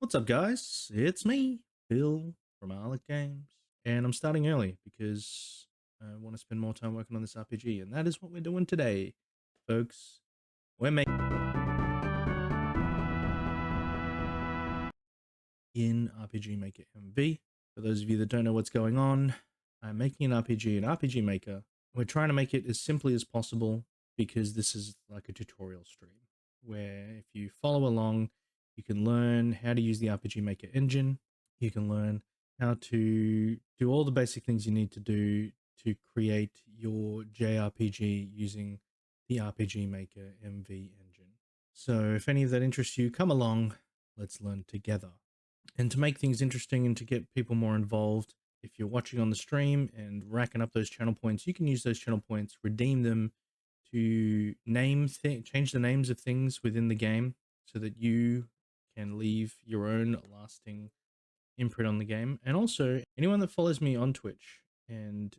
What's up, guys? It's me, Phil from Arlet Games, and I'm starting early because I want to spend more time working on this RPG, and that is what we're doing today, folks. We're making in RPGMaker MV. For those of you that don't know what's going on, I'm making an RPG in RPG Maker. We're trying to make it as simply as possible because this is like a tutorial stream where if you follow along, you can learn how to use the RPG Maker engine. You can learn how to do all the basic things you need to do to create your JRPG using the RPG Maker MV engine. So if any of that interests you, come along, let's learn together. And to make things interesting and to get people more involved, if you're watching on the stream and racking up those channel points, you can use those channel points, redeem them to change the names of things within the game so that you can leave your own lasting imprint on the game. And also, anyone that follows me on Twitch and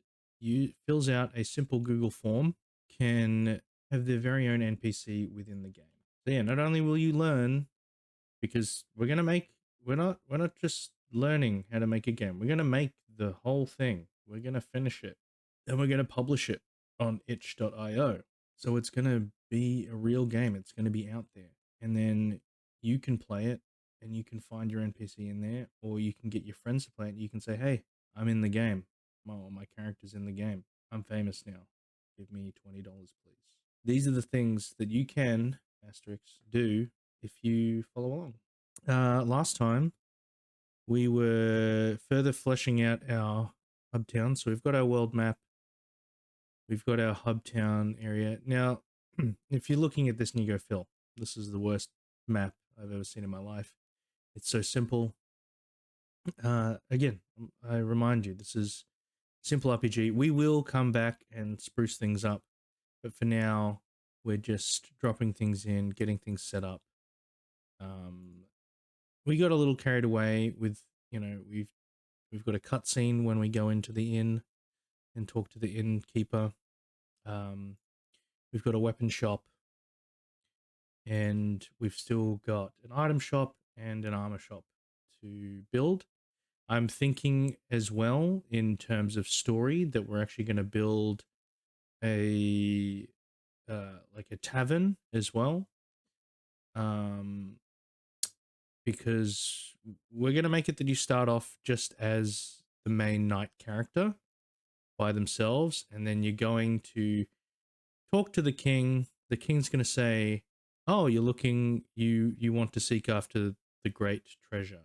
fills out a simple Google form can have their very own NPC within the game. So yeah, not only will you learn, because we're not just learning how to make a game. We're gonna make the whole thing. We're gonna finish it. And we're gonna publish it on itch.io. So it's gonna be a real game. It's gonna be out there. And then you can play it and you can find your NPC in there, or you can get your friends to play it. And you can say, hey, I'm in the game. My character's in the game. I'm famous now. Give me $20, please. These are the things that you can, asterisk, do if you follow along. Last time, we were further fleshing out our hub town. So we've got our world map. We've got our hub town area. Now, if you're looking at this and you go, Phil, this is the worst map I've ever seen in my life. It's so simple. Again, I remind you, this is simple RPG. We will come back and spruce things up. But for now, we're just dropping things in, getting things set up. We got a little carried away with, we've got a cutscene when we go into the inn and talk to the innkeeper. We've got a weapon shop, and we've still got an item shop and an armor shop to build. I'm thinking as well in terms of story that we're actually going to build a like a tavern as well, because we're going to make it that you start off just as the main knight character by themselves, and then you're going to talk to the king. The king's going to say, oh, you want to seek after the great treasure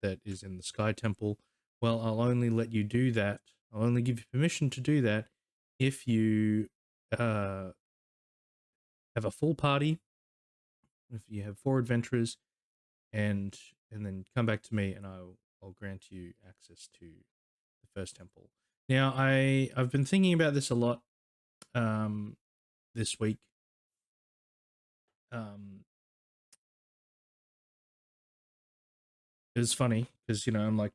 that is in the Sky Temple. Well, I'll only let you do that. I'll only give you permission to do that if you have a full party, if you have 4 adventurers, and then come back to me, and I'll grant you access to the first temple. Now, I've been thinking about this a lot this week. It's funny because, I'm like,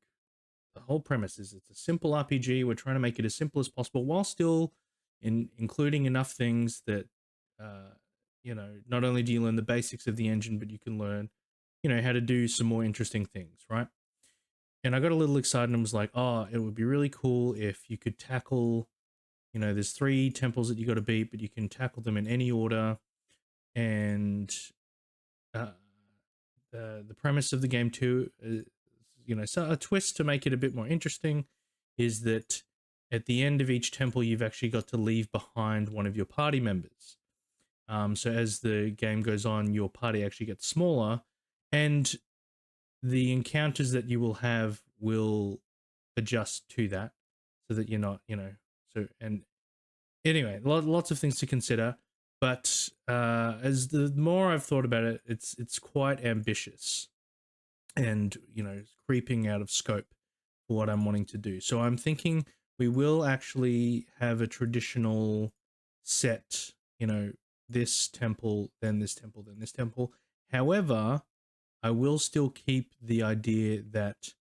the whole premise is it's a simple RPG. We're trying to make it as simple as possible while still including enough things that, not only do you learn the basics of the engine, but you can learn, how to do some more interesting things, right? And I got a little excited and was like, oh, it would be really cool if you could tackle, there's 3 temples that you got to beat, but you can tackle them in any order. And the premise of the game too, so a twist to make it a bit more interesting is that at the end of each temple, you've actually got to leave behind one of your party members. So as the game goes on, your party actually gets smaller, and the encounters that you will have will adjust to that, so that you're not, so, and anyway, lots of things to consider. But as the more I've thought about it, it's quite ambitious, and creeping out of scope for what I'm wanting to do. So I'm thinking we will actually have a traditional set, this temple, then this temple, then this temple. However, I will still keep the idea that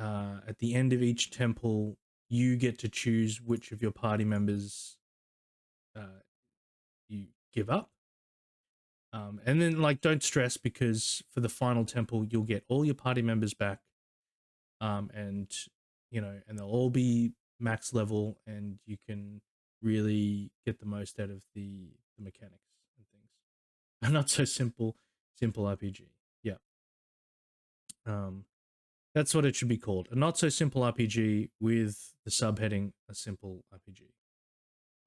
at the end of each temple, you get to choose which of your party members you give up. And then like don't stress, because for the final temple you'll get all your party members back, and and they'll all be max level, and you can really get the most out of the mechanics and things. A not so simple RPG. Yeah. Um, that's what it should be called. A not so simple RPG with the subheading a simple RPG,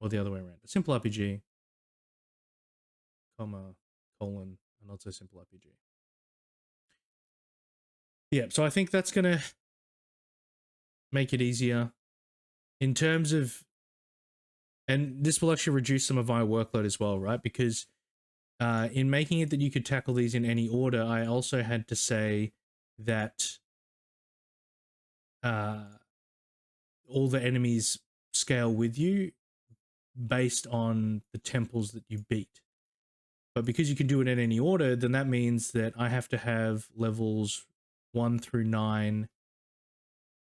or the other way around. A simple RPG, comma, colon, a not so simple RPG. Yeah, so I think that's gonna make it easier in terms of, and this will actually reduce some of my workload as well, right? Because in making it that you could tackle these in any order, I also had to say that uh, all the enemies scale with you based on the temples that you beat. But because you can do it in any order, then that means that I have to have levels 1 through 9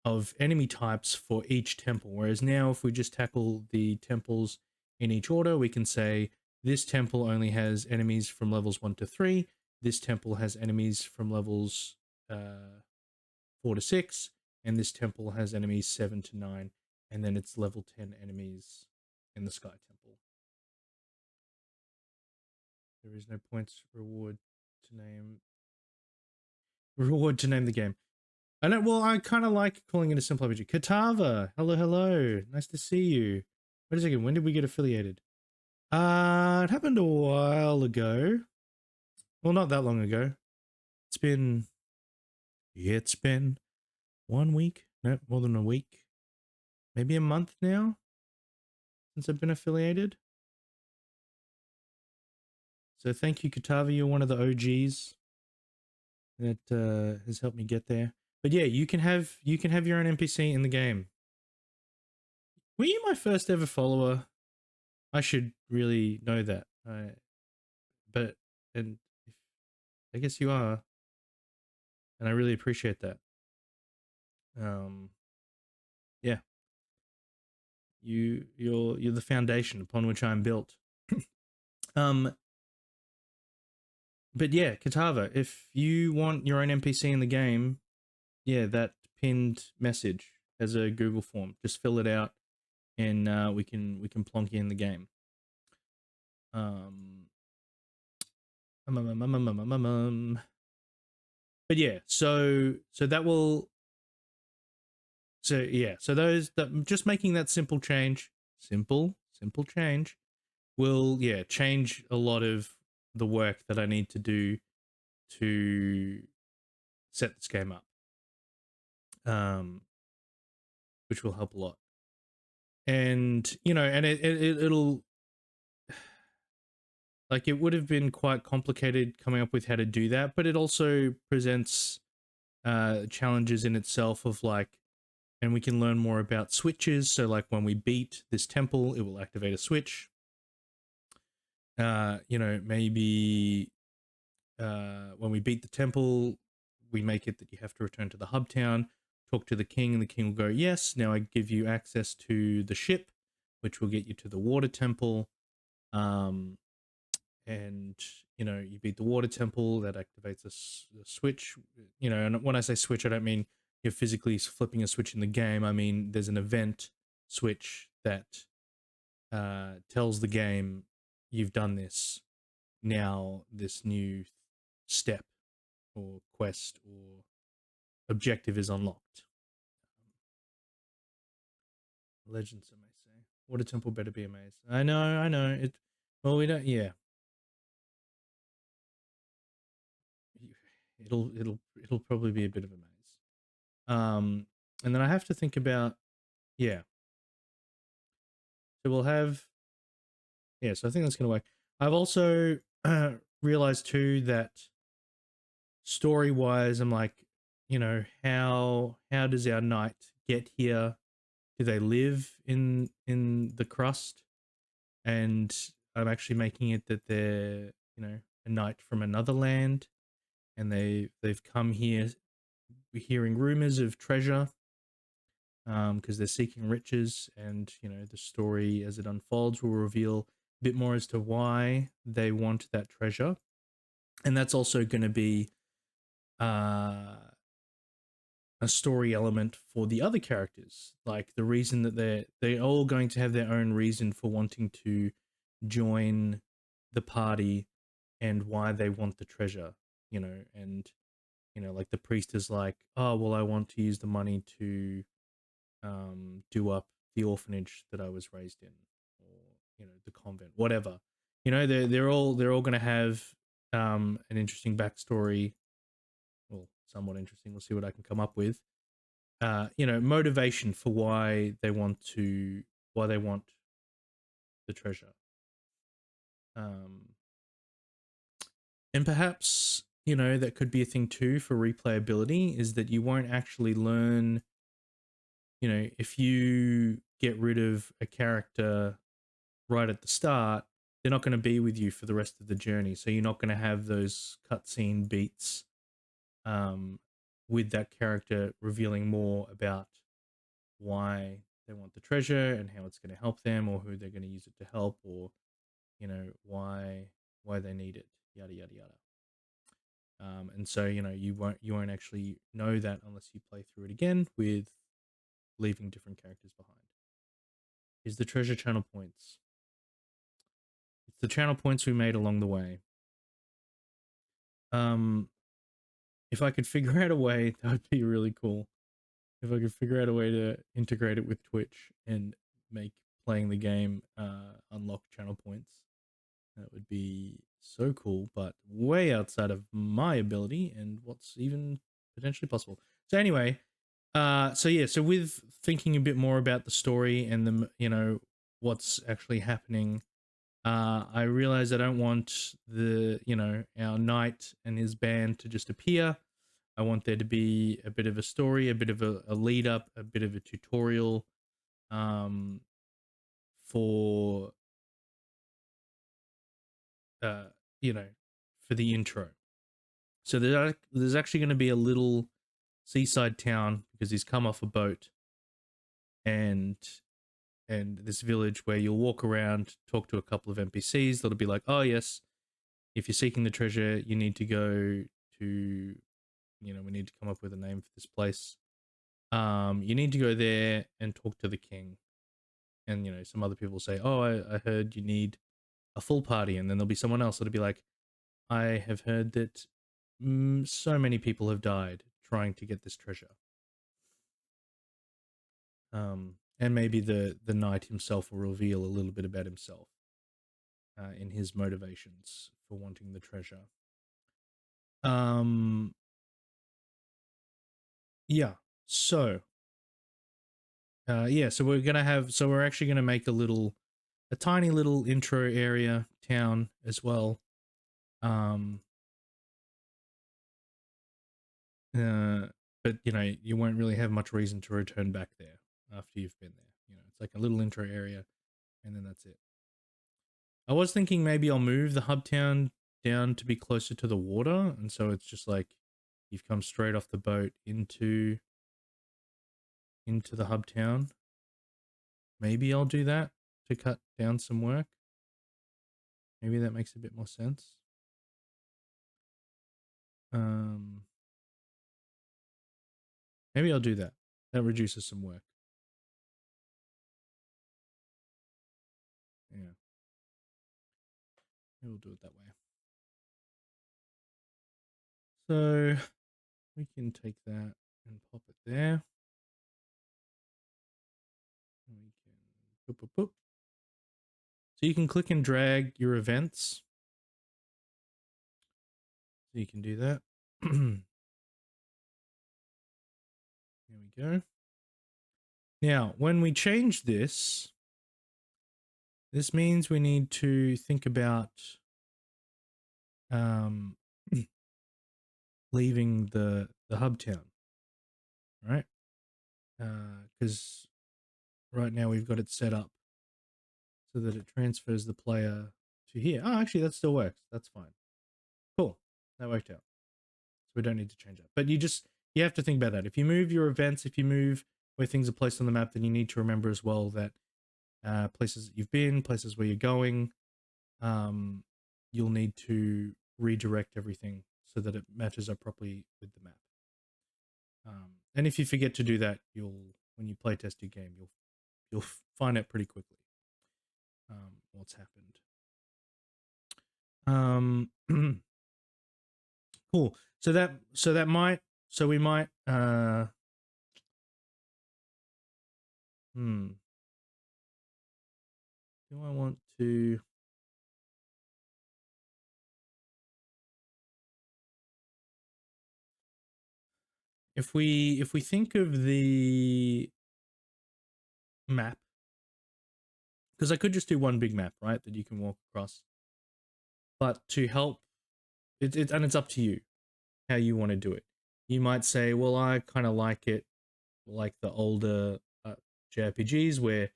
of enemy types for each temple. Whereas now, if we just tackle the temples in each order, we can say this temple only has enemies from levels 1 to 3. This temple has enemies from levels 4 to 6. And this temple has enemies 7 to 9. And then it's level 10 enemies in the Sky Temple. There is no points reward to name the game. I know. Well, I kind of like calling it a simple RPG. Katava, hello, nice to see you. Wait a second. When did we get affiliated? It happened a while ago. Well, not that long ago. It's been 1 week. No, more than a week. Maybe a month now since I've been affiliated. So thank you, Katava. You're one of the OGs that has helped me get there. But yeah, you can have your own NPC in the game. Were you my first ever follower? I should really know that. But and if, I guess you are, and I really appreciate that. Yeah, you're the foundation upon which I'm built. um, but yeah, Katava, if you want your own NPC in the game, yeah, that pinned message as a Google form, just fill it out, and we can plonk you in the game. But yeah, so that will, so yeah, so those that just making that simple change, simple change, will change a lot of the work that I need to do to set this game up, which will help a lot. And and it'll, like, it would have been quite complicated coming up with how to do that, but it also presents challenges in itself of like, and we can learn more about switches. So like when we beat this temple, it will activate a switch. Maybe when we beat the temple, we make it that you have to return to the hub town, talk to the king, and the king will go, yes, now I give you access to the ship, which will get you to the water temple. And you beat the water temple, that activates a switch. And when I say switch, I don't mean you're physically flipping a switch in the game. I mean there's an event switch that tells the game you've done this. Now this new step or quest or objective is unlocked. Legends, I may say. Water temple better be amazed. I know. It. Well, we don't. Yeah. It'll probably be a bit of a maze. And then I have to think about, yeah. So we'll have, yeah. So I think that's gonna work. I've also realized too that story wise, I'm like, how does our knight get here? Do they live in the Crust? And I'm actually making it that they're a knight from another land, and they've come here hearing rumors of treasure, because they're seeking riches, and the story as it unfolds will reveal a bit more as to why they want that treasure. And that's also going to be uh, a story element for the other characters. Like the reason that they're all going to have their own reason for wanting to join the party and why they want the treasure, you know, and like the priest is like, oh well, I want to use the money to do up the orphanage that I was raised in, or the convent, whatever. They're all going to have an interesting backstory, well, somewhat interesting. We'll see what I can come up with. Motivation for why they want the treasure. Um, and perhaps that could be a thing too for replayability, is that you won't actually learn. If you get rid of a character right at the start, they're not going to be with you for the rest of the journey. So you're not going to have those cutscene beats um, with that character revealing more about why they want the treasure and how it's going to help them, or who they're going to use it to help, or why they need it, yada yada yada. And so you won't actually know that unless you play through it again with leaving different characters behind. Is the treasure channel points? It's the channel points we made along the way. Um, if I could figure out a way, that would be really cool. If I could figure out a way to integrate it with Twitch and make playing the game unlock channel points, that would be so cool, but way outside of my ability and what's even potentially possible. So anyway, so with thinking a bit more about the story and what's actually happening, I realize I don't want our knight and his band to just appear. I want there to be a bit of a story, a bit of a lead up, a bit of a tutorial um, for uh, you know for the intro. So there's actually going to be a little seaside town because he's come off a boat, and this village where you'll walk around, talk to a couple of NPCs that'll be like, oh yes, if you're seeking the treasure, you need to go to, we need to come up with a name for this place. You need to go there and talk to the king. And, some other people say, oh, I heard you need a full party. And then there'll be someone else that'll be like, I have heard that so many people have died trying to get this treasure. And maybe the knight himself will reveal a little bit about himself in his motivations for wanting the treasure. Yeah. So, so we're actually gonna make a tiny little intro area town as well. But you won't really have much reason to return back there after you've been there. It's like a little intro area, and then that's it. I was thinking maybe I'll move the hub town down to be closer to the water, and so it's just like you've come straight off the boat into the hub town. Maybe I'll do that to cut down some work. Maybe that makes a bit more sense. Maybe I'll do that. That reduces some work. Yeah. Maybe we'll do it that way. So we can take that and pop it there. And we can boop, boop, boop. So you can click and drag your events. So you can do that. There we go. Now, when we change this, this means we need to think about leaving the hub town, right? Because right now we've got it set up so that it transfers the player to here. Oh, actually, that still works. That's fine. Cool. That worked out. So we don't need to change that. But you have to think about that. If you move your events, if you move where things are placed on the map, then you need to remember as well that places that you've been, places where you're going, you'll need to redirect everything so that it matches up properly with the map. And if you forget to do that, when you play test your game, you'll find out pretty quickly what's happened. Cool. So we might do I want to if we think of the map, because I could just do one big map, right, that you can walk across, but to help and it's up to you how you want to do it. You might say, well, I kind of like it like the older JRPGs where,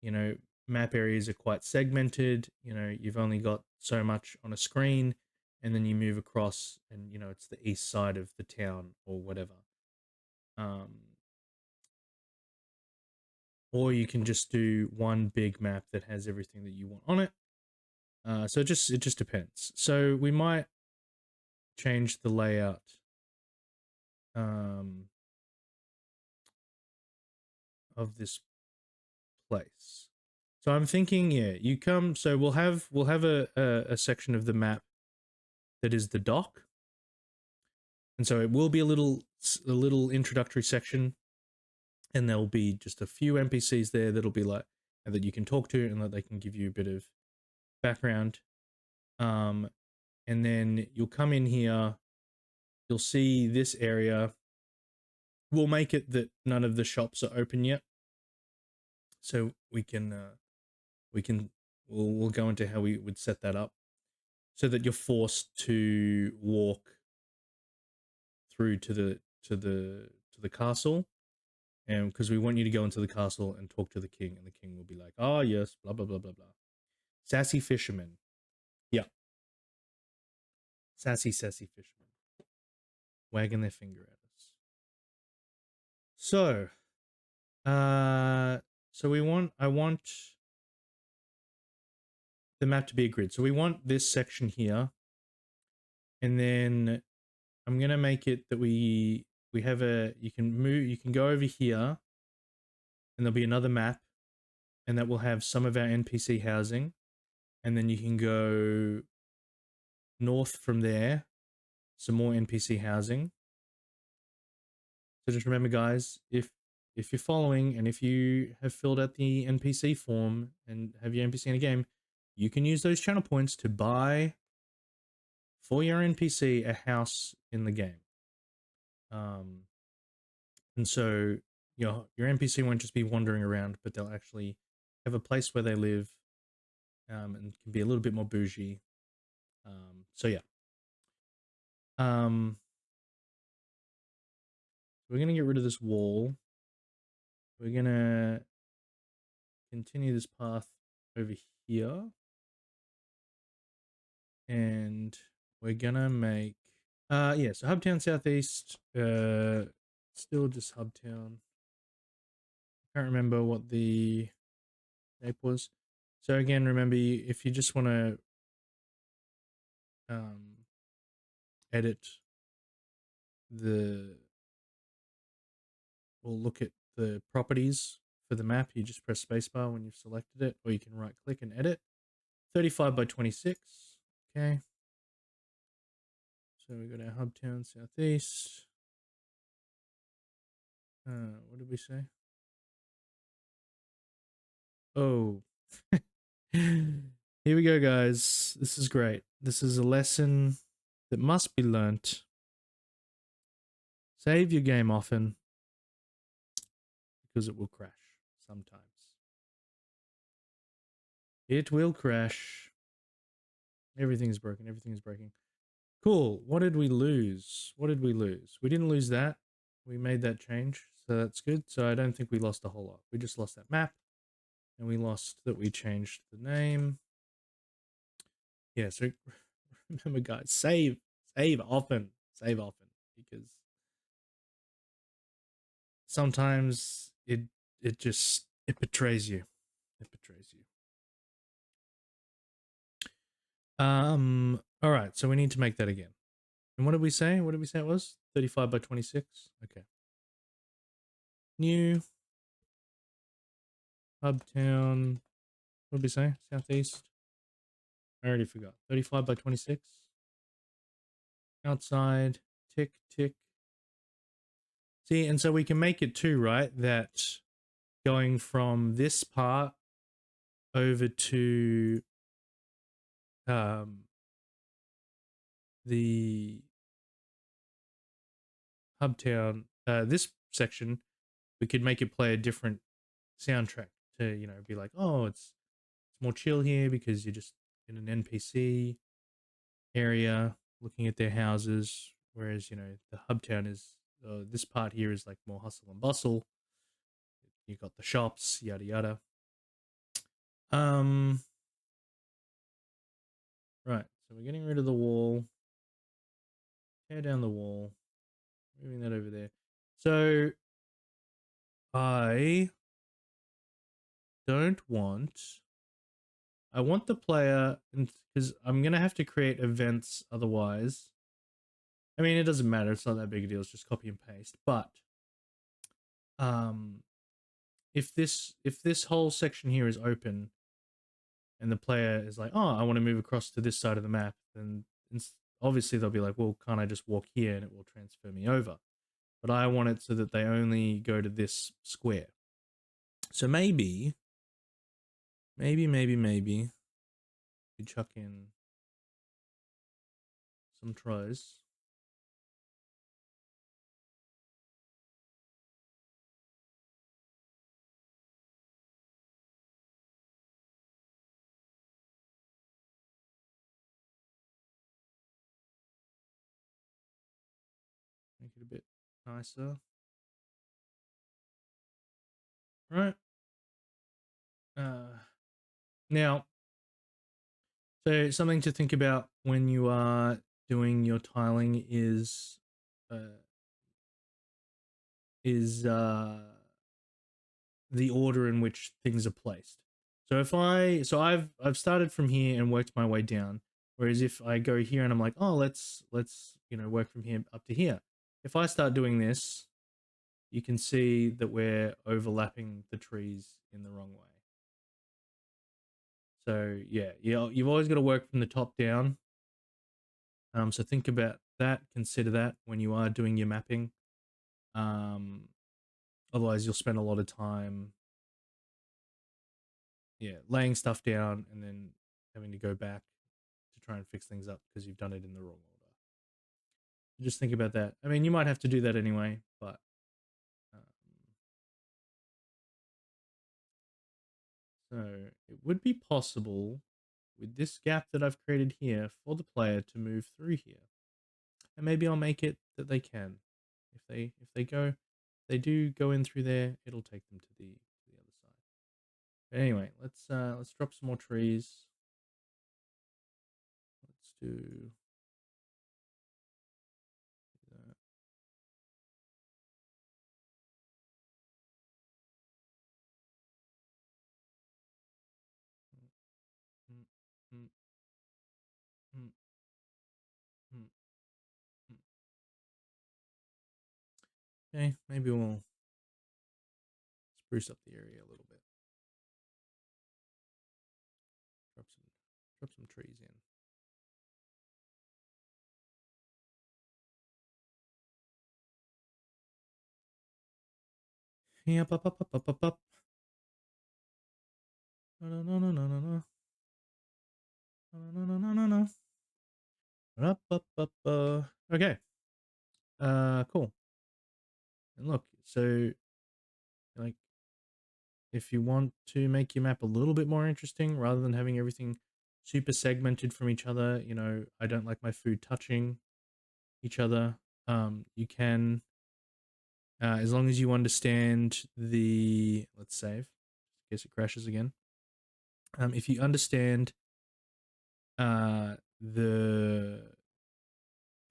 you know, map areas are quite segmented. You know, you've only got so much on a screen, and then you move across, and you know it's the east side of the town or whatever. Or you can just do one big map that has everything that you want on it. So it just depends. So we might change the layout. Of this place. So I'm thinking, yeah, you come. So we'll have a section of the map that is the dock, and so it will be a little introductory section, and there'll be just a few NPCs there that'll be like and that you can talk to, and that they can give you a bit of background. And then you'll come in here. You'll see this area. We'll make it that none of the shops are open yet, so we'll go into how we would set that up so that you're forced to walk through to the castle, and because we want you to go into the castle and talk to the king, and the king will be like, oh yes, blah blah blah blah blah. Sassy fishermen. Yeah. Sassy fishermen. Wagging their finger at us. So I want the map to be a grid. So we want this section here, and then I'm gonna make it that we have you can go over here, and there'll be another map, and that will have some of our NPC housing, and then you can go north from there, some more NPC housing. So just remember, guys, if you're following and if you have filled out the NPC form and have your NPC in a game, you can use those channel points to buy for your NPC a house in the game. And so your NPC won't just be wandering around, but they'll actually have a place where they live, and can be a little bit more bougie. So yeah. We're gonna get rid of this wall. We're gonna continue this path over here, and we're gonna make yeah, so Hubtown Southeast, still just Hubtown. Can't remember what the shape was. So again, remember, if you just want to edit we'll look at the properties for the map, you just press spacebar when you've selected it, or you can right click and edit. 35 by 26. Okay. So we got our Hubtown Southeast. What did we say? Oh. Here we go, guys. This is great. This is a lesson that must be learnt. Save your game often, because it will crash sometimes. It will crash. Everything's broken. Everything's breaking. Cool. What did we lose? What did we lose? We didn't lose that. We made that change, so that's good. So I don't think we lost a whole lot. We just lost that map, and we lost that we changed the name. Yeah, so remember, guys, save often. Save often, because sometimes it betrays you. It betrays you. All right, so we need to make that again. And what did we say? What did we say it was? 35 by 26. Okay. New Hubtown. What did we say? Southeast. I already forgot. 35 by 26. Outside. Tick, tick. See, and so we can make it too, right? That going from this part over to the Hubtown, this section, we could make it play a different soundtrack to, you know, be like, oh, it's more chill here because you're just in an NPC area looking at their houses, whereas, you know, the Hubtown is, this part here is like more hustle and bustle. You got the shops, yada yada. Right, so we're getting rid of the wall. Tear down the wall. Moving that over there. So I don't want. I want the player, because I'm gonna have to create events otherwise. I mean, it doesn't matter. It's not that big a deal. It's just copy and paste. But if this whole section here is open, and the player is like, oh, I want to move across to this side of the map, then obviously they'll be like, well, can't I just walk here and it will transfer me over? But I want it so that they only go to this square. So maybe we chuck in some tries. Make it a bit nicer. Right. Now, so something to think about when you are doing your tiling is the order in which things are placed. So I've started from here and worked my way down. Whereas if I go here and I'm like, oh, let's you know, work from here up to here. If I start doing this, you can see that we're overlapping the trees in the wrong way. So yeah, you've always got to work from the top down. So think about that, consider that when you are doing your mapping. Otherwise you'll spend a lot of time, yeah, laying stuff down and then having to go back to try and fix things up because you've done it in the wrong order. Just think about that. I mean, you might have to do that anyway, but so it would be possible with this gap that I've created here for the player to move through here. And maybe I'll make it that they can. If they do go in through there, it'll take them to the other side. But anyway, let's drop some more trees. Let's do that. Mm, mm, mm, mm, mm. Okay, maybe we'll spruce up the area a little bit. Drop some trees in. Yep, up. No, no, no, no, no, no. No, no, no, no, no, no. Up. Okay. Cool. And look, so like, if you want to make your map a little bit more interesting, rather than having everything super segmented from each other, you know, I don't like my food touching each other. You can, as long as you understand the, let's save, in case it crashes again. If you understand the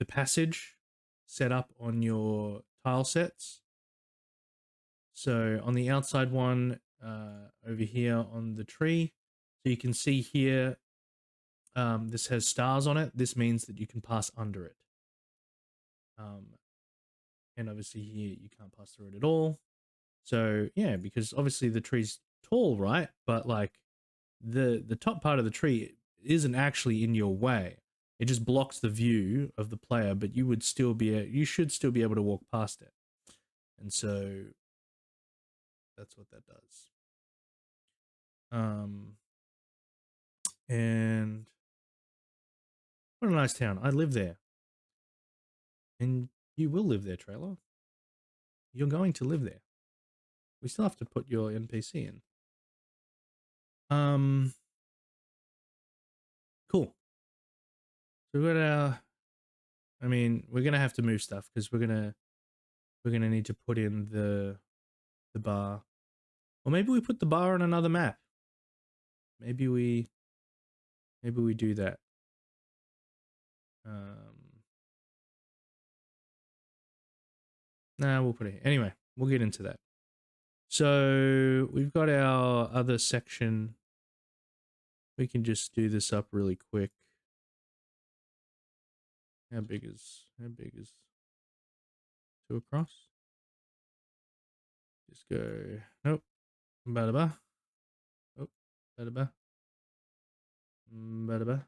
passage set up on your tile sets. So on the outside one, over here on the tree, so you can see here, this has stars on it, this means that you can pass under it. And obviously here you can't pass through it at all. So yeah, because obviously the tree's tall, right? But like the top part of the tree isn't actually in your way. It just blocks the view of the player, but you should still be able to walk past it. And so that's what that does. And what a nice town. I live there. And you will live there, Trailer. You're going to live there. We still have to put your NPC in. Cool. So we're gonna have to move stuff because we're gonna need to put in the bar. Or maybe we put the bar on another map. Maybe we do that. Nah, we'll put it here. Anyway, we'll get into that. So we've got our other section. We can just do this up really quick. How big is 2 across? Just go, nope, ba-da-ba. Oh, ba-da-ba. Ba-da-ba.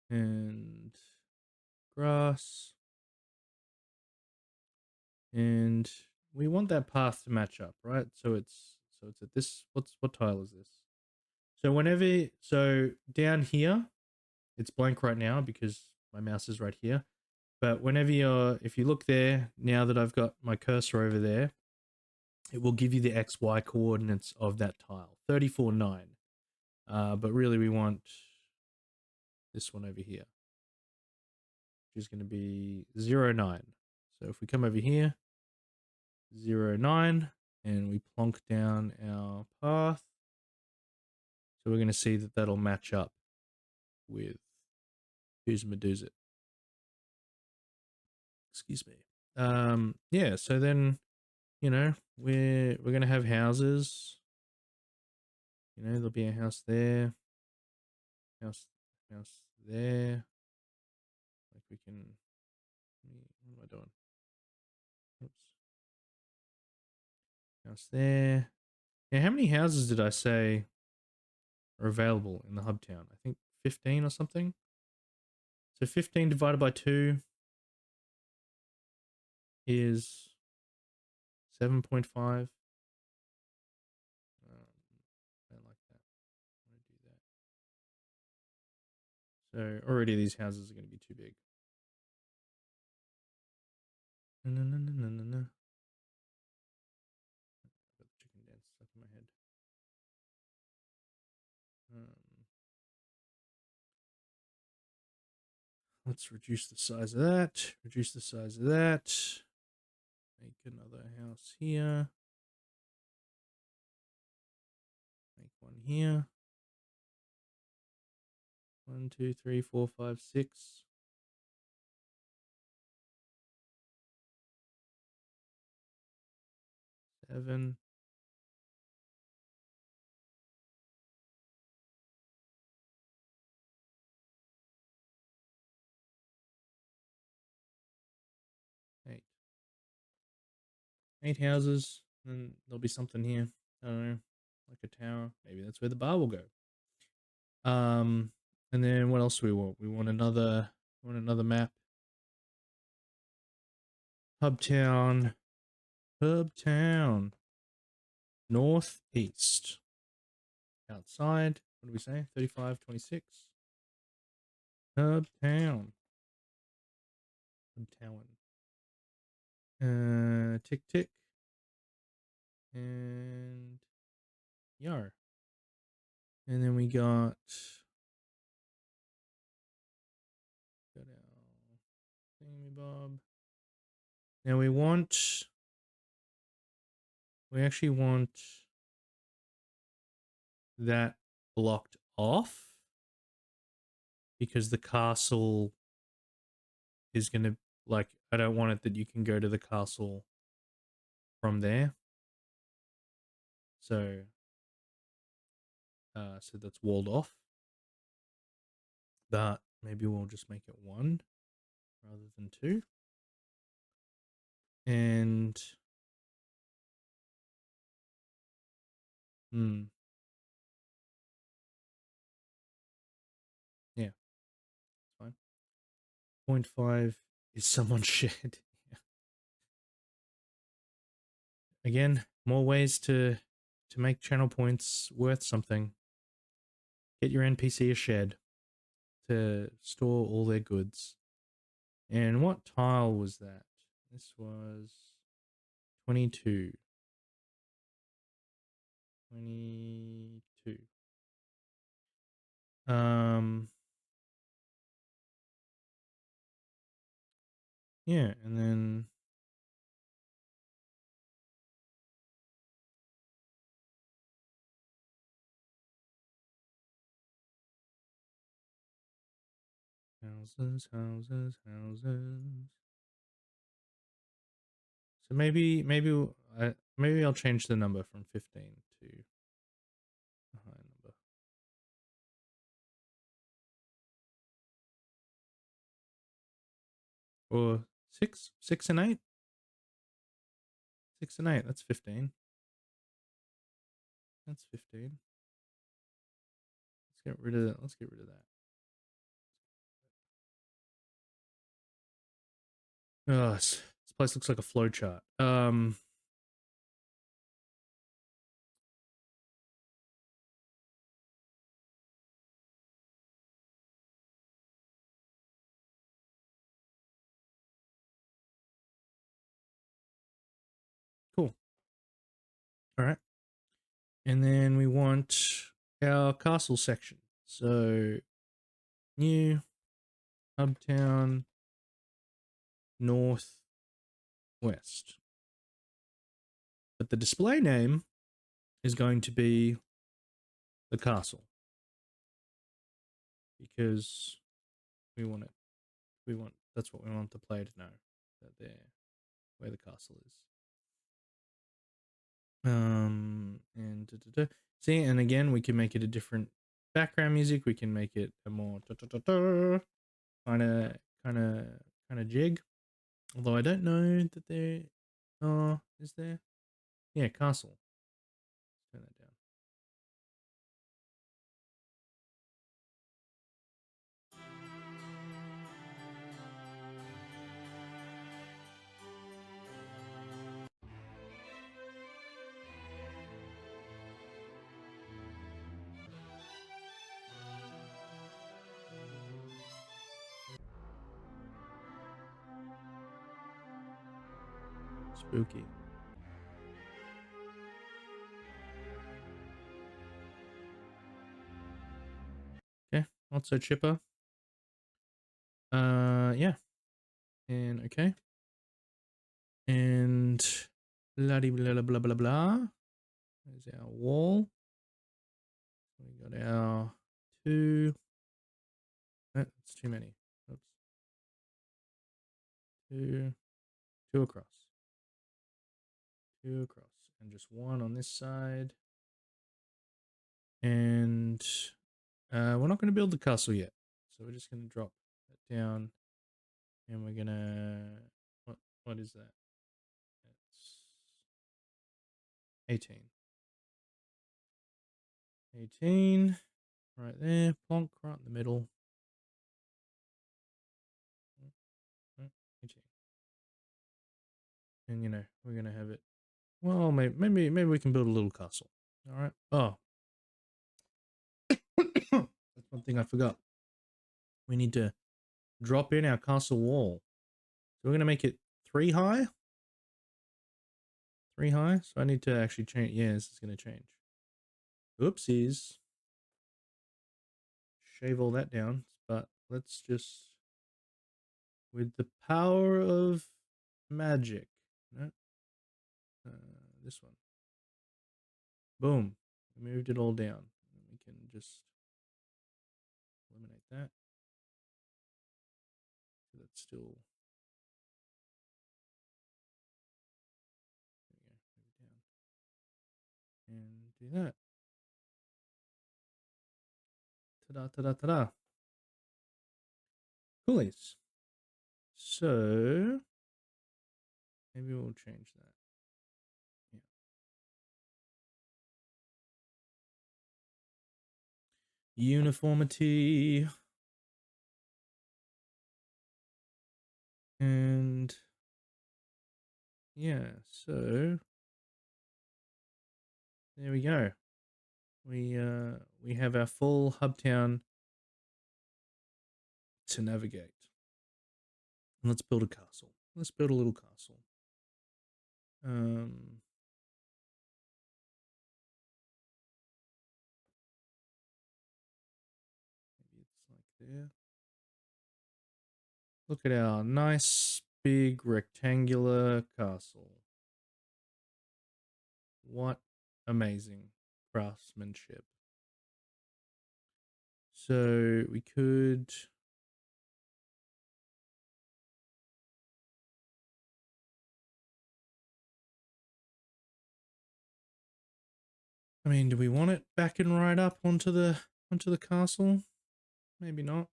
And grass. And we want that path to match up, right? So it's at this, what tile is this? So down here, it's blank right now because my mouse is right here. But if you look there, now that I've got my cursor over there, it will give you the XY coordinates of that tile, 34.9. But really we want this one over here, which is going to be 0.9. So if we come over here, 0.9, and we plonk down our path, so we're going to see that that'll match up with who's Medusa. Excuse me. Yeah, so then, we're going to have houses. There'll be a house there. House there. Like we can, what am I doing? Oops. House there. Yeah, how many houses did I say are available in the hub town? I think 15 or something. So 15 divided by 2 is 7.5. I don't like that. I want to do that. So already these houses are going to be too big. No. I've got the chicken dance stuck in my head. Let's reduce the size of that. Reduce the size of that. Make another house here. Make one here. 1, 2, 3, 4, 5, 6. 7. 8. 8 houses. And there'll be something here. I don't know. Like a tower. Maybe that's where the bar will go. And then what else do we want? We want another map. Hubtown. Northeast. Outside. What do we say? 35, 26. Hubtown. Tick tick. And yar. And then we got our thingy bob. Now we actually want that blocked off because the castle is going to, like, I don't want it that you can go to the castle from there. So so that's walled off. But maybe we'll just make it 1 rather than 2. And yeah, it's fine. 0.5 is someone's shed. Yeah. Again, more ways to make channel points worth something. Get your NPC a shed to store all their goods. And what tile was that? This was 22. 22. Yeah, and then houses. So maybe I'll change the number from 15 to a higher number. Or 6 and 8. 6 and 8. That's 15. That's 15. Let's get rid of that. Let's get rid of that. Oh, this place looks like a flowchart. Cool. All right. And then we want our castle section. So new Hubtown North West. But the display name is going to be the castle. Because we want it. That's what we want the player to know. That they're where the castle is. And see, and again, we can make it a different background music. We can make it a more kind of jig. Although I don't know that there. Oh, is there? Yeah, castle. Let's turn that down. Spooky. Okay, not so chipper. Yeah. And okay. And blah blah blah blah blah. There's our wall. We got our 2. Oh, that's too many. Oops. 2 across. 2 across. And just 1 on this side. And we're not going to build the castle yet. So we're just going to drop that down. And we're going to... What is that? That's 18. 18. Right there. Plonk right in the middle. 18. And, you know, we're going to have it... Well, maybe we can build a little castle. All right. Oh. That's one thing I forgot. We need to drop in our castle wall. So we're going to make it 3 high. 3 high. So I need to actually change. Yeah, this is going to change. Oopsies. Shave all that down. But let's just... With the power of magic. No? This one. Boom. We moved it all down. We can just eliminate that. So that's still... There we go. Move it down. And do that. Ta-da, ta-da, ta-da. Coolies. So maybe we'll change that. Yeah. Uniformity. And yeah, so there we go. We have our full hub town to navigate. And let's build a castle. Let's build a little castle. Maybe it's like there. Look at our nice big rectangular castle. What amazing craftsmanship. So we could I mean, do we want it backing right up onto the castle? Maybe not.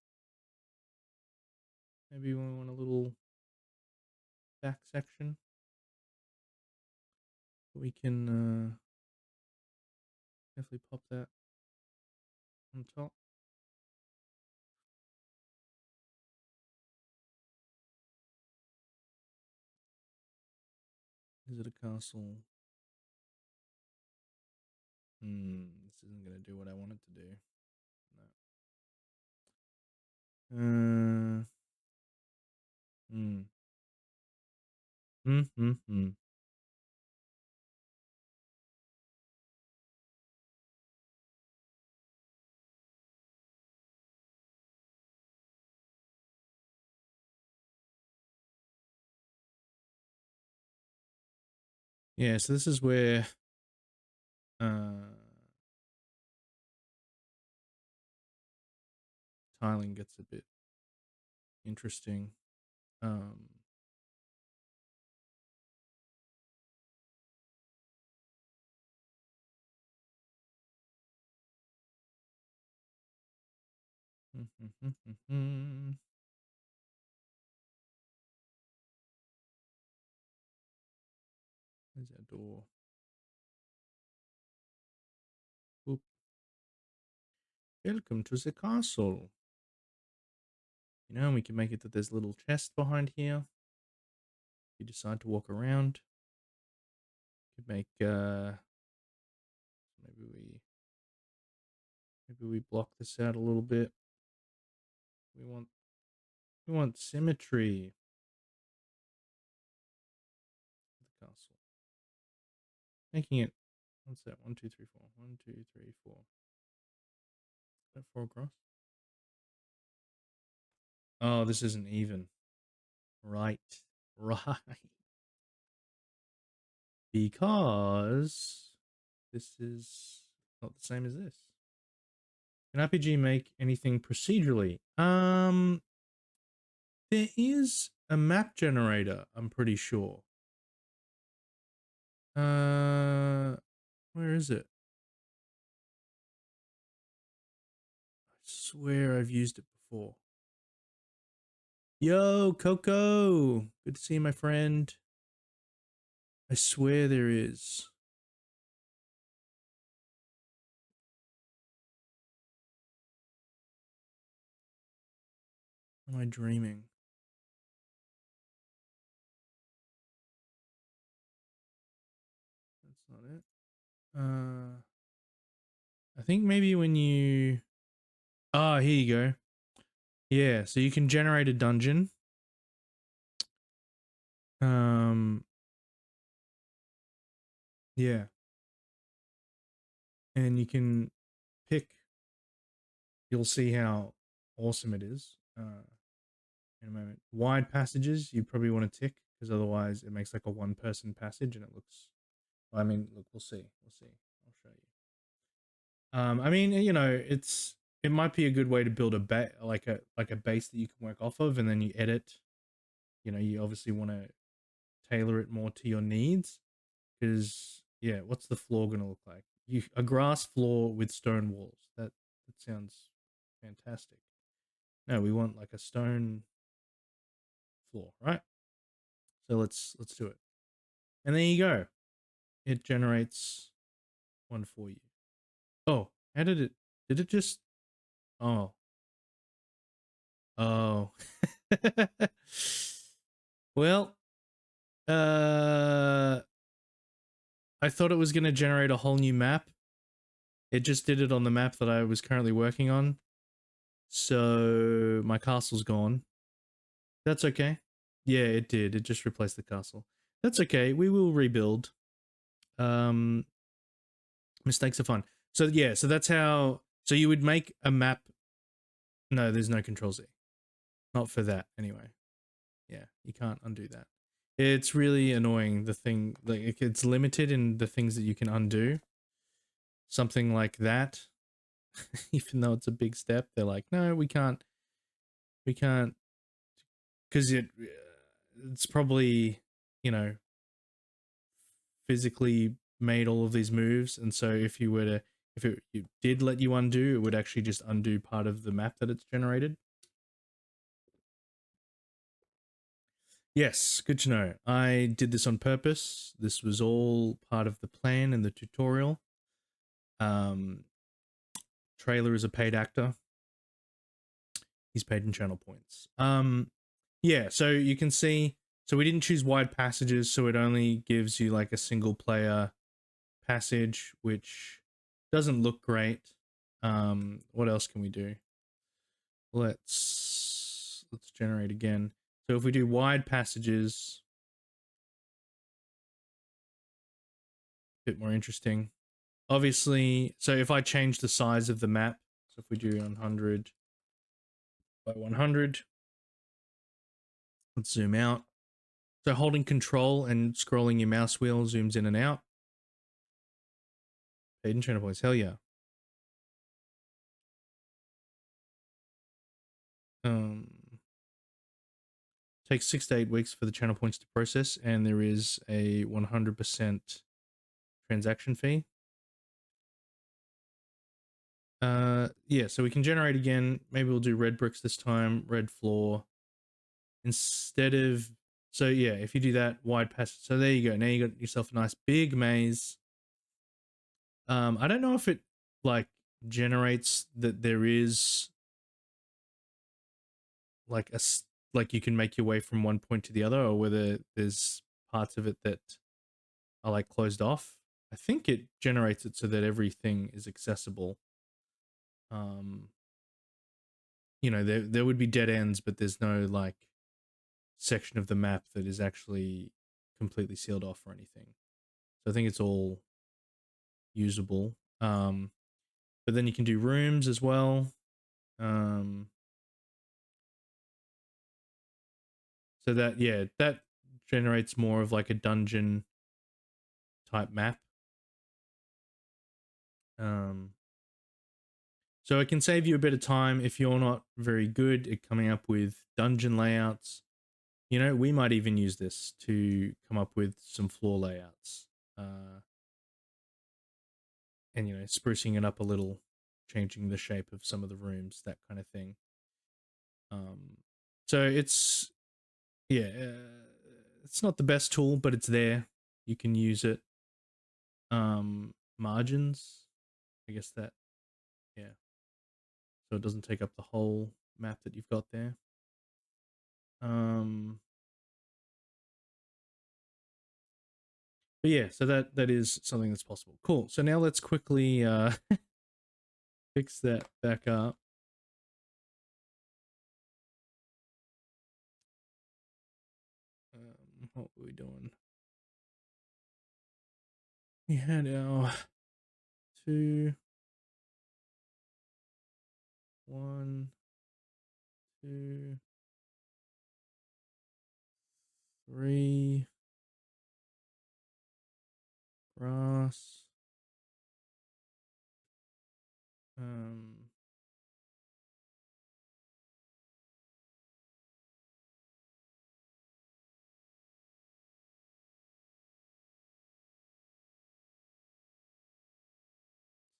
Maybe we want a little back section. We can definitely pop that on top. Is it a castle? This isn't gonna do what I want it to do. No. Hmm. Yeah, so this is where tiling gets a bit interesting. There's our door. Oop. Welcome to the castle. You know, we can make it that there's a little chest behind here. If you decide to walk around, you could make maybe we block this out a little bit. We want symmetry for the castle. Making it, what's that? 1, 2, 3, 4. 1, 2, 3, 4. Is that 4 across? Oh, this isn't even. Right. Right. Because this is not the same as this. Can RPG make anything procedurally? There is a map generator, I'm pretty sure. Where is it? I swear I've used it before. Yo, Coco! Good to see you, my friend. I swear there is. Am I dreaming? That's not it. I think maybe when you... Ah, here you go. Yeah, so you can generate a dungeon. Yeah. And you can pick... You'll see how awesome it is in a moment. Wide passages, you probably want to tick, because otherwise it makes like a one-person passage and it looks... I mean, look, we'll see. We'll see. I'll show you. I mean, you know, it might be a good way to build a like a base that you can work off of, and then you edit. You know, you obviously want to tailor it more to your needs, because yeah, what's the floor gonna look like? A grass floor with stone walls. That sounds Fantastic. No, we want like a stone floor, right? So let's do it. And there you go. It generates one for you. Oh, how did it just, oh, oh. Well, uh, I thought it was going to generate a whole new map. It just did it on the map that I was currently working on. So my castle's gone. That's okay. Yeah, it did. It just replaced the castle. That's okay. We will rebuild. Um, Mistakes are fun. So yeah, so that's how. So you would make a map. No, there's no Control Z. Not for that anyway. Yeah, you can't undo that. It's really annoying. The thing, like, it's limited in the things that you can undo. Something like that, even though it's a big step, they're like, no, we can't, because it's probably, you know, physically made all of these moves, and so if you were to, if it did let you undo, it would actually just undo part of the map that it's generated. Yes, good to know. I did this on purpose. This was all part of the plan and the tutorial. Um, Trailer is a paid actor. He's paid in channel points. Yeah, so you can see, so we didn't choose wide passages, so it only gives you like a single player passage, which doesn't look great. What else can we do? Let's generate again. So if we do wide passages, a bit more interesting. Obviously, so if I change the size of the map, so if we do 100 by 100, let's zoom out. So holding control and scrolling your mouse wheel zooms in and out. Paid in channel points, hell yeah. Takes 6 to 8 weeks for the channel points to process, and there is a 100% transaction fee. Yeah, so we can generate again. Maybe we'll do red bricks this time, red floor. Instead of, so yeah, if you do that, wide passage. So there you go. Now you got yourself a nice big maze. I don't know if it like generates that there is like like you can make your way from one point to the other, or whether there's parts of it that are like closed off. I think it generates it so that everything is accessible. Um, you know, there would be dead ends, but there's no like section of the map that is actually completely sealed off or anything. So I think it's all usable. But then you can do rooms as well. So that, yeah, that generates more of like a dungeon type map. So it can save you a bit of time if you're not very good at coming up with dungeon layouts. You know, we might even use this to come up with some floor layouts. And, you know, sprucing it up a little, changing the shape of some of the rooms, that kind of thing. So it's, yeah, it's not the best tool, but it's there. You can use it. Margins, I guess that, yeah. So it doesn't take up the whole map that you've got there. But yeah, so that is something that's possible. Cool. So now let's quickly fix that back up. What were we doing? We had our 2, 1, 2, 3 grass.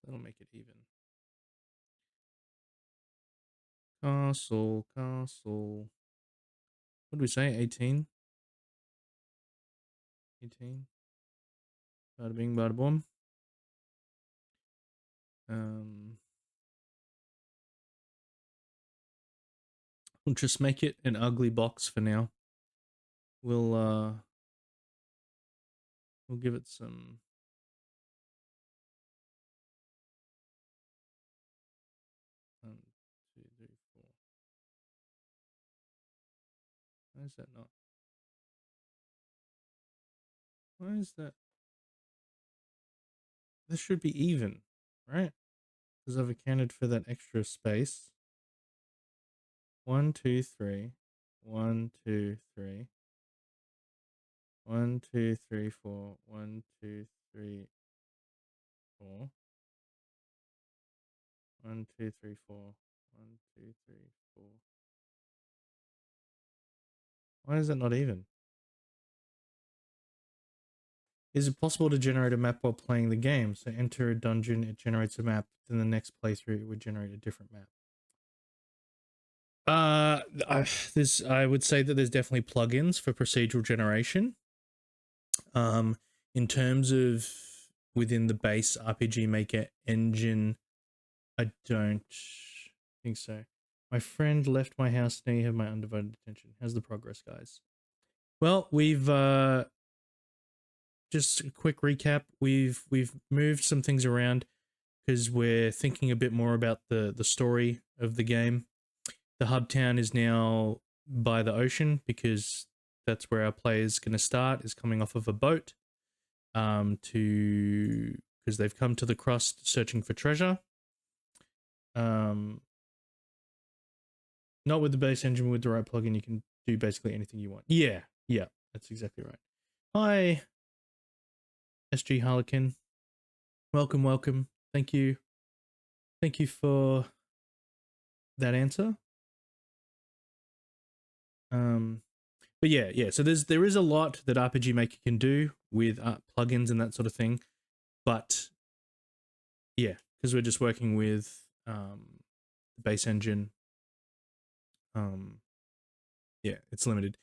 That'll make it even. Castle, castle. What did we say? 18? 18? Bada bing, bada boom. We'll just make it an ugly box for now. We'll give it some. One, two, three, four. Why is that not? Why is that? This should be even, right? Because I've accounted for that extra space. 1, 2, 3. 1, 2, 3. 1, 2, 3, 4. 1, 2, 3, 4. 1, 2, 3, 4. 1, 2, 3, 4. Why is that not even? Is it possible to generate a map while playing the game? So enter a dungeon, it generates a map. Then the next playthrough, it would generate a different map. I would say that there's definitely plugins for procedural generation. In terms of within the base RPG Maker engine, I don't think so. My friend left my house. Now you have my undivided attention. How's the progress, guys? Well, we've just a quick recap. We've moved some things around because we're thinking a bit more about the story of the game. The hub town is now by the ocean because that's where our player is going to start. Is coming off of a boat, because they've come to the Crust searching for treasure. Not with the base engine, but with the right plugin, you can do basically anything you want. Yeah, that's exactly right. Hi, SG Harlequin. Welcome. Thank you for that answer. But yeah. So there is a lot that RPG Maker can do with plugins and that sort of thing, but yeah, because we're just working with the base engine. Yeah, it's limited.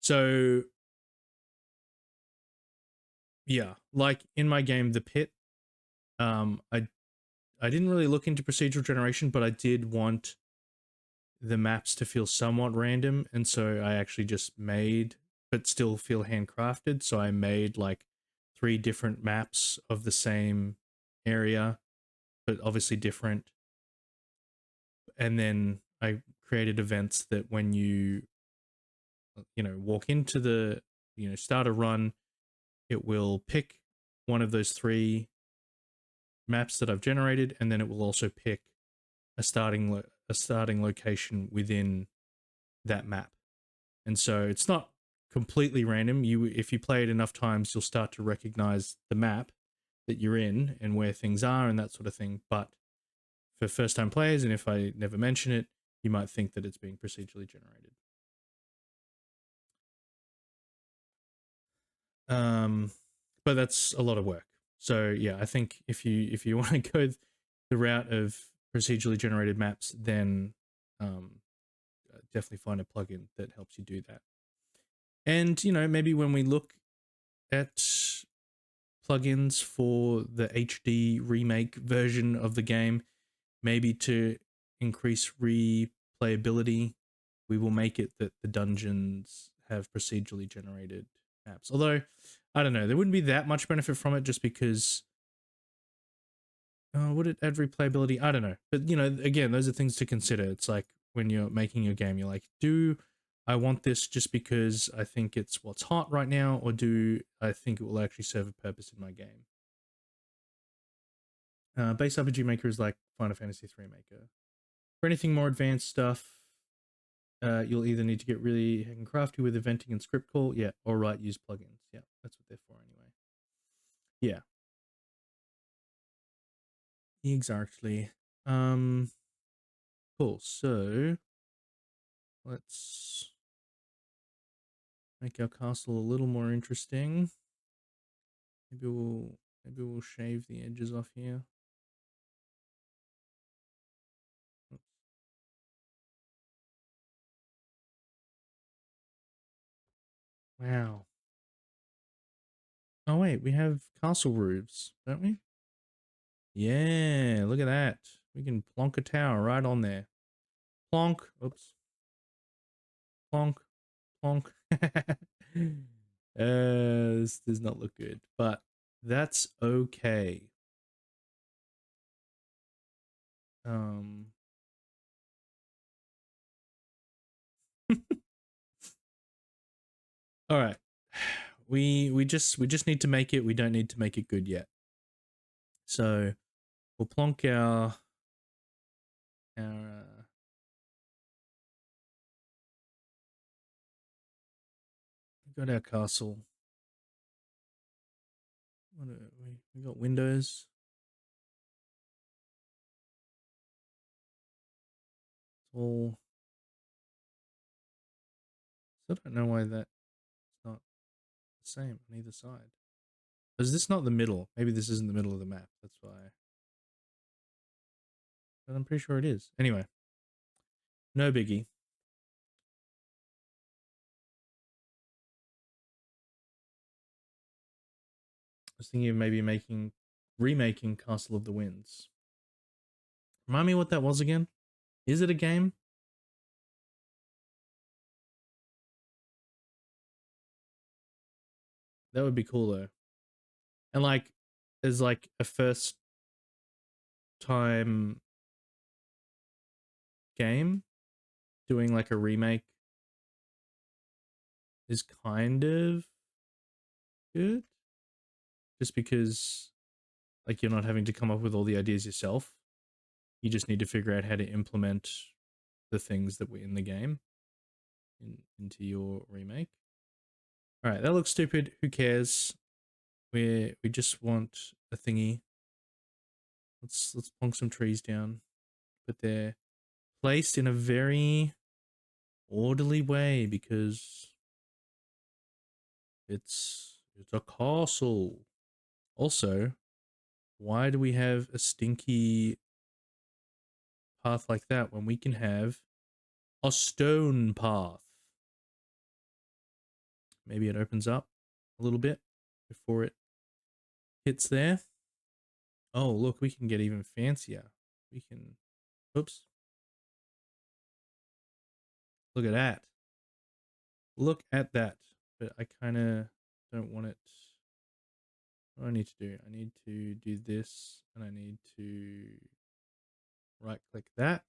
So yeah, like in my game, The Pit, I didn't really look into procedural generation, but I did want the maps to feel somewhat random, and so I actually just made, but still feel handcrafted. So I made like 3 different maps of the same area, but obviously different. And then I created events that when you walk into the, start a run, it will pick one of those 3 maps that I've generated, and then it will also pick a starting location within that map. And so it's not completely random. If you play it enough times, you'll start to recognize the map that you're in and where things are and that sort of thing. But for first time players, and if I never mention it, you might think that it's being procedurally generated. But that's a lot of work. So yeah, I think if you want to go the route of procedurally generated maps, then definitely find a plugin that helps you do that. And maybe when we look at plugins for the HD remake version of the game, maybe to increase replayability, we will make it that the dungeons have procedurally generated maps. Although, I don't know, there wouldn't be that much benefit from it just because would it add replayability? I don't know. But, again, those are things to consider. It's like when you're making your game, you're like, do I want this just because I think it's what's hot right now, or do I think it will actually serve a purpose in my game? Base RPG Maker is like Final Fantasy 3 Maker. For anything more advanced stuff, you'll either need to get really hack and crafty with eventing and script call, or use plugins. Yeah, that's what they're for anyway. Yeah. Exactly. Cool. So let's make our castle a little more interesting. Maybe we'll shave the edges off here. Oops. Wow. Oh wait, we have castle roofs, don't we? Yeah, look at that. We can plonk a tower right on there. Plonk. Oops. Plonk. Plonk. This does not look good, but that's okay. Um. All right. We just need to make it. We don't need to make it good yet. So we'll plonk our got our castle. What are we got windows. It's all. So I don't know why that's not the same on either side. Is this not the middle? Maybe this isn't the middle of the map. That's why. But I'm pretty sure it is. Anyway, no biggie. I was thinking of maybe remaking Castle of the Winds. Remind me what that was again? Is it a game? That would be cool though. And like, as like a first time game, doing like a remake is kind of good. Just because like you're not having to come up with all the ideas yourself. You just need to figure out how to implement the things that were in the game into your remake. All right, that looks stupid. Who cares? We just want a thingy. Let's plonk some trees down, but they're placed in a very orderly way because it's a castle. Also, why do we have a stinky path like that when we can have a stone path? Maybe it opens up a little bit before it hits there. Oh, look, we can get even fancier. We can, oops. Look at that. Look at that. But I kind of don't want it. What do I need to do? I need to do this and I need to right click that.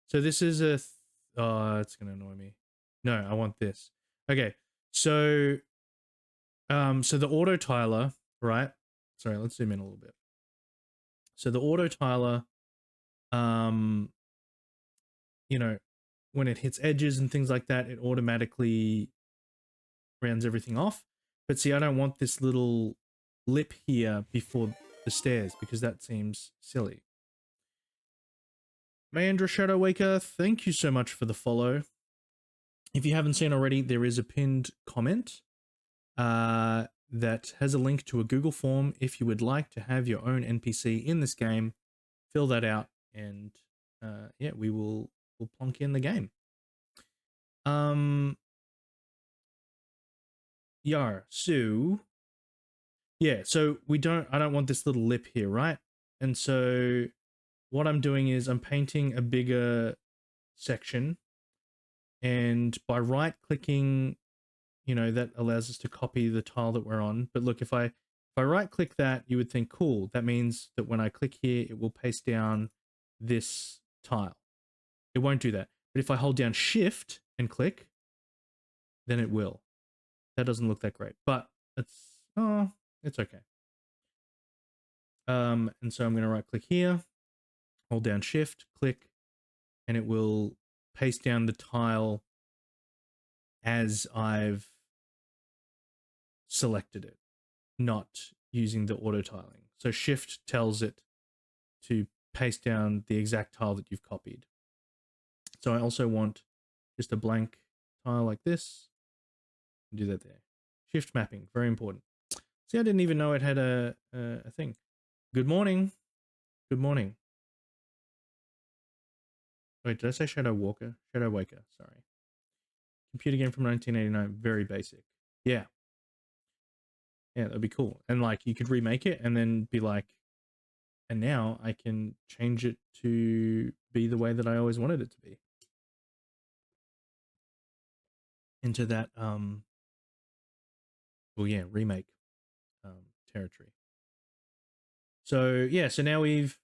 So this is oh, it's going to annoy me. No, I want this. Okay. So, so the auto tiler, right? Sorry, let's zoom in a little bit. So the auto tiler, you know, when it hits edges and things like that, it automatically rounds everything off. But see, I don't want this little lip here before the stairs because that seems silly. Mayandra Shadowwaker, thank you so much for the follow. If you haven't seen already, there is a pinned comment that has a link to a Google form. If you would like to have your own NPC in this game, fill that out and yeah, we'll plonk in the game. Yar, so yeah, so I don't want this little lip here, right? And so what I'm doing is I'm painting a bigger section, and by right clicking, you know, that allows us to copy the tile that we're on. But look, if I right click that, you would think, cool, that means that when I click here, it will paste down this tile. It won't do that. But if I hold down shift and click, then it will. That doesn't look that great, but it's okay. And so I'm going to right click here, hold down shift, click, and it will paste down the tile as I've selected it, not using the auto tiling. So shift tells it to paste down the exact tile that you've copied. So I also want just a blank tile like this. Do that there. Shift mapping, very important. See, I didn't even know it had a thing. Good morning. Good morning. Wait, did I say Shadow Walker? Shadow Waker, sorry. Computer game from 1989, very basic. Yeah. Yeah, that'd be cool. And like you could remake it and then be like, and now I can change it to be the way that I always wanted it to be. Into that well yeah, remake territory. So yeah, so now we've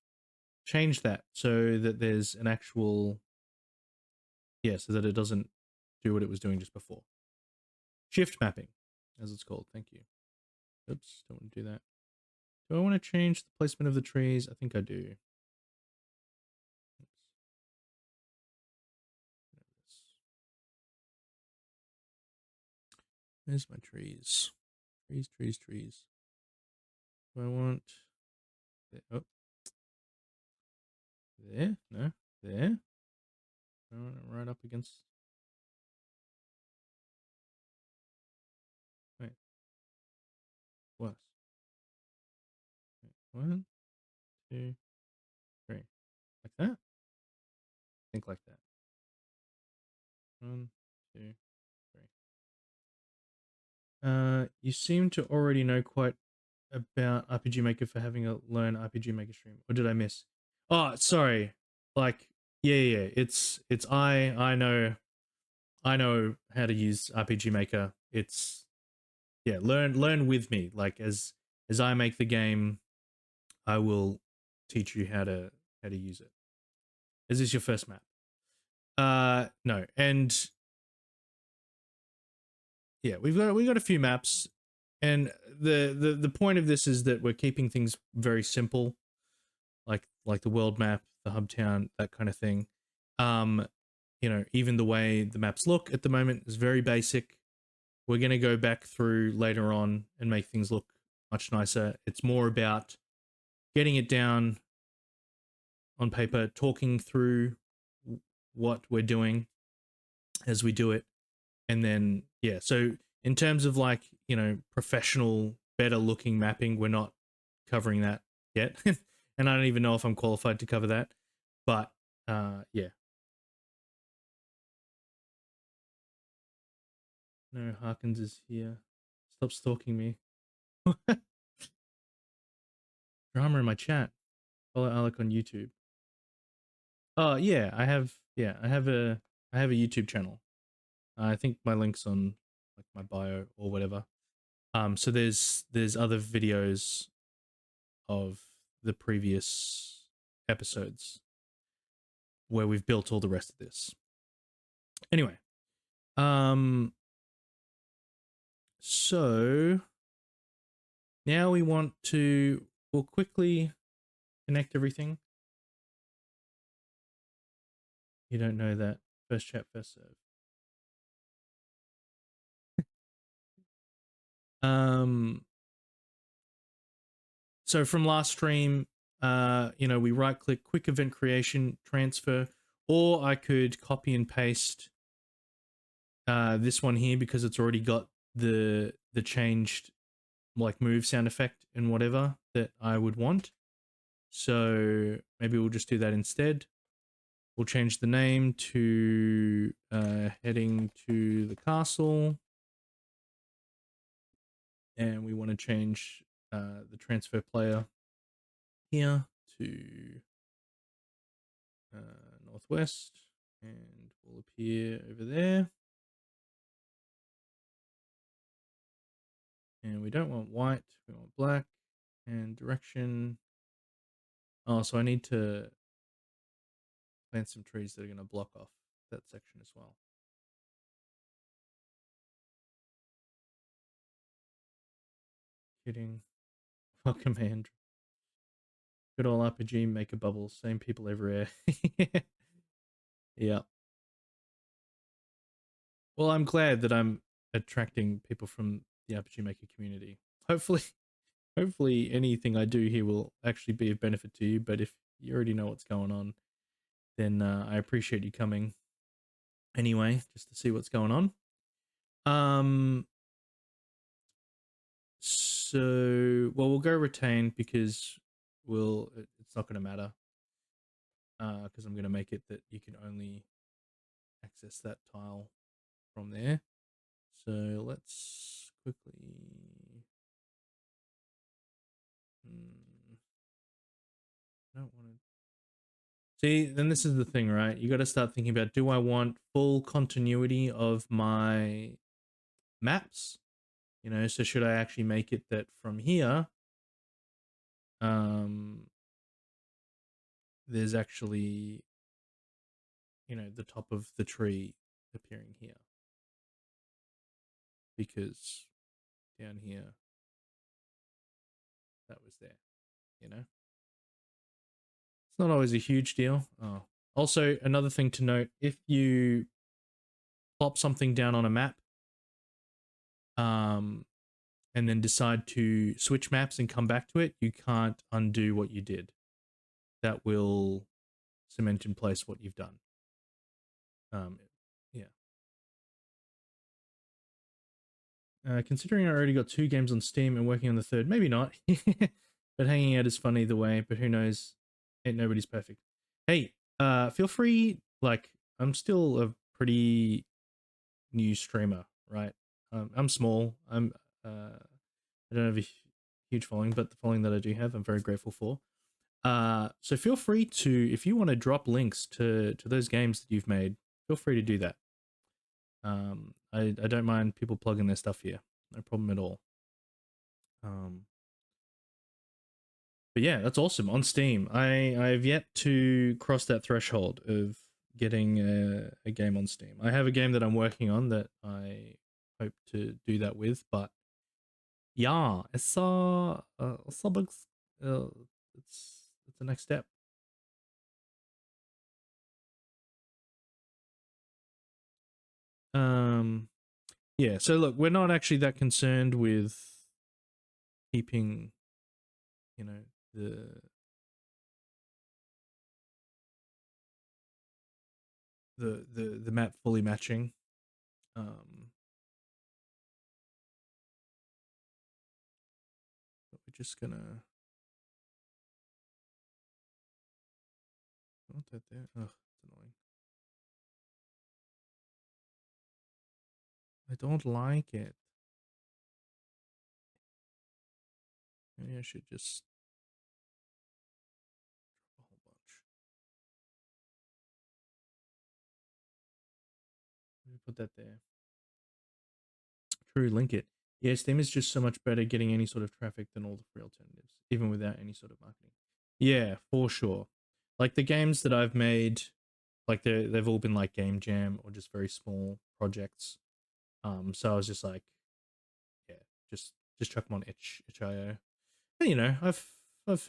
changed that so that there's an actual yeah, so that it doesn't do what it was doing just before. Shift mapping, as it's called. Thank you. Oops, don't want to do that. Do I want to change the placement of the trees? I think I do. There's my trees. Trees, trees, trees. Do I want... Oh. There? No. There? I want it right up against... Wait. Worse. Wait. 1, 2, 3. Like that? I think like that. 1, 2, 3. You seem to already know quite about RPG Maker for having a learn RPG Maker stream. Or did I miss? Oh, sorry. Like, yeah. It's I know how to use RPG Maker. It's yeah, learn with me. Like as I make the game, I will teach you how to use it. Is this your first map? No. And yeah, we got a few maps, and the point of this is that we're keeping things very simple, like the world map, the hub town, that kind of thing. You know, even the way the maps look at the moment is very basic. We're going to go back through later on and make things look much nicer. It's more about getting it down on paper, talking through what we're doing as we do it. And then, yeah, so in terms of like, you know, professional, better looking mapping, we're not covering that yet. And I don't even know if I'm qualified to cover that. But yeah. No, Harkins is here. Stop stalking me. Drama in my chat. Follow Alec on YouTube. Oh yeah, I have I have a YouTube channel. I think my link's on like my bio or whatever. So there's other videos of the previous episodes where we've built all the rest of this. Anyway, so now we'll quickly connect everything. You don't know that. First chat, first serve. So from last stream, you know, we right click, quick event creation, transfer, or I could copy and paste this one here because it's already got the changed like move sound effect and whatever that I would want. So maybe we'll just do that instead. We'll change the name to heading to the castle. And we want to change the transfer player here to northwest, and will appear over there. And we don't want white, we want black. And direction. Oh, so I need to plant some trees that are going to block off that section as well. Kidding. Welcome, Andrew. Good old RPG Maker bubbles. Same people everywhere. Yeah. Well, I'm glad that I'm attracting people from the RPG Maker community. Hopefully anything I do here will actually be of benefit to you, but if you already know what's going on, then I appreciate you coming anyway, just to see what's going on. So, well, we'll go retain because it's not going to matter because I'm going to make it that you can only access that tile from there. So let's quickly. I don't want to. See, then this is the thing, right? You got to start thinking about, do I want full continuity of my maps? You know, so should I actually make it that from here, there's actually, you know, the top of the tree appearing here, because down here that was there, you know. It's not always a huge deal. Oh, also another thing to note, if you plop something down on a map, and then decide to switch maps and come back to it, you can't undo what you did. That will cement in place what you've done. Yeah. Considering I already got 2 games on Steam and working on the third, maybe not. But hanging out is fun either way. But who knows? Ain't nobody's perfect. Hey, feel free. Like, I'm still a pretty new streamer, right? I'm small. I don't have a huge following, but the following that I do have, I'm very grateful for. So feel free to, if you want to drop links to those games that you've made, feel free to do that. I don't mind people plugging their stuff here, no problem at all. But yeah, that's awesome on Steam. I've yet to cross that threshold of getting a game on Steam. I have a game that I'm working on that I hope to do that with, but yeah, it's it's the next step. Yeah, so look, we're not actually that concerned with keeping, you know, the map fully matching. But we're just gonna want that there. Ugh, it's annoying. I don't like it. Maybe I should just drop a whole bunch. Maybe put that there. True, link it. Yeah, Steam is just so much better getting any sort of traffic than all the free alternatives, even without any sort of marketing. Yeah, for sure. Like the games that I've made, like they've all been like game jam or just very small projects. So I was just like, yeah, just chuck them on itch.io. And, you know, I've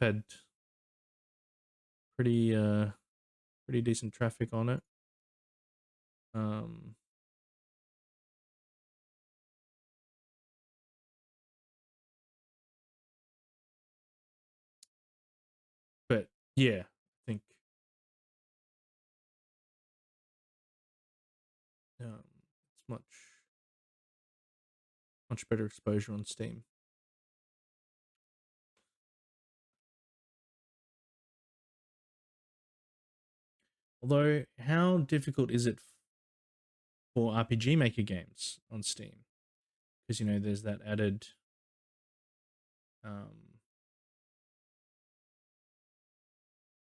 had pretty pretty decent traffic on it. But yeah, I think it's much better exposure on Steam. Although, how difficult is it for RPG Maker games on Steam? Because, you know, there's that added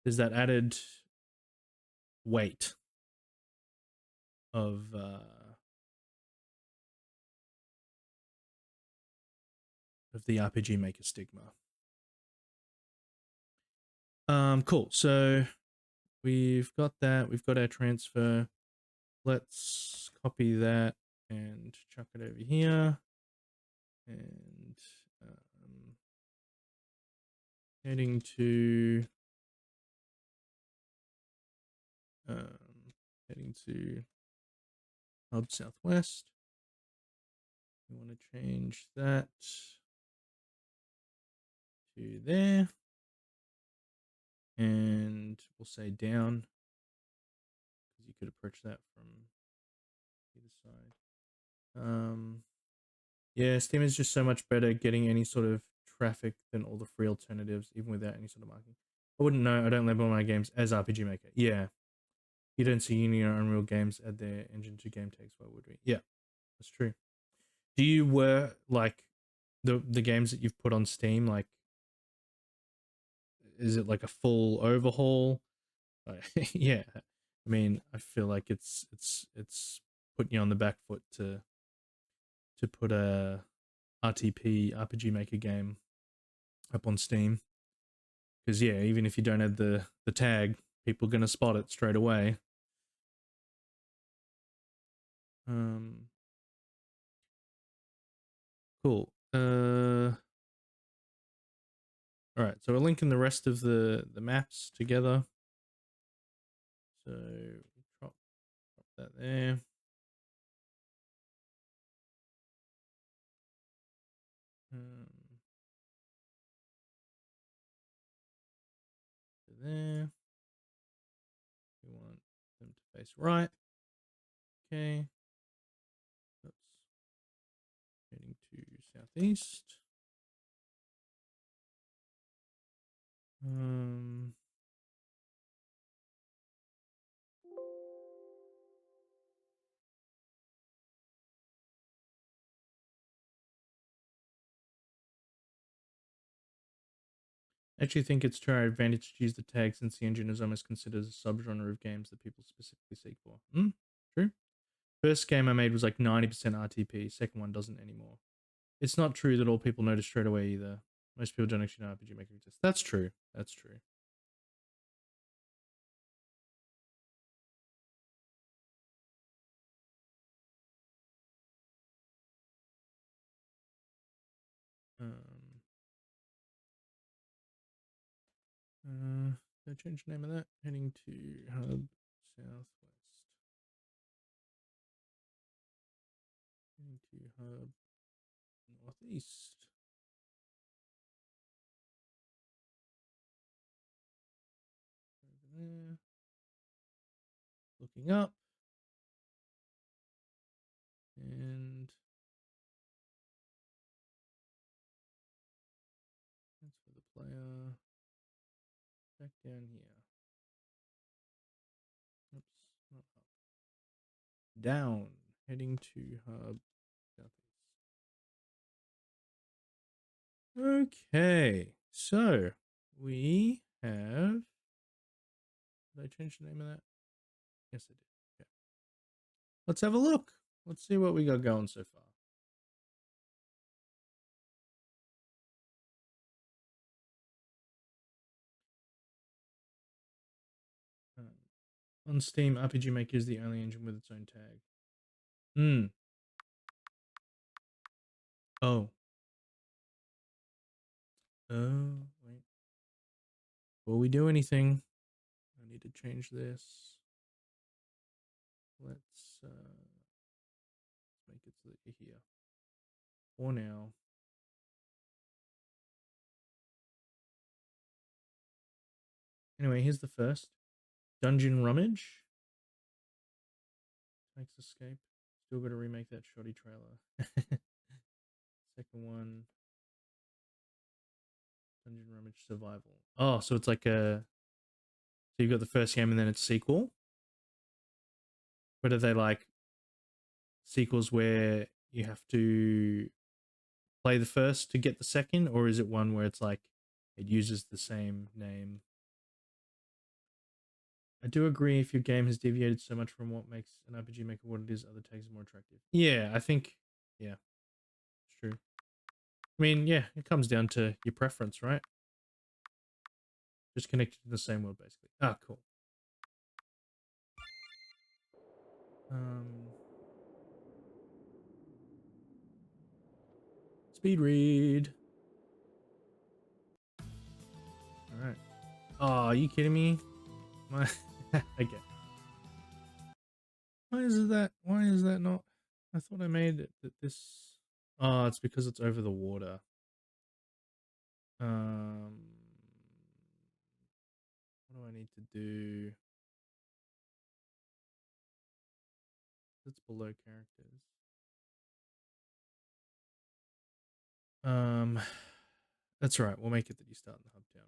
there's that added weight of the RPG Maker stigma. Cool. So we've got that. We've got our transfer. Let's copy that and chuck it over here. And heading to Hub Southwest. We want to change that to there. And we'll say down, because you could approach that from either side. Yeah, Steam is just so much better getting any sort of traffic than all the free alternatives, even without any sort of marketing. I wouldn't know. I don't label my games as RPG Maker. Yeah. You don't see Unity or Unreal games add their engine to game tags. Why would we? Yeah, that's true. Do you work like the games that you've put on Steam? Like, is it like a full overhaul? Yeah, I mean, I feel like it's putting you on the back foot to put a RPG Maker game up on Steam, because yeah, even if you don't have the tag, people are gonna spot it straight away. Um, cool. All right, so we're linking the rest of the maps together. So drop that there. There. We want them to face right. Okay. Oops. Heading to southeast. Um. I actually think it's to our advantage to use the tag, since the engine is almost considered a subgenre of games that people specifically seek for. True. First game I made was like 90% RTP. Second one doesn't anymore. It's not true that all people notice straight away either. Most people don't actually know RPG Maker exists. That's true. That's true. Um, did I change the name of that? Heading to hub southwest. Heading to hub northeast. Over there. Looking up. And transfer the player back down here. Oops, not up. Down. Heading to hub southeast. Okay, so we have. Did I change the name of that? Yes, I did. Okay. Let's have a look. Let's see what we got going so far. On Steam, RPG Maker is the only engine with its own tag. Oh. Oh, wait. Before we do anything, I need to change this. Let's make it so that you're here. For now. Anyway, here's the first. Dungeon Rummage. Takes Escape. Still got to remake that shoddy trailer. Second one. Dungeon Rummage Survival. Oh, so it's like a. So you've got the first game and then it's sequel? But are they like sequels where you have to play the first to get the second, or is it one where it's like it uses the same name? I do agree, if your game has deviated so much from what makes an RPG Maker what it is, other tags are more attractive. Yeah, I think, yeah, it's true. I mean, yeah, it comes down to your preference, right? Just connected to the same world, basically. Ah, cool. Speed read. All right. Oh, are you kidding me? Okay. Why is that? Why is that not? I thought I made it that this. Oh, it's because it's over the water. What do I need to do? It's below characters. That's right. We'll make it that you start in the hub town.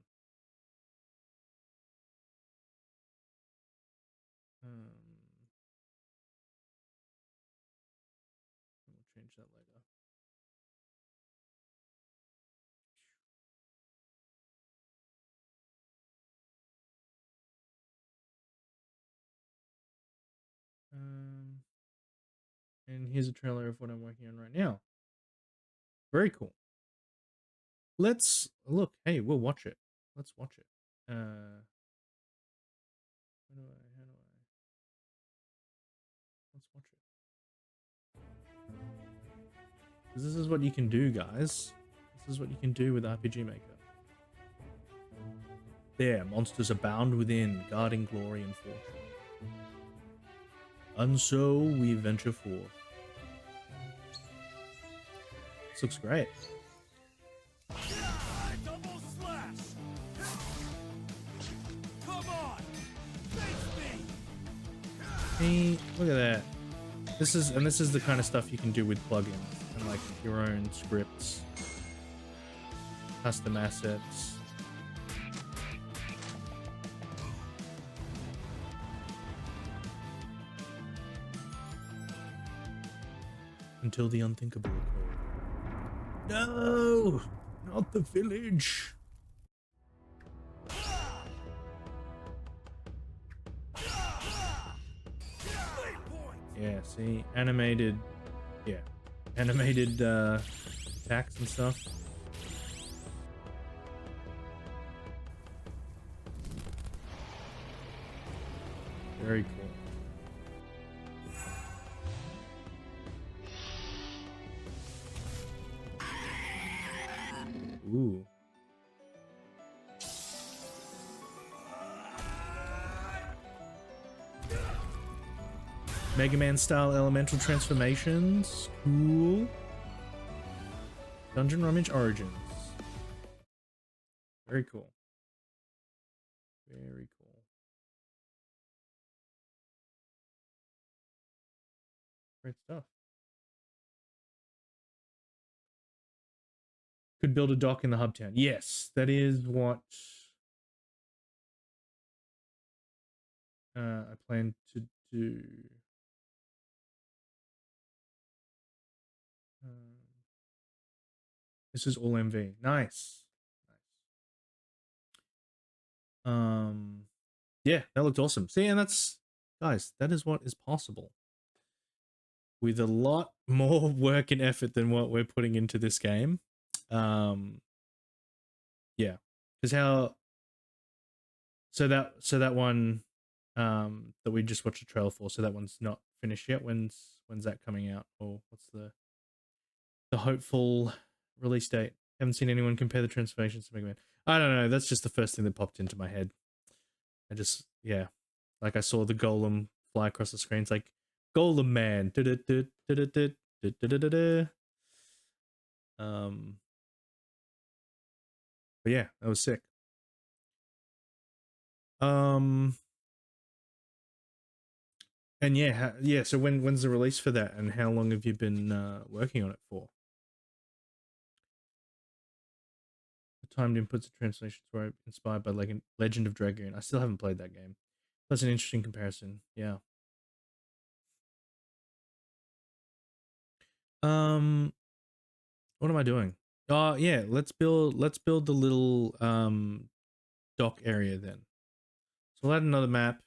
We'll change that later. And here's a trailer of what I'm working on right now. Very cool. Let's look. Hey, we'll watch it. Let's watch it. How do I? Let's watch it. This is what you can do, guys. This is what you can do with RPG Maker. There, monsters abound within, guarding glory and fortune. And so we venture forth. This looks great. Double slash. Come on, face me. Hey, look at that. This is the kind of stuff you can do with plugins and like your own scripts, custom assets. Until the unthinkable occurred. No, not the village. Yeah, see, animated attacks and stuff. Very cool. Ooh. Mega Man style elemental transformations. Cool. Dungeon Rummage Origins. Very cool. Very cool. Great stuff. Could build a dock in the hub town. Yes, that is what I plan to do. This is all MV. Nice. Yeah, that looked awesome. See, and that's, guys, that is what is possible with a lot more work and effort than what we're putting into this game. Yeah, because so that one that we just watched a trailer for, so that one's not finished yet. When's that coming out, or what's the hopeful release date? Haven't seen anyone compare the transformations to Mega Man. I don't know, that's just the first thing that popped into my head. I just, yeah, like I saw the golem fly across the screen. It's like Golem Man. But yeah, that was sick. And yeah, so when's the release for that, and how long have you been working on it for? The timed inputs and translations were inspired by Legend of Dragoon. I still haven't played that game. That's an interesting comparison. Yeah. What am I doing? Oh yeah, let's build the little dock area then. So we'll add another map.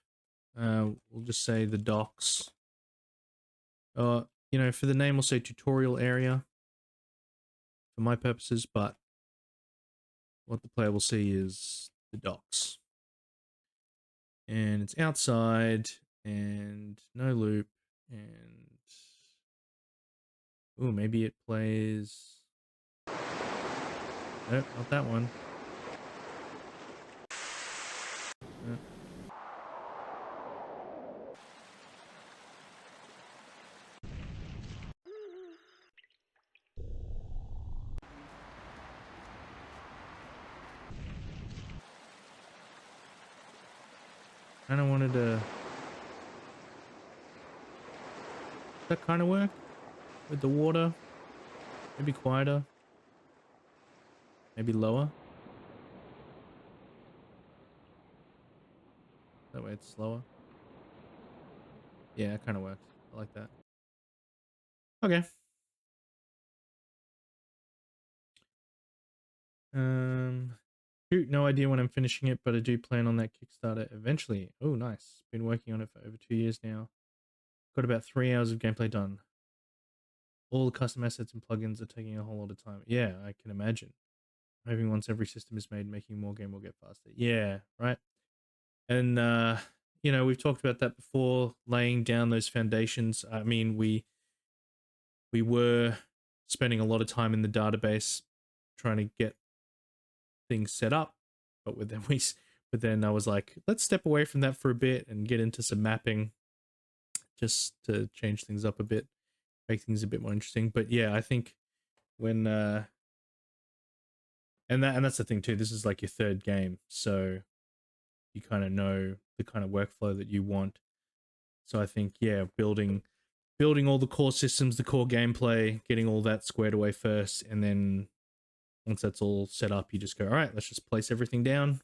We'll just say the docks. You know, for the name we'll say tutorial area for my purposes, but what the player will see is the docks. And it's outside and no loop, and ooh, maybe it plays. Nope, not that one. Nope. Kind of wanted to. Does that kind of work with the water? Maybe quieter. Maybe lower. That way it's slower. Yeah, it kind of works. I like that. Okay. Shoot, no idea when I'm finishing it, but I do plan on that Kickstarter eventually. Oh, nice. Been working on it for over 2 years now. Got about 3 hours of gameplay done. All the custom assets and plugins are taking a whole lot of time. Yeah, I can imagine. Hoping once every system is made, making more game will get faster. Yeah, right. And you know, we've talked about that before, laying down those foundations. I mean, we were spending a lot of time in the database trying to get things set up, but with then but then I was like, let's step away from that for a bit and get into some mapping, just to change things up a bit, make things a bit more interesting. But yeah, I think when and that's the thing too. This is like your third game, so you kind of know the kind of workflow that you want. So I think, yeah, building all the core systems, the core gameplay, getting all that squared away first, and then once that's all set up, you just go, all right, let's just place everything down,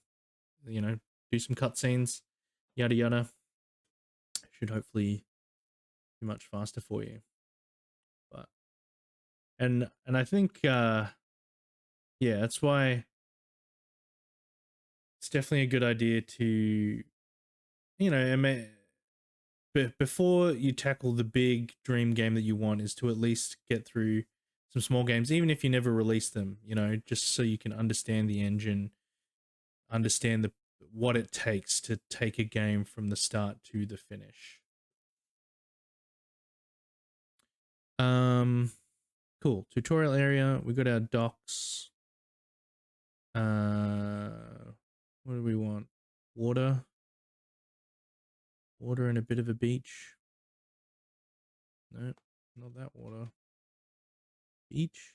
you know, do some cutscenes, yada yada. Should hopefully be much faster for you. But and I think yeah, that's why it's definitely a good idea to, you know, before you tackle the big dream game that you want, is to at least get through some small games, even if you never release them, you know, just so you can understand the engine, understand what it takes to take a game from the start to the finish. Cool. Tutorial area. We got our docks. What do we want? Water. Water and a bit of a beach. Nope, not that water. Beach.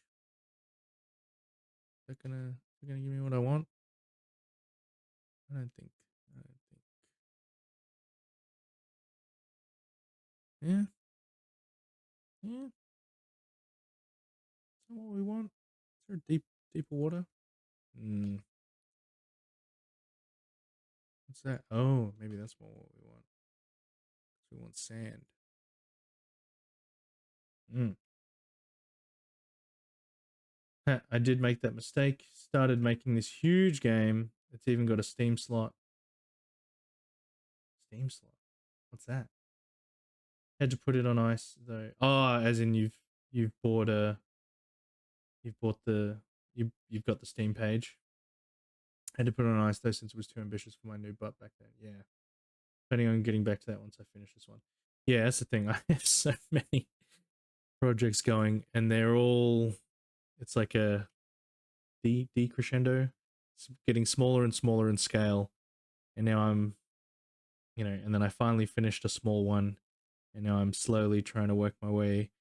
Is that gonna give me what I want? I don't think. Yeah. Yeah. Is that what we want? Is there deeper water? Hmm. What's that? Oh, maybe that's more what we want. We want sand. Hmm. I did make that mistake. Started making this huge game. It's even got a Steam slot. Steam slot? What's that? Had to put it on ice though. Oh, as in you've bought the you've got the Steam page. Had to put it on ice though since it was too ambitious for my new butt back then. Yeah. Planning on getting back to that once I finish this one. Yeah, that's the thing. I have so many projects going, and they're all, it's like a decrescendo. It's getting smaller and smaller in scale. And now I'm, you know, and then I finally finished a small one, and now I'm slowly trying to work my way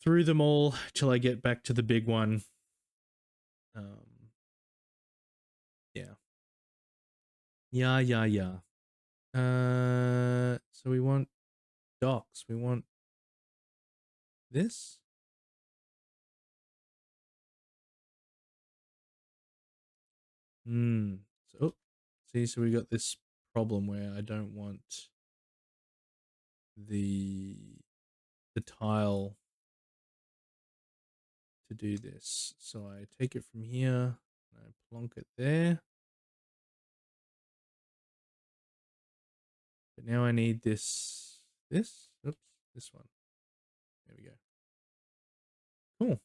through them all till I get back to the big one. Yeah. Yeah. So we want docs. We want this. So, oh, see, so we got this problem where I don't want the tile to do this. So I take it from here and I plonk it there. But now I need this, oops, this one. There we go. Cool.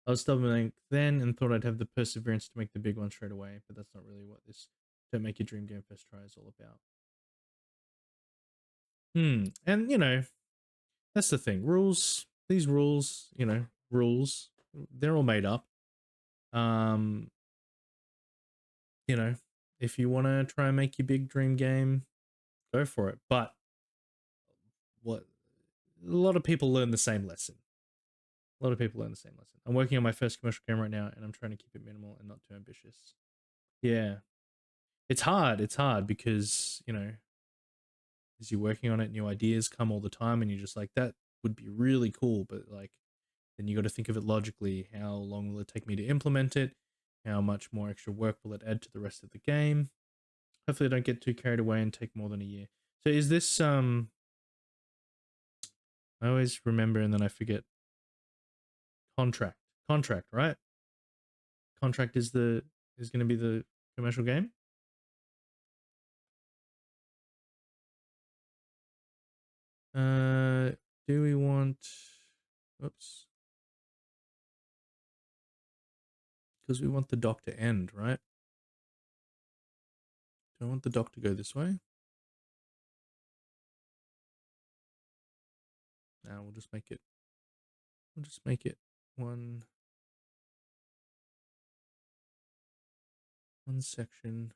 I was stubborn then and thought I'd have the perseverance to make the big one straight away, but that's not really what this Don't Make Your Dream Game First Try is all about. And you know, that's the thing. These rules, you know, they're all made up. You know, if you want to try and make your big dream game, go for it. But what a lot of people learn the same lesson. I'm working on my first commercial game right now, and I'm trying to keep it minimal and not too ambitious. Yeah, it's hard. It's hard because, you know, as you're working on it, new ideas come all the time, and you're just like, that would be really cool, but like, then you got to think of it logically. How long will it take me to implement it? How much more extra work will it add to the rest of the game? Hopefully, I don't get too carried away and take more than a year. So, is this I always remember and then I forget. Contract, right? Contract is going to be the commercial game. Do we want... Oops. Because we want the dock to end, right? Do I want the dock to go this way? Now we'll just make it... We'll just make it one section.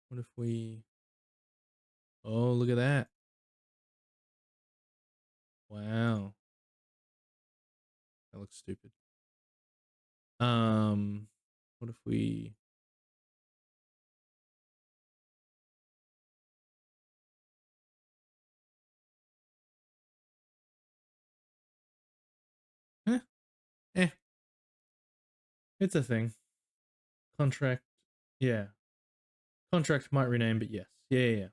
What if we... Oh, look at that. Wow. That looks stupid. What if we... Eh, eh. It's a thing. Contract. Yeah. Contract might rename, but yes. Yeah.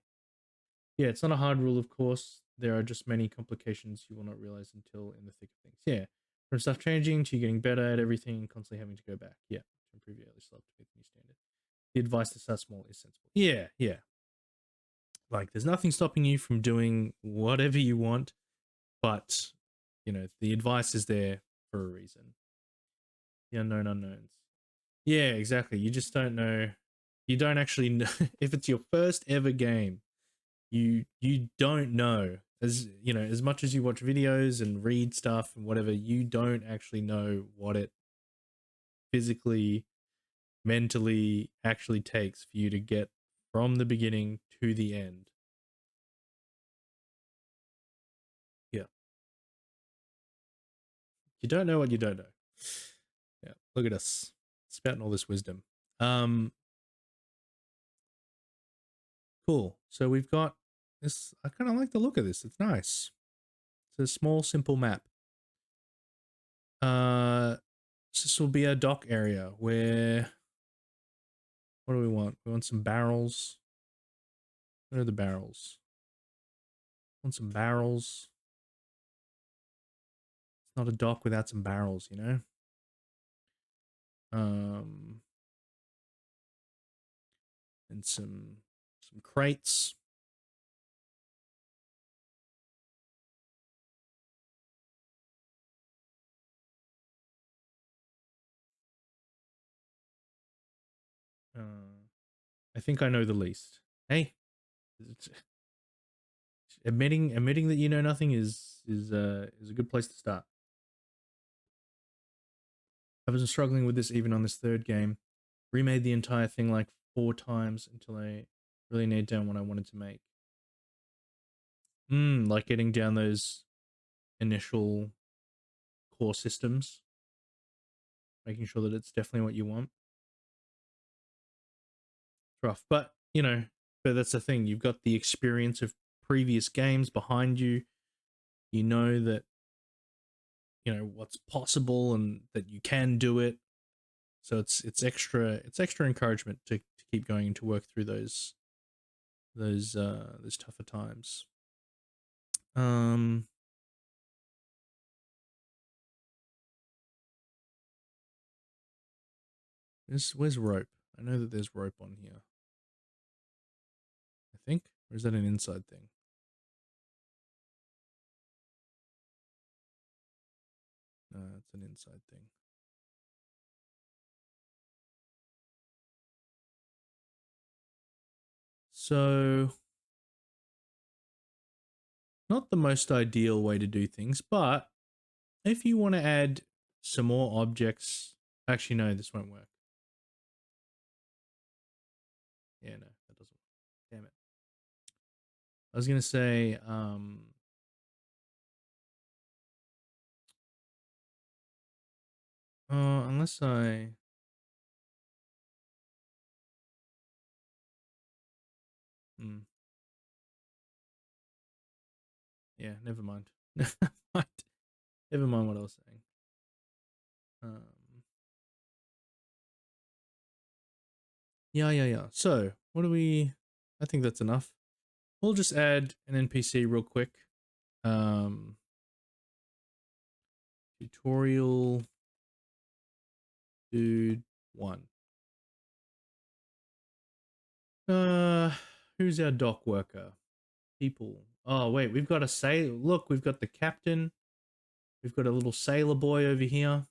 Yeah, it's not a hard rule, of course. There are just many complications you will not realize until in the thick of things. Yeah. From stuff changing to you getting better at everything and constantly having to go back. Yeah. To improve your early stuff to meet the new standard. The advice to start small is sensible. Yeah. Like, there's nothing stopping you from doing whatever you want, but, you know, the advice is there for a reason. The unknown unknowns. Yeah, exactly. You just don't know. You don't actually know. If it's your first ever game, you don't know. As you know, as much as you watch videos and read stuff and whatever, you don't actually know what it physically, mentally actually takes for you to get from the beginning to the end. Yeah. You don't know what you don't know. Yeah. Look at us spouting all this wisdom. Cool. So we've got this. I kind of like the look of this. It's nice. It's a small, simple map. This will be a dock area where... What do we want? We want some barrels. Where are the barrels? Want some barrels. It's not a dock without some barrels, you know? And some crates. I think I know the least. Hey, admitting that you know nothing is a good place to start. I was struggling with this even on this third game. Remade the entire thing like 4 times until I really nailed down what I wanted to make. Like getting down those initial core systems, making sure that it's definitely what you want. It's rough, but you know, but that's the thing. You've got the experience of previous games behind you. You know that you know what's possible and that you can do it. So it's extra encouragement to keep going and to work through those tougher times. Where's rope? I know that there's rope on here. I think, or is that an inside thing? No, it's an inside thing. So, not the most ideal way to do things, but if you want to add some more objects, actually no, this won't work. Yeah, no, that doesn't work. Damn it. I was gonna say, unless I... Yeah, never mind. Never mind what I was saying. Yeah. So, what do we... I think that's enough. We'll just add an NPC real quick. Tutorial dude 1. Who's our dock worker? People. Oh wait, we've got a sailor. Look, we've got the captain. We've got a little sailor boy over here.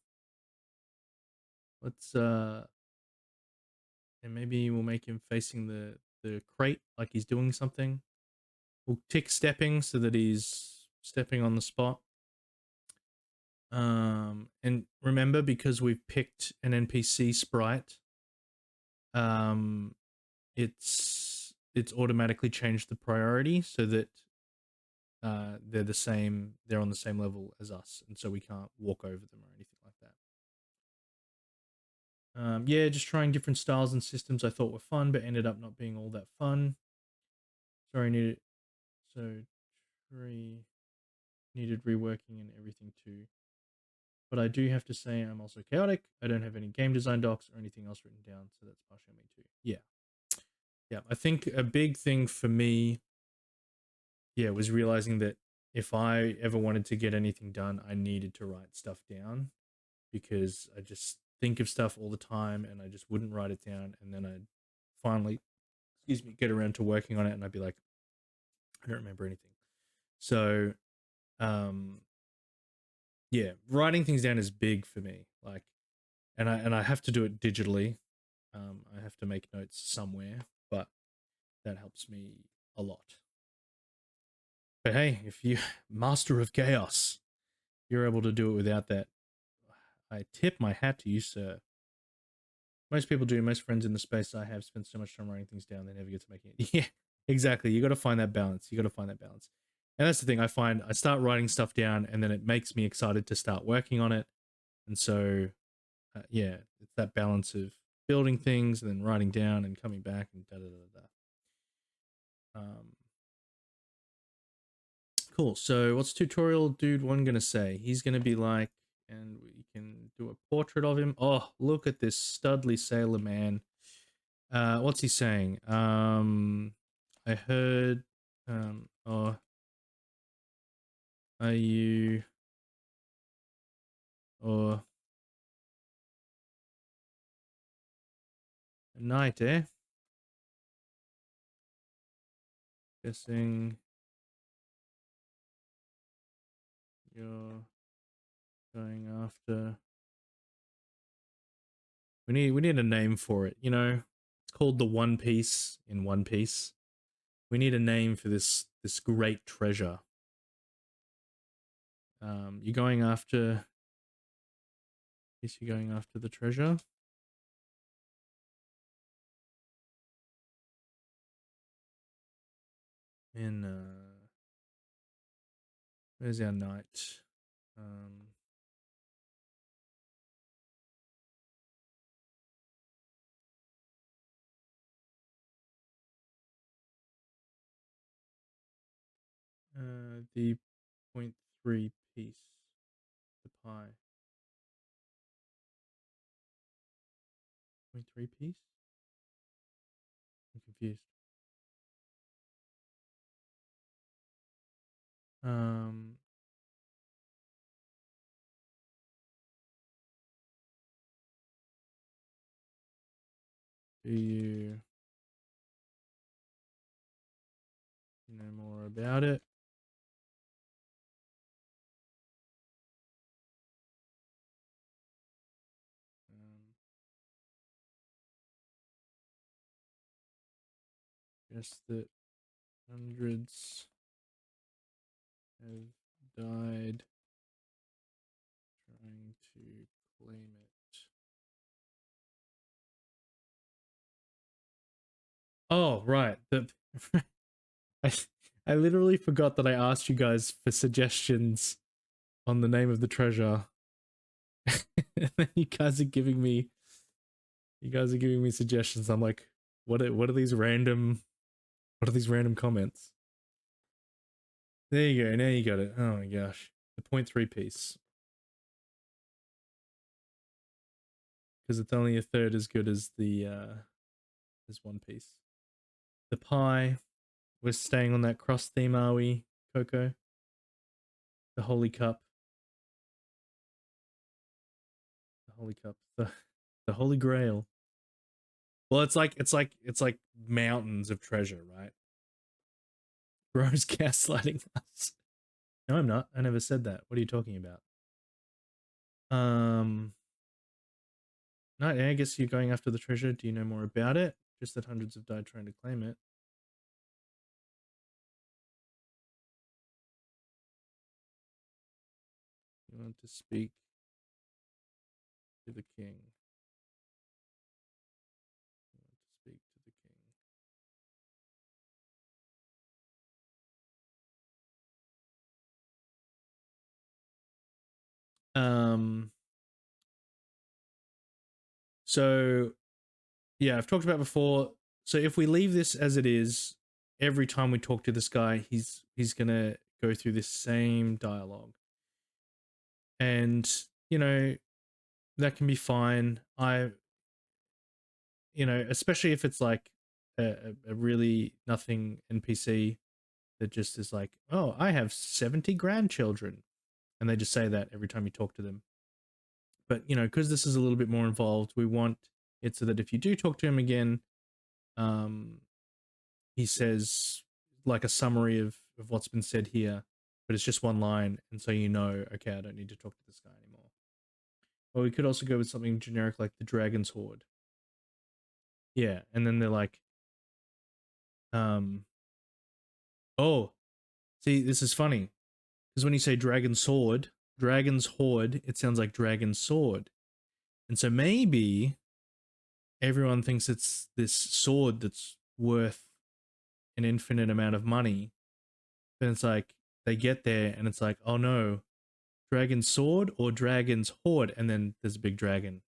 Let's and maybe we'll make him facing the crate like he's doing something. We'll tick stepping so that he's stepping on the spot. And remember, because we've picked an NPC sprite, it's automatically changed the priority so that they're on the same level as us, and so we can't walk over them or anything like that. Yeah, just trying different styles and systems I thought were fun, but ended up not being all that fun. Sorry, needed reworking and everything too. But I do have to say I'm also chaotic. I don't have any game design docs or anything else written down, so that's partially me too. Yeah. Yeah, I think a big thing for me, yeah, was realizing that if I ever wanted to get anything done, I needed to write stuff down, because I just think of stuff all the time and I just wouldn't write it down, and then I'd finally, excuse me, get around to working on it and I'd be like, I don't remember anything. So, yeah, writing things down is big for me. Like, and I have to do it digitally. I have to make notes somewhere, but that helps me a lot. But hey, if you master of chaos, you're able to do it without that. I tip my hat to you, sir. Most people do. Most friends in the space I have spend so much time writing things down, they never get to making it. Yeah, exactly. You got to find that balance. You got to find that balance. And that's the thing. I find I start writing stuff down, and then it makes me excited to start working on it. And so, yeah, it's that balance of building things and then writing down and coming back and da da da da. Cool. So what's tutorial dude one gonna say? He's gonna be like, and we can do a portrait of him. Oh, look at this studly sailor man. What's he saying? I heard, oh, are you, or a knight, eh? Guessing you're going after. We need a name for it. You know, it's called the One Piece in One Piece. We need a name for this great treasure. You're going after. Guess you're going after the treasure. In where's our knight? The 0.3 piece, the pie. 0.3 piece? I'm confused. Do you know more about it? Guess that hundreds have died trying to claim it. Oh, right. I, I literally forgot that I asked you guys for suggestions on the name of the treasure. And then you guys are giving me suggestions. I'm like, what are these random comments? There you go. Now you got it. Oh my gosh. The 0.3 piece. Because it's only a third as good as the as One Piece. The pie. We're staying on that Crust theme, are we, Coco? The Holy Cup. The Holy Cup. The Holy Grail. Well, it's like mountains of treasure, right? Bro's gaslighting us. No, I'm not. I never said that. What are you talking about? No, I guess you're going after the treasure. Do you know more about it? Just that hundreds have died trying to claim it. You want to speak to the king. You want to speak to the king. So yeah, I've talked about before. So if we leave this as it is, every time we talk to this guy, he's gonna go through this same dialogue, and you know that can be fine. Especially if it's like a really nothing NPC that just is like, oh, I have 70 grandchildren, and they just say that every time you talk to them. But because this is a little bit more involved, we want it so that if you do talk to him again, um, he says like a summary of what's been said here, but it's just one line, and so okay, I don't need to talk to this guy anymore. Or we could also go with something generic like the Dragon's Horde. Yeah, and then they're like, oh, see, this is funny because when you say Dragon's Horde, it sounds like Dragon Sword, and so maybe everyone thinks it's this sword that's worth an infinite amount of money. Then it's like they get there and it's like, oh no, Dragon's Sword or Dragon's Horde, and then there's a big dragon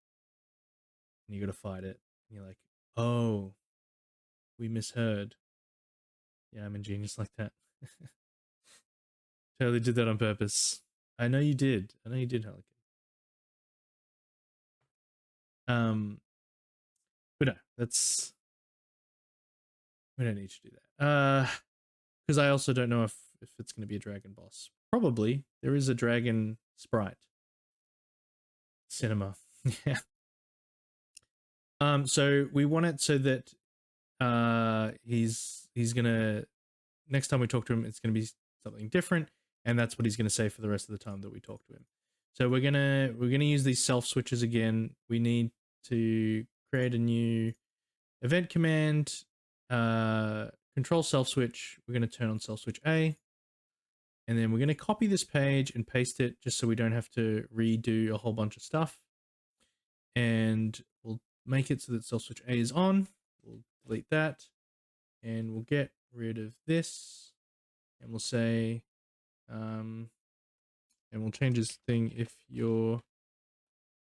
and you gotta fight it. And you're like, oh, we misheard. Yeah, I'm ingenious like that. Totally did that on purpose. I know you did. I know you did, Harlequin. But no, we don't need to do that. Because I also don't know if it's gonna be a dragon boss. Probably there is a dragon sprite. Cinema. Yeah. So we want it so that he's gonna, next time we talk to him, it's gonna be something different, and that's what he's gonna say for the rest of the time that we talk to him. So we're gonna use these self switches again. We need to create a new event command, control self switch. We're gonna turn on self switch A, and then we're gonna copy this page and paste it just so we don't have to redo a whole bunch of stuff. And we'll make it so that self switch A is on. We'll delete that, and we'll get rid of this, and we'll say, and we'll change this thing. If you're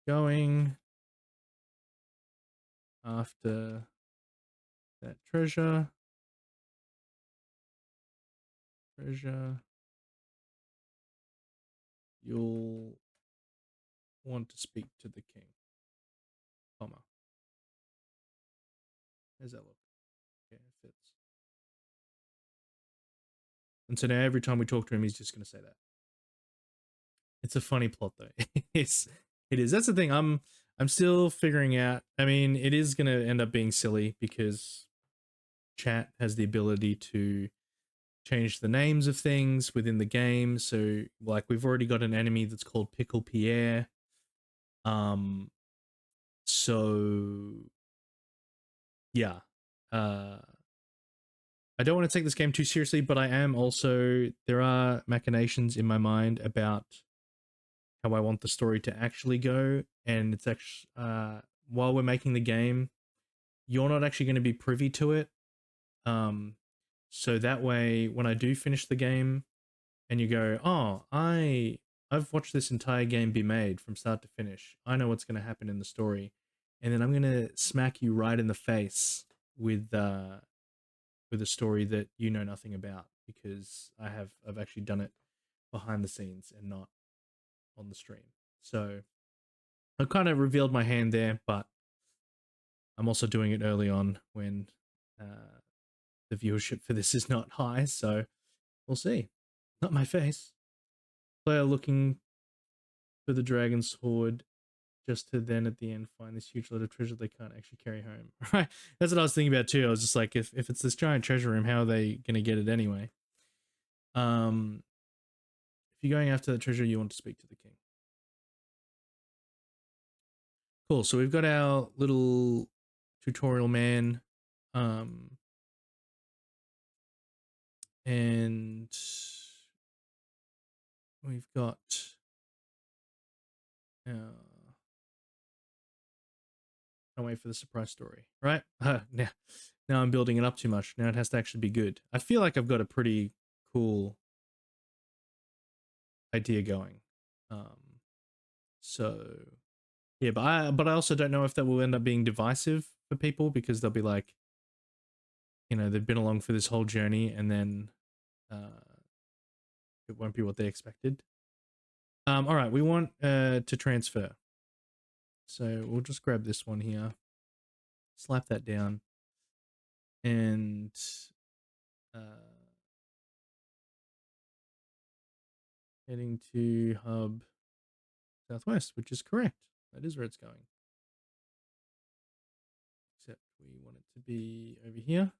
going after that treasure, you'll want to speak to the king, comma. How does that look? Okay, it fits. And so now every time we talk to him, he's just going to say that. It's a funny plot though. It is. That's the thing. I'm still figuring out. I mean, it is going to end up being silly because chat has the ability to change the names of things within the game. So like we've already got an enemy that's called Pickle Pierre. So yeah. I don't want to take this game too seriously, but I am also, there are machinations in my mind about how I want the story to actually go, and it's actually while we're making the game, you're not actually going to be privy to it. So that way, when I do finish the game, and you go, oh, I've watched this entire game be made from start to finish. I know what's going to happen in the story, and then I'm going to smack you right in the face with a story that you know nothing about because I've actually done it behind the scenes and not on the stream. So I kind of revealed my hand there, but I'm also doing it early on when the viewership for this is not high. So we'll see. Not my face. Player looking for the Dragon's Horde just to then at the end find this huge load of treasure they can't actually carry home. Right? That's what I was thinking about too. I was just like, if it's this giant treasure room, how are they gonna get it anyway? If you're going after the treasure, you want to speak to the king. Cool. So we've got our little tutorial man, and we've got can't wait for the surprise story, right? Now I'm building it up too much. Now it has to actually be good. I feel like I've got a pretty cool idea going. So yeah, but I also don't know if that will end up being divisive for people, because they'll be like, you know, they've been along for this whole journey and then it won't be what they expected. All right, we want to transfer. So we'll just grab this one here, slap that down, and heading to hub southwest, which is correct. That is where it's going. Except we want it to be over here.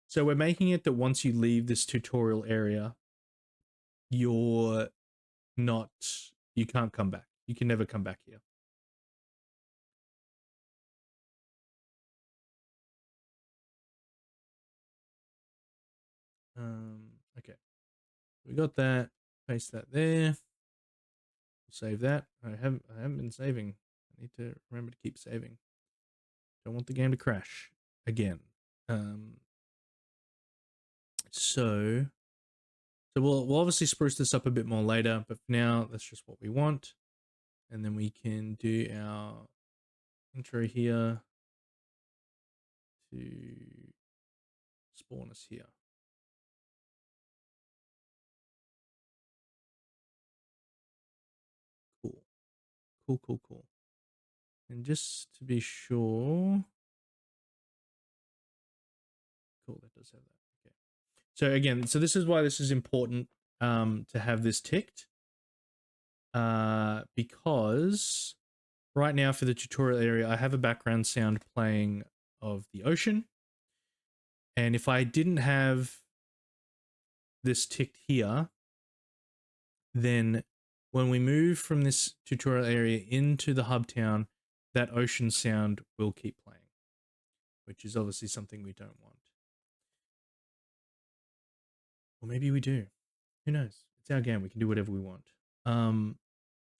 So we're making it that once you leave this tutorial area, you can't come back. You can never come back here. Okay. We got that. Paste that there. Save that. I haven't been saving. I need to remember to keep saving. Don't want the game to crash again. So we'll obviously spruce this up a bit more later, but for now that's just what we want. And then we can do our intro here to spawn us here. Cool. And just to be sure, cool, that does have that. Okay. So again, so this is why this is important to have this ticked. Because right now for the tutorial area, I have a background sound playing of the ocean. And if I didn't have this ticked here, then when we move from this tutorial area into the hub town, that ocean sound will keep playing, which is obviously something we don't want. Or maybe we do. Who knows? It's our game. We can do whatever we want.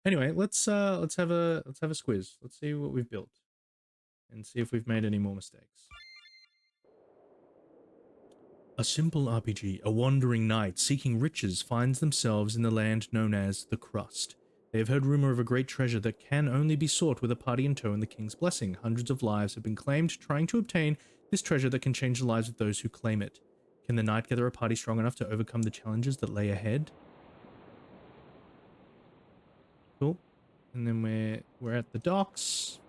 Anyway, let's have a squiz. Let's see what we've built and see if we've made any more mistakes. A simple RPG, a wandering knight seeking riches finds themselves in the land known as the Crust. They have heard rumor of a great treasure that can only be sought with a party in tow and the king's blessing. Hundreds of lives have been claimed trying to obtain this treasure that can change the lives of those who claim it. Can the knight gather a party strong enough to overcome the challenges that lay ahead? Cool. And then we're at the docks.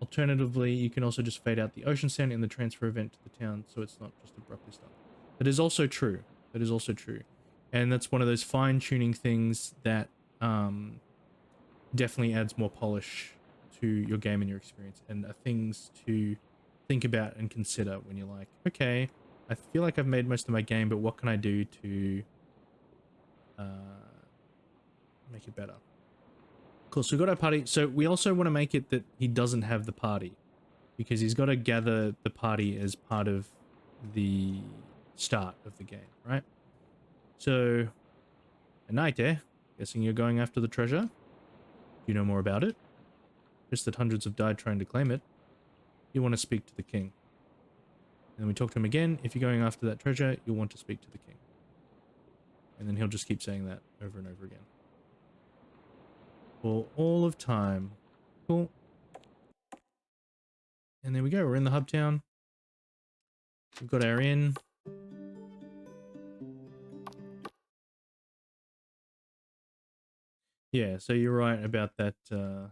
Alternatively, you can also just fade out the ocean sound in the transfer event to the town, so it's not just abruptly stopped. That is also true. That is also true. And that's one of those fine-tuning things that definitely adds more polish to your game and your experience, and are things to think about and consider when you're like, okay, I feel like I've made most of my game, but what can I do to make it better? Cool, so we got our party. So we also want to make it that he doesn't have the party, because he's got to gather the party as part of the start of the game, right? So, a knight, eh? Guessing you're going after the treasure? Do you know more about it? Just that hundreds have died trying to claim it. You want to speak to the king. And then we talk to him again. If you're going after that treasure, you'll want to speak to the king. And then he'll just keep saying that over and over again. For all of time. Cool. And there we go. We're in the hub town. We've got our inn. Yeah, so you're right about that, you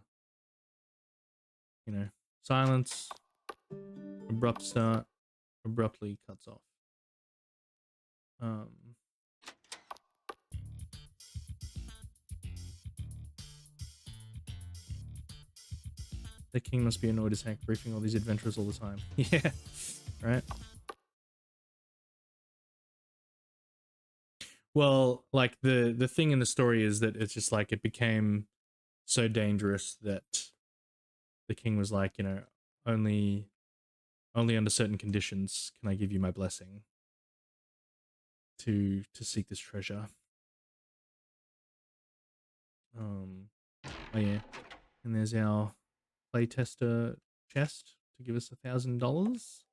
know, silence, abrupt start, abruptly cuts off. The king must be annoyed as heck, briefing all these adventurers all the time. Yeah, right. Well, like the thing in the story is that it's just like it became so dangerous that the king was like, you know, only under certain conditions can I give you my blessing to seek this treasure. Oh yeah, and there's our playtester chest to give us $1,000.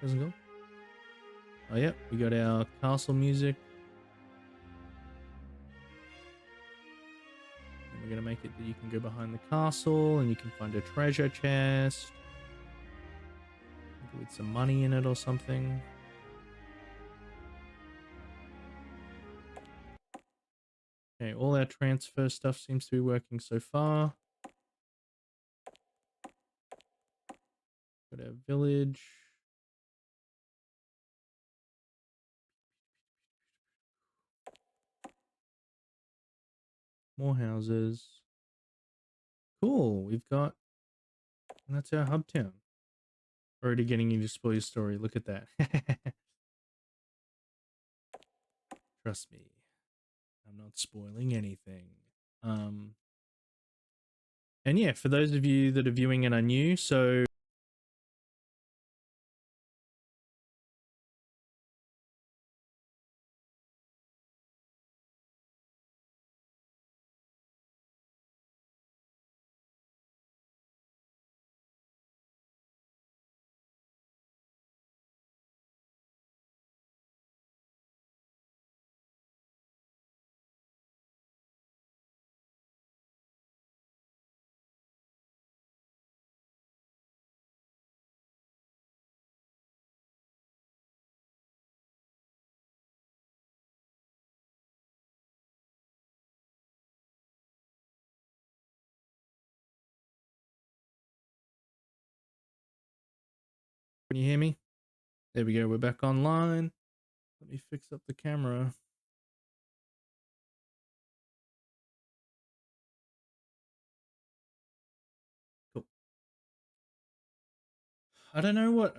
Doesn't go. Oh yeah, we got our castle music. And we're gonna make it that you can go behind the castle and you can find a treasure chest. Maybe with some money in it or something. Okay, all our transfer stuff seems to be working so far. Got our village. More houses. Cool, we've got... And that's our hub town. Already getting you to spoil your story. Look at that. Trust me. I'm not spoiling anything. And yeah, for those of you that are viewing and are new, so... Can you hear me? There we go, we're back online. Let me fix up the camera. Cool. I don't know what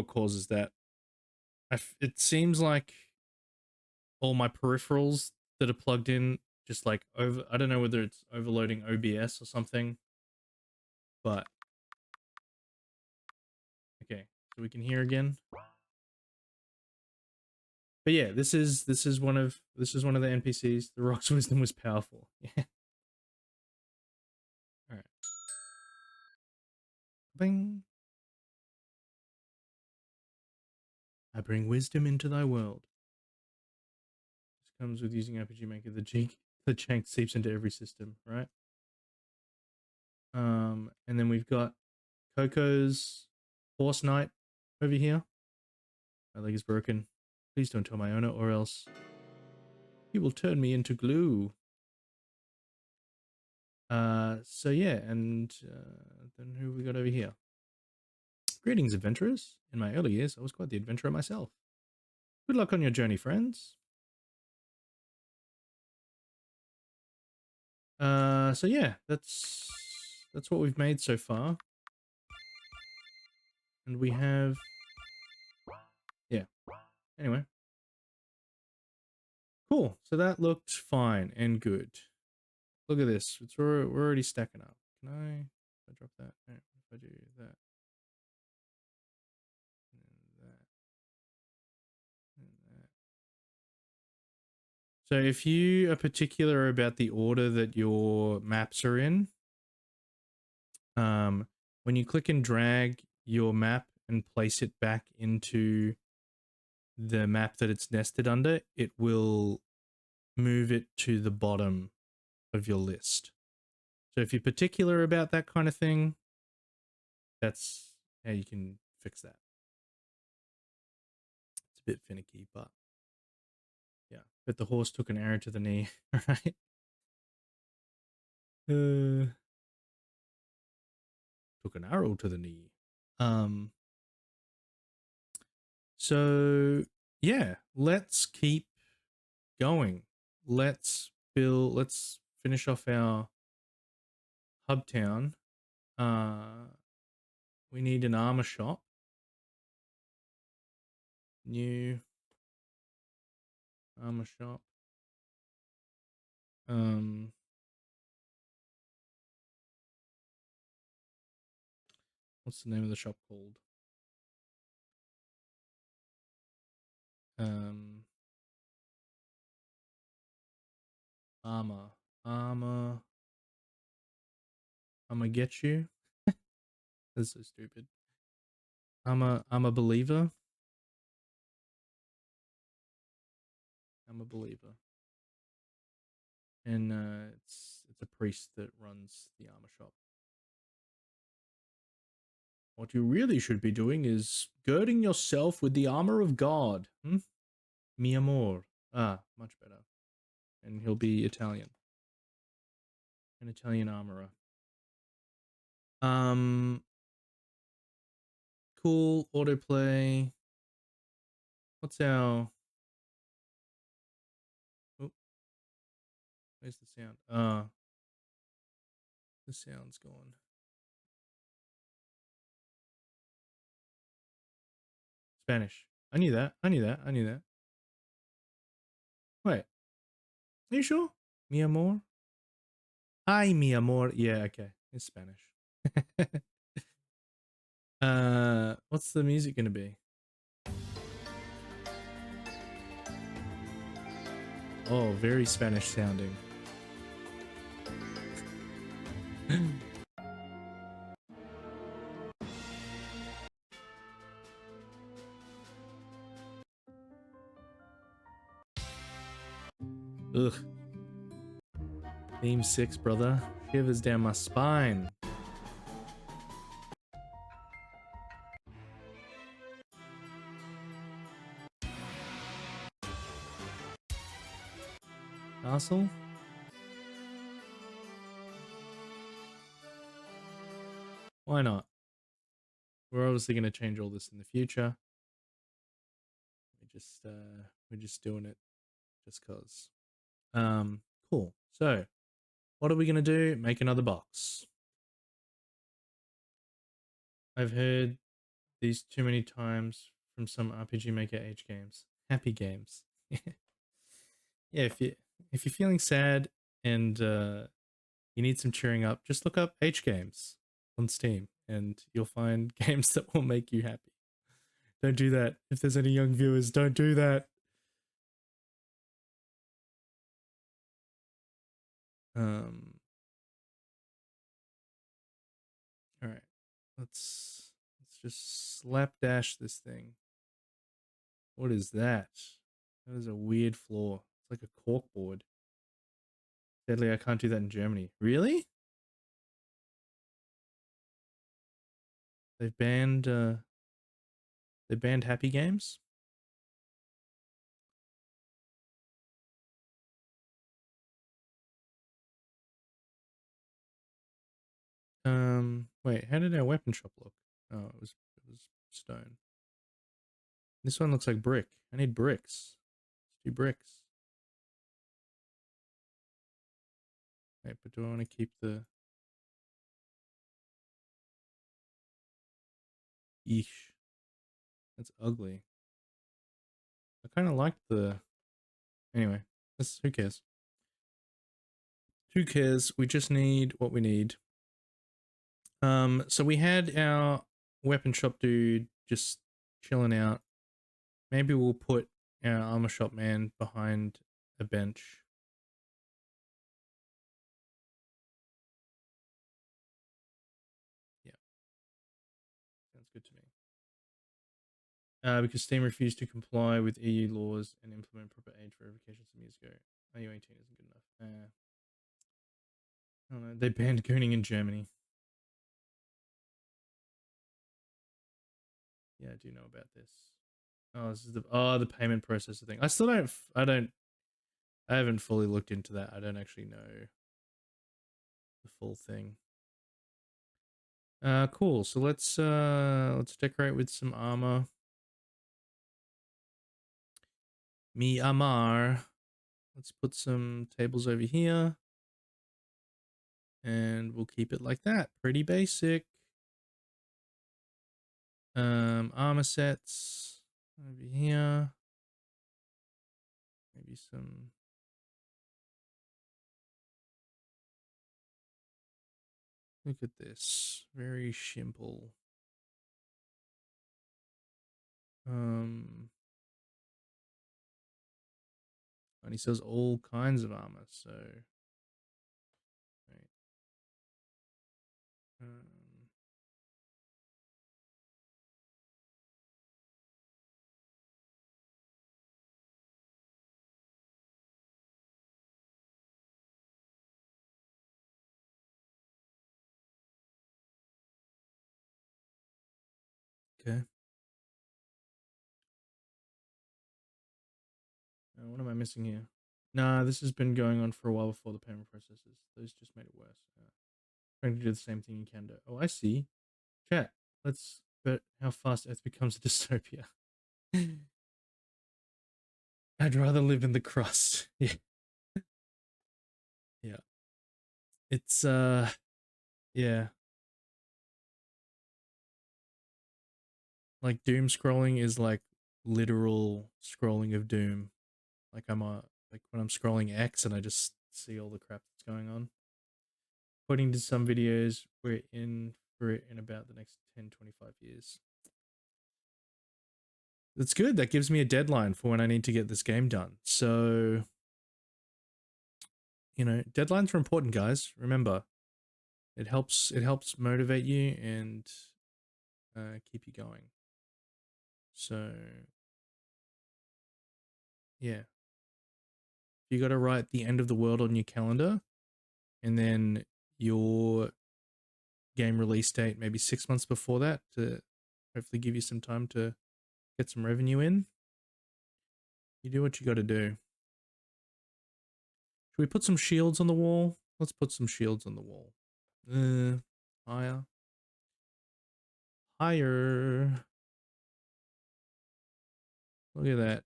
causes that. It seems like all my peripherals that are plugged in just like over... I don't know whether it's overloading OBS or something, but okay, so we can hear again. But yeah, this is one of the NPCs. The rock's wisdom was powerful. Yeah. All right. Bing. I bring wisdom into thy world. This comes with using RPGMaker. The jank seeps into every system, right? And then we've got Coco's Horse Knight over here. My leg is broken. Please don't tell my owner, or else he will turn me into glue. So yeah, and then who we got over here? Greetings, adventurers. In my early years, I was quite the adventurer myself. Good luck on your journey, friends. So yeah, that's what we've made so far. And we have... Yeah. Anyway. Cool. So that looked fine and good. Look at this. We're already stacking up. Can I... If I drop that? No, if I do that. And that. And that. So if you are particular about the order that your maps are in, when you click and drag your map and place it back into the map that it's nested under, it will move it to the bottom of your list. So if you're particular about that kind of thing, that's how you can fix that. It's a bit finicky, but yeah. But the horse took an arrow to the knee, right? Took an arrow to the knee. So yeah, let's keep going. Let's finish off our hub town. We need an armor shop. New armor shop. What's the name of the shop called? Armor. I'ma get you. That's so stupid. I'm a believer. I'm a believer. And it's a priest that runs the armor shop. What you really should be doing is girding yourself with the armor of God. Mi amor. Ah, much better. And he'll be Italian. An Italian armorer. Cool autoplay. What's our... Oh, where's the sound? The sound's gone. Spanish. I knew that. Wait. Are you sure? Mi amor? Ay, mi amor. Yeah, okay. It's Spanish. What's the music gonna be? Oh, very Spanish sounding. Ugh. Theme 6, brother. Shivers down my spine. Castle? Why not? We're obviously going to change all this in the future. We're just doing it just cause. Cool. So, what are we going to do? Make another box. I've heard these too many times from some RPG Maker H games. Happy games. Yeah, if you're feeling sad and you need some cheering up, just look up H games on Steam and you'll find games that will make you happy. Don't do that. If there's any young viewers, don't do that. All right. Let's just slapdash this thing. What is that? That is a weird floor. It's like a cork board. Sadly, I can't do that in Germany. Really? They've banned happy games? Wait, how did our weapon shop look? Oh, it was stone. This one looks like brick. I need bricks. Let's do bricks. Wait, but do I want to keep the... Eesh. That's ugly. I kind of like the... Anyway, who cares? Who cares? We just need what we need. So we had our weapon shop dude just chilling out. Maybe we'll put our armor shop man behind a bench. Yeah. Sounds good to me. Because Steam refused to comply with EU laws and implement proper age verification some years ago. IU 18 isn't good enough. I don't know. They banned gooning in Germany. Yeah, I do know about this. Oh, this is the payment processor thing. I still don't. I haven't fully looked into that. I don't actually know the full thing. Cool. So let's decorate with some armor. Mi amar. Let's put some tables over here. And we'll keep it like that. Pretty basic. Armor sets over here. Maybe some. Look at this. Very simple. And he sells all kinds of armor, so right. Okay. What am I missing here? Nah, this has been going on for a while before the payment processes. Those just made it worse. Trying to do the same thing in Canada. Oh, I see. Chat. Let's bet how fast Earth becomes a dystopia. I'd rather live in the crust. Yeah. Yeah. It's yeah. Like doom scrolling is like literal scrolling of doom. Like like when I'm scrolling X and I just see all the crap that's going on. According to some videos, we're in for it in about the next 10-25 years. That's good. That gives me a deadline for when I need to get this game done. So, you know, deadlines are important, guys. Remember, it helps motivate you and keep you going. So, yeah. You got to write the end of the world on your calendar and then your game release date maybe 6 months before that to hopefully give you some time to get some revenue in. You do what you got to do. Should we put some shields on the wall? Let's put some shields on the wall. Higher. Higher. Look at that.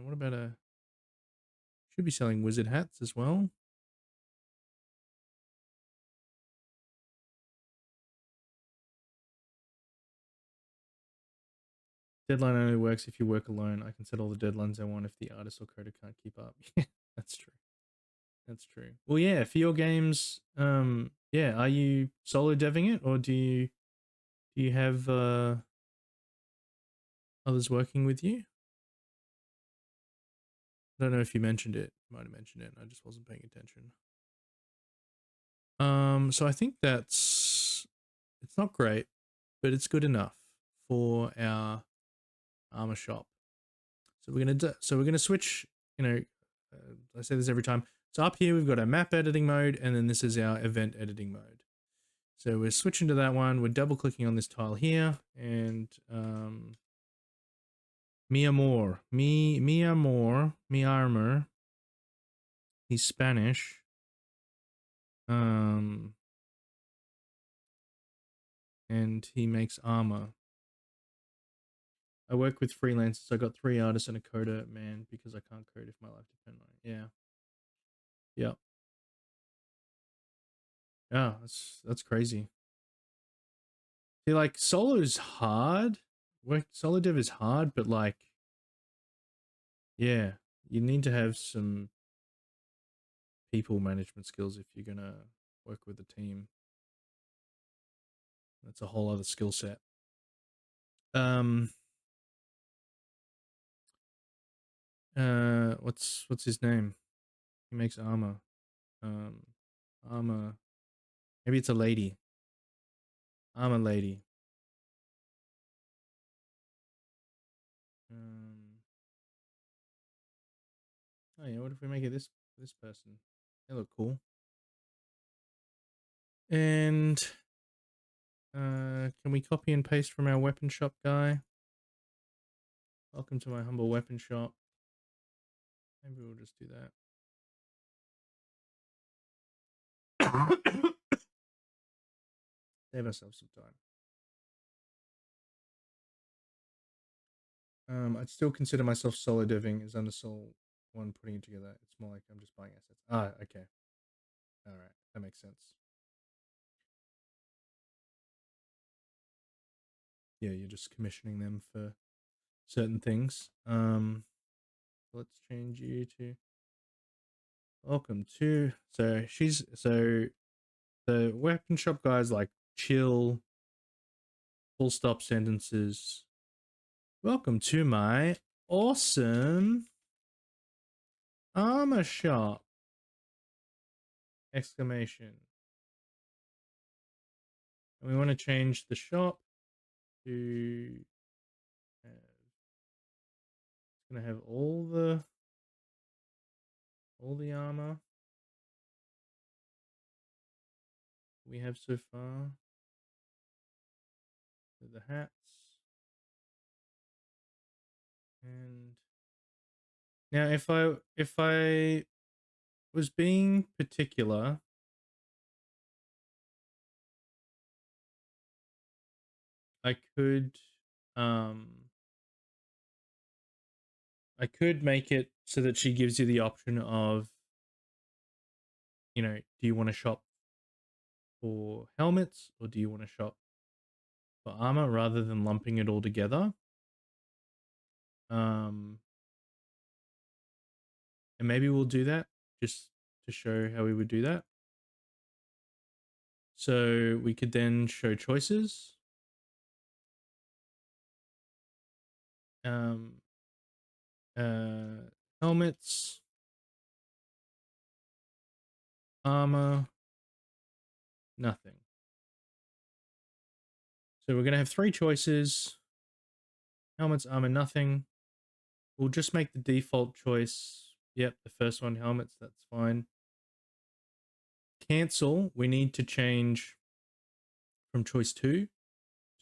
What about should be selling wizard hats as well. Deadline only works if you work alone. I can set all the deadlines I want if the artist or coder can't keep up. Yeah, that's true. That's true. Well, yeah, for your games, yeah, are you solo deving it or do you have others working with you? I don't know if you mentioned it. Might have mentioned it. I just wasn't paying attention. So I think it's not great, but it's good enough for our armor shop. So we're gonna switch. You know, I say this every time. So up here we've got our map editing mode, and then this is our event editing mode. So we're switching to that one. We're double clicking on this tile here, and mi amor, mi armor. He's Spanish. And he makes armor. I work with freelancers. I got 3 artists and a coder, man, because I can't code if my life depends on it. Yeah. Yeah. Yeah, that's crazy. See, like solo is hard. Work solo dev is hard, but like, yeah, you need to have some people management skills if you're gonna work with a team. That's a whole other skill set. What's his name? He makes armor. Armor. Maybe it's a lady. Armor lady. Oh yeah, what if we make it this person? They look cool. And can we copy and paste from our weapon shop guy? Welcome to my humble weapon shop. Maybe we'll just do that. Save ourselves some time. I'd still consider myself solo deving as under soul one putting it together. It's more like I'm just buying assets. Ah, okay. All right, that makes sense. Yeah, you're just commissioning them for certain things. Let's change you to welcome to. So the weapon shop guy's like chill, full stop sentences. Welcome to my awesome armor shop! Exclamation. And we want to change the shop to it's gonna have all the armor we have so far. So the hats and now if I was being particular, I could um I could make it so that she gives you the option of, do you want to shop for helmets or do you want to shop for armor rather than lumping it all together? And maybe we'll do that just to show how we would do that. So we could then show choices. Um, Helmets, armor, nothing. So we're going to have 3 choices. Helmets, armor, nothing. We'll just make the default choice. Yep, the first one, helmets, that's fine. Cancel, we need to change from choice 2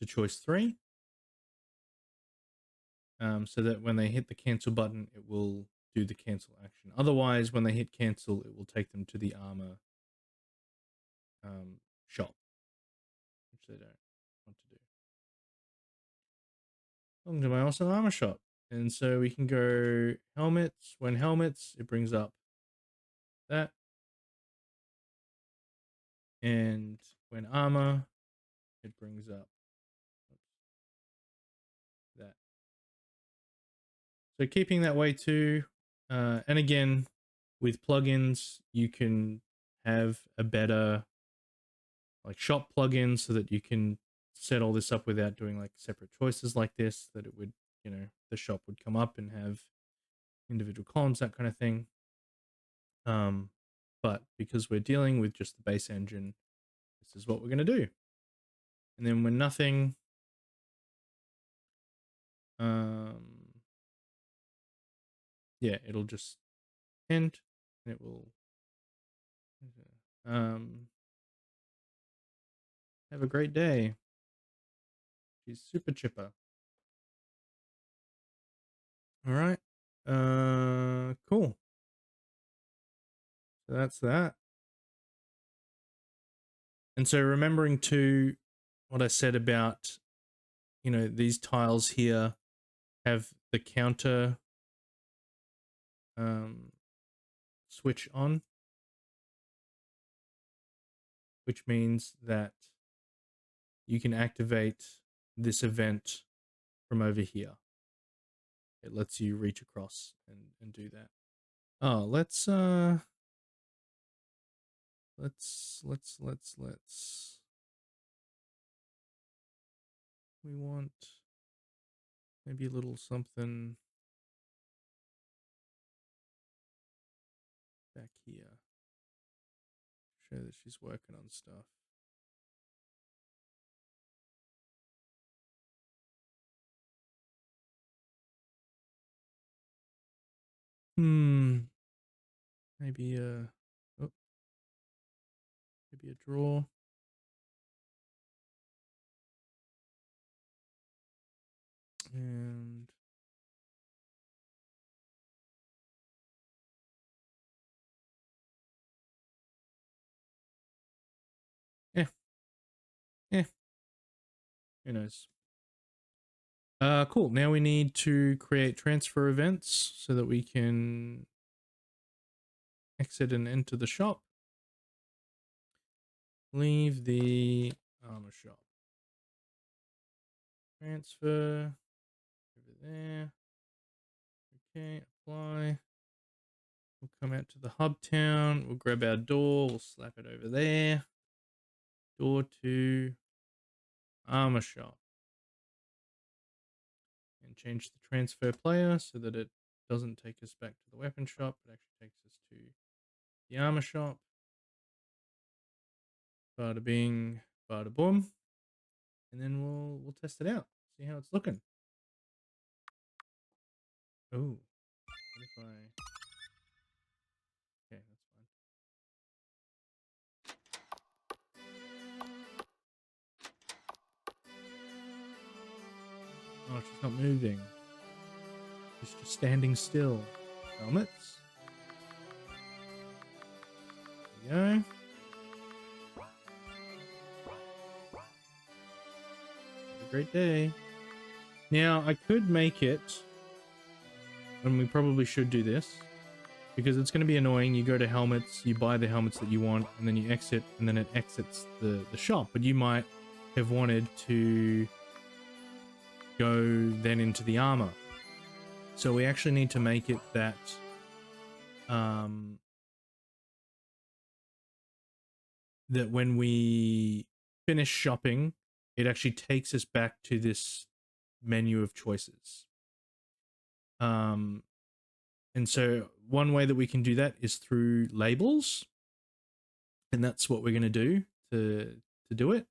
to choice 3. So that when they hit the cancel button, it will do the cancel action. Otherwise, when they hit cancel, it will take them to the armor shop, which they don't want to do. Welcome to my awesome armor shop. And so we can go helmets. When helmets, it brings up that. And when armor, it brings up that. So keeping that way too. And again, with plugins, you can have a better like shop plugin so that you can set all this up without doing like separate choices like this, that it would, the shop would come up and have individual columns, that kind of thing. But because we're dealing with just the base engine, this is what we're going to do. And then when nothing, yeah, it'll just end and it will have a great day. She's super chipper. All right. Cool. So that's that. And so remembering too what I said about, these tiles here have the counter switch on, which means that you can activate this event from over here. It lets you reach across and do that. Oh, let's we want maybe a little something back here. Show that she's working on stuff. Maybe maybe a draw. And yeah, who knows? Cool. Now we need to create transfer events so that we can exit and enter the shop. Leave the armor shop. Transfer over there. Okay, apply. We'll come out to the hub town. We'll grab our door. We'll slap it over there. Door to armor shop. And change the transfer player so that it doesn't take us back to the weapon shop. It actually takes us to the armor shop. Bada bing, bada boom. And then we'll test it out. See how it's looking. Oh, what if I... Okay, that's fine. Oh, she's not moving. She's just standing still. Helmets. There we go. Have a great day. Now, I could make it, and we probably should do this, because it's going to be annoying. You go to helmets, you buy the helmets that you want, and then you exit, and then it exits the shop. But you might have wanted to go then into the armor. So we actually need to make it that that when we finish shopping, it actually takes us back to this menu of choices. And so one way that we can do that is through labels, and that's what we're going to do to do it.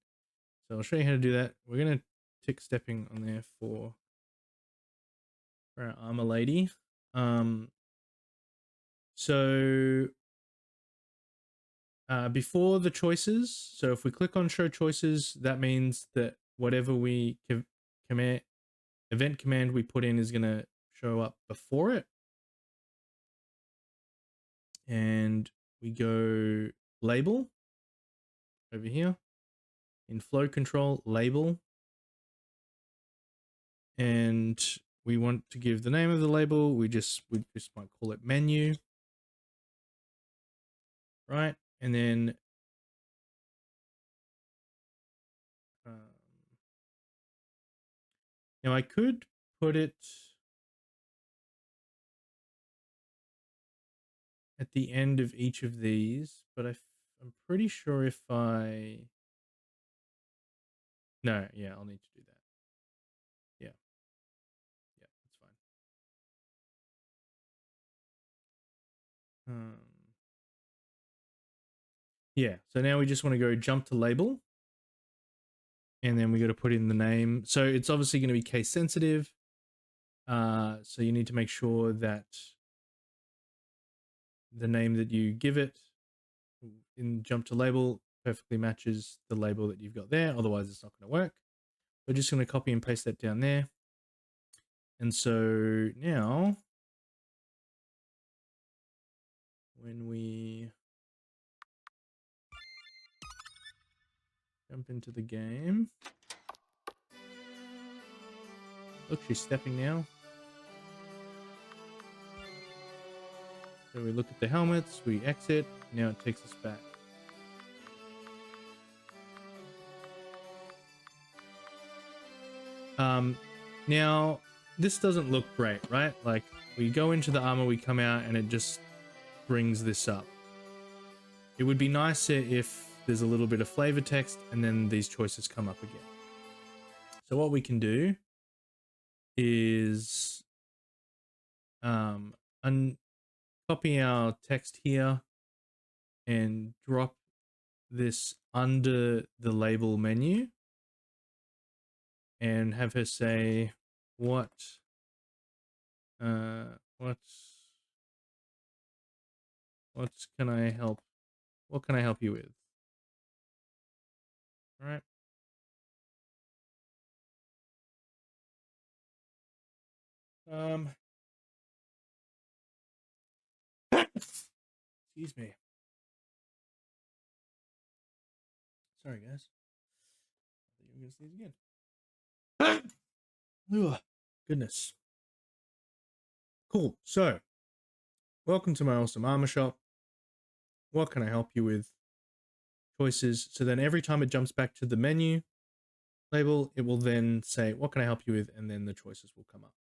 So I'll show you how to do that. We're going to tick stepping on there for our armor lady. So before the choices, so if we click on show choices, that means that whatever we event command we put in is going to show up before it. And we go label over here in flow control, label, and we want to give the name of the label. We just might call it menu, right? And then now I could put it at the end of each of these, but I'm pretty sure if I... No, yeah, I'll need to do that. Yeah. Yeah, that's fine. Yeah, so now we just want to go jump to label. And then we got to put in the name. So it's obviously going to be case sensitive. So you need to make sure that the name that you give it in jump to label perfectly matches the label that you've got there. Otherwise, it's not going to work. We're just going to copy and paste that down there. And so now, when we jump into the game, look, she's stepping now. So we look at the helmets, we exit, now it takes us back. Now, this doesn't look great, right? Like, we go into the armor, we come out, and it just brings this up. It would be nicer if there's a little bit of flavor text, and then these choices come up again. So what we can do is copy our text here and drop this under the label menu and have her say what can I help you with? All right. Excuse me. Sorry, guys. I thought you were gonna sneeze again. Ugh, goodness. Cool. So, welcome to my awesome armor shop. What can I help you with? choices. So then every time it jumps back to the menu label, it will then say, what can I help you with? And then the choices will come up.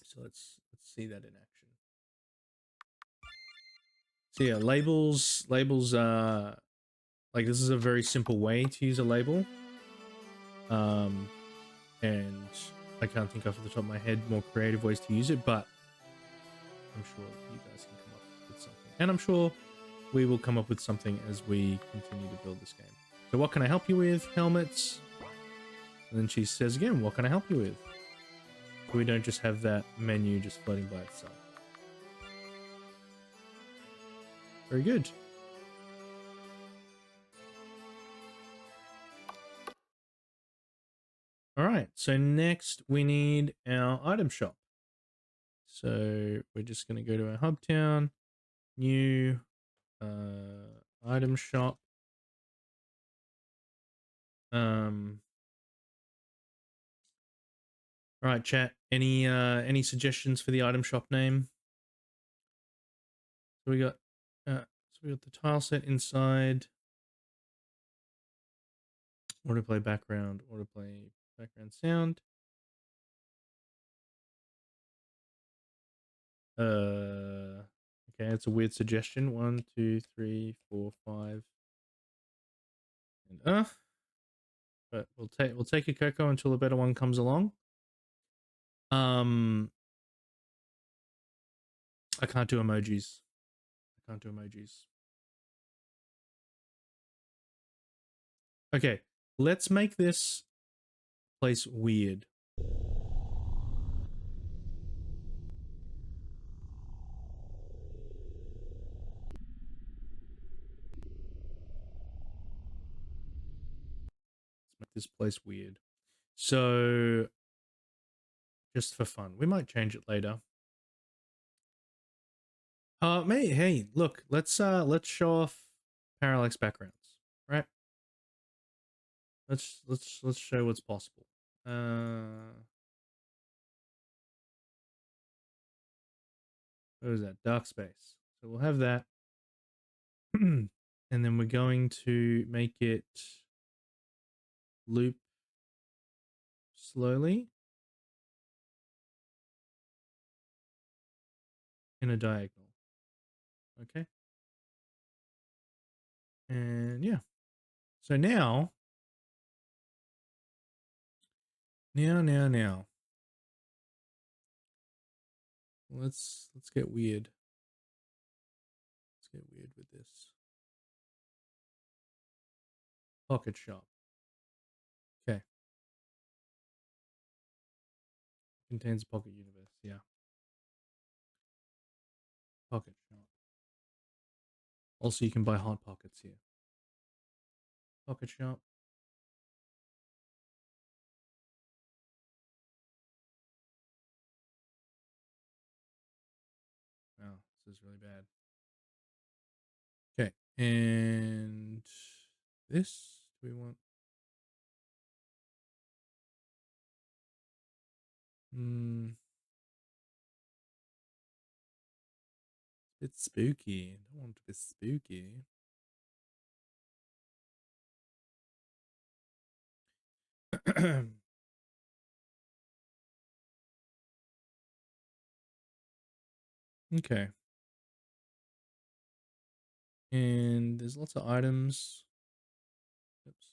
So let's see that in action. So yeah, labels are like, this is a very simple way to use a label. And I can't think off the top of my head more creative ways to use it, but I'm sure you guys can come up with something. And I'm sure we will come up with something as we continue to build this game. So what can I help you with? Helmets. And then she says again, what can I help you with? So we don't just have that menu just floating by itself. Very good. All right, so next we need our item shop. So we're just going to go to our hub town, new item shop. All right, chat. Any suggestions for the item shop name? So we got the tile set inside. Autoplay background, autoplay background sound. Okay, that's a weird suggestion. 1, 2, 3, 4, 5. And but we'll take a Coco until a better one comes along. I can't do emojis. Okay, let's make this place weird. Let's make this place weird. So, just for fun, we might change it later. Hey, look, let's show off parallax backgrounds, right? Let's show what's possible. What is that? Dark space. So we'll have that. And then we're going to make it loop slowly in a diagonal. Okay. And yeah. So now. Let's get weird. Let's get weird with this. Pocket shop. Okay. Contains a pocket universe. Yeah. Pocket shop. Also, you can buy hot pockets here. Pocket shop. Wow, this is really bad. Okay, and this, do we want? It's spooky. I don't want it to be spooky. Okay. And there's lots of items. Oops.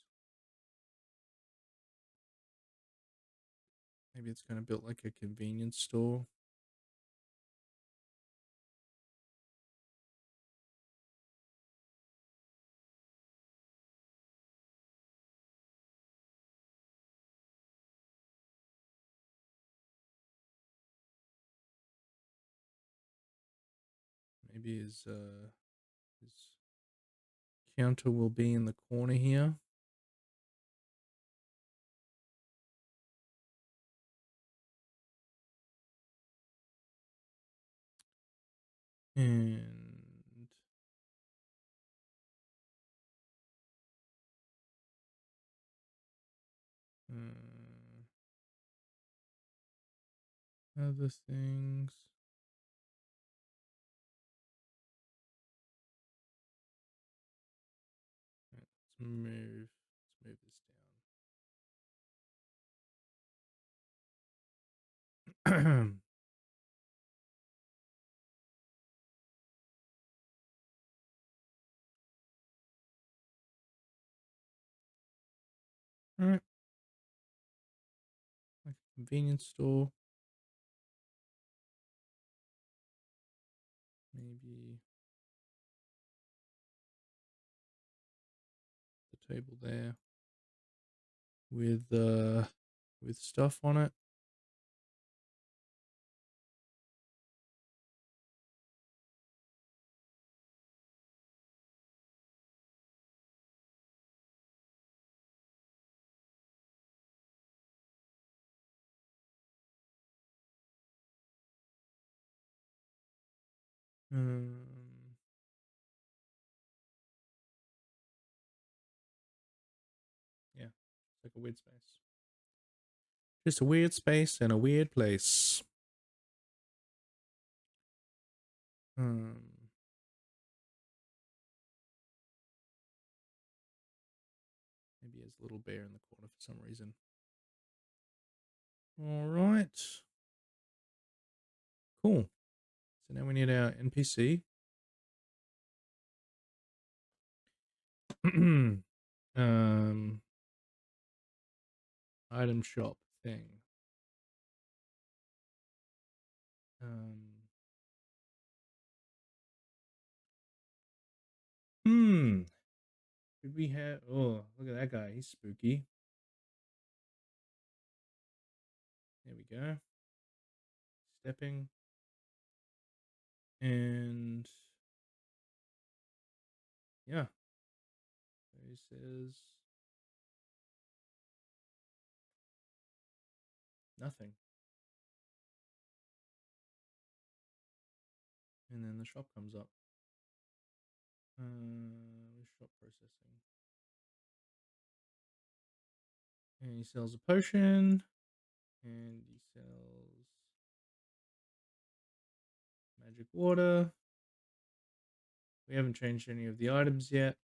Maybe it's kind of built like a convenience store. Maybe his counter will be in the corner here. And other things. move this down. All right. Like a convenience store. Maybe the table there with stuff on it. Yeah, it's like a weird space. Just a weird space and a weird place. Maybe there's a little bear in the corner for some reason. All right. Cool. So now we need our NPC. Item shop thing. Could we have? Oh, look at that guy. He's spooky. There we go. Stepping. And yeah. So he says nothing. And then the shop comes up. Shop processing. And he sells a potion. And he sells magic water. We haven't changed any of the items yet.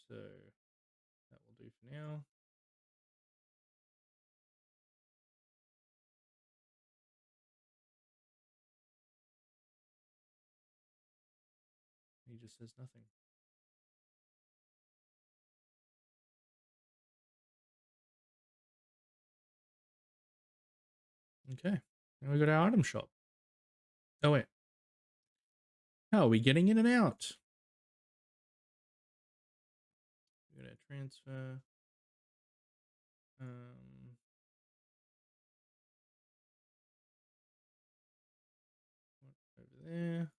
So that will do for now. He just says nothing. Okay. Now we got our item shop. Oh, wait. How are we getting in and out? We got our transfer. Over there.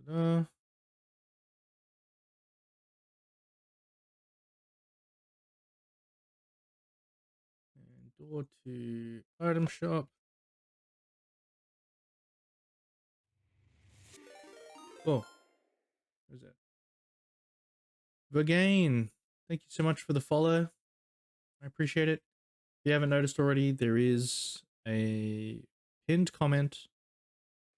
Da-da-da. And door to item shop. Oh, who's that? Vergain, thank you so much for the follow. I appreciate it. If you haven't noticed already, there is a pinned comment.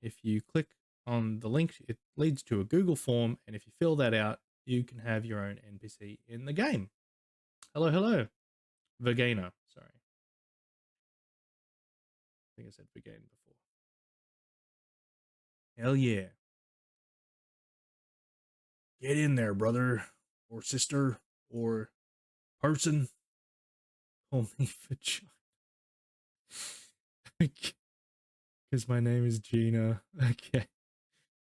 If you click on the link, it leads to a Google form, and if you fill that out, you can have your own NPC in the game. Hello, hello. Vergainer, sorry. I think I said Vergain before. Hell yeah. Get in there, brother, or sister, or person. Call me vagina. Because my name is Gina. Okay.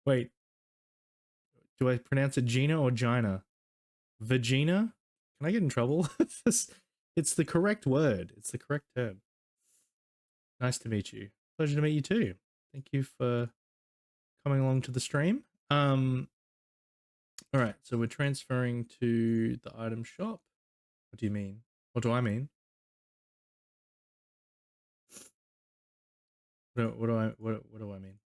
Wait. Do I pronounce it Gina or Gina? Vagina? Can I get in trouble? It's the correct word. It's the correct term. Nice to meet you. Pleasure to meet you too. Thank you for coming along to the stream. All right, so we're transferring to the item shop. What do you mean? What do I mean? What do I mean?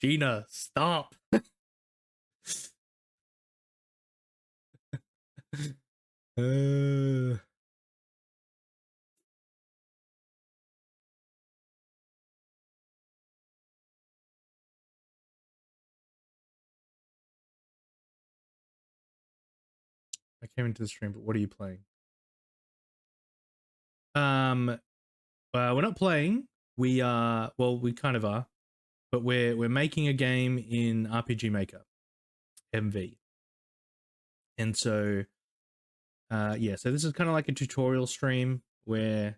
Gina, stop. Uh, I came into the stream, but what are you playing? We're not playing. We are, well, we kind of are, but we're making a game in RPGMaker MV. And so yeah, so this is kind of like a tutorial stream where,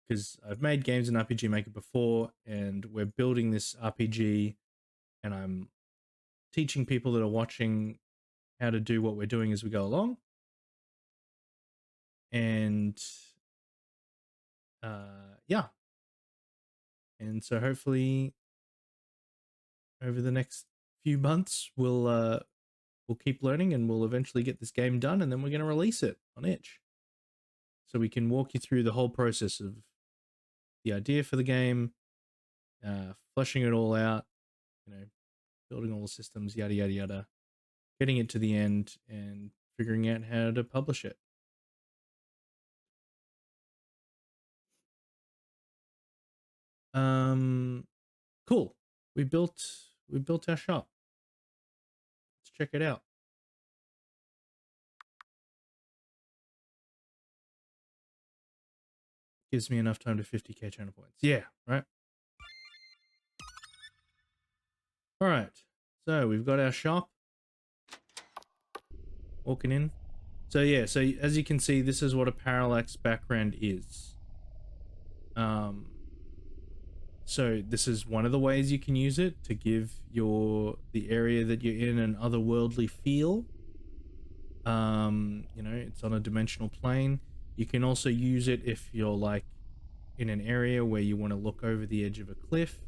because I've made games in RPGMaker before and we're building this RPG and I'm teaching people that are watching how to do what we're doing as we go along. And yeah. And so hopefully over the next few months we'll keep learning and we'll eventually get this game done, and then we're going to release it on itch. So we can walk you through the whole process of the idea for the game, fleshing it all out, you know, building all the systems, yada, yada, yada, getting it to the end and figuring out how to publish it. Cool. We built our shop. Let's check it out. Gives me enough time to 50k channel points. Yeah, right. All right. So we've got our shop. Walking in. So yeah, so as you can see, this is what a parallax background is. So this is one of the ways you can use it to give the area that you're in an otherworldly feel. You know, it's on a dimensional plane. You can also use it if you're like in an area where you want to look over the edge of a cliff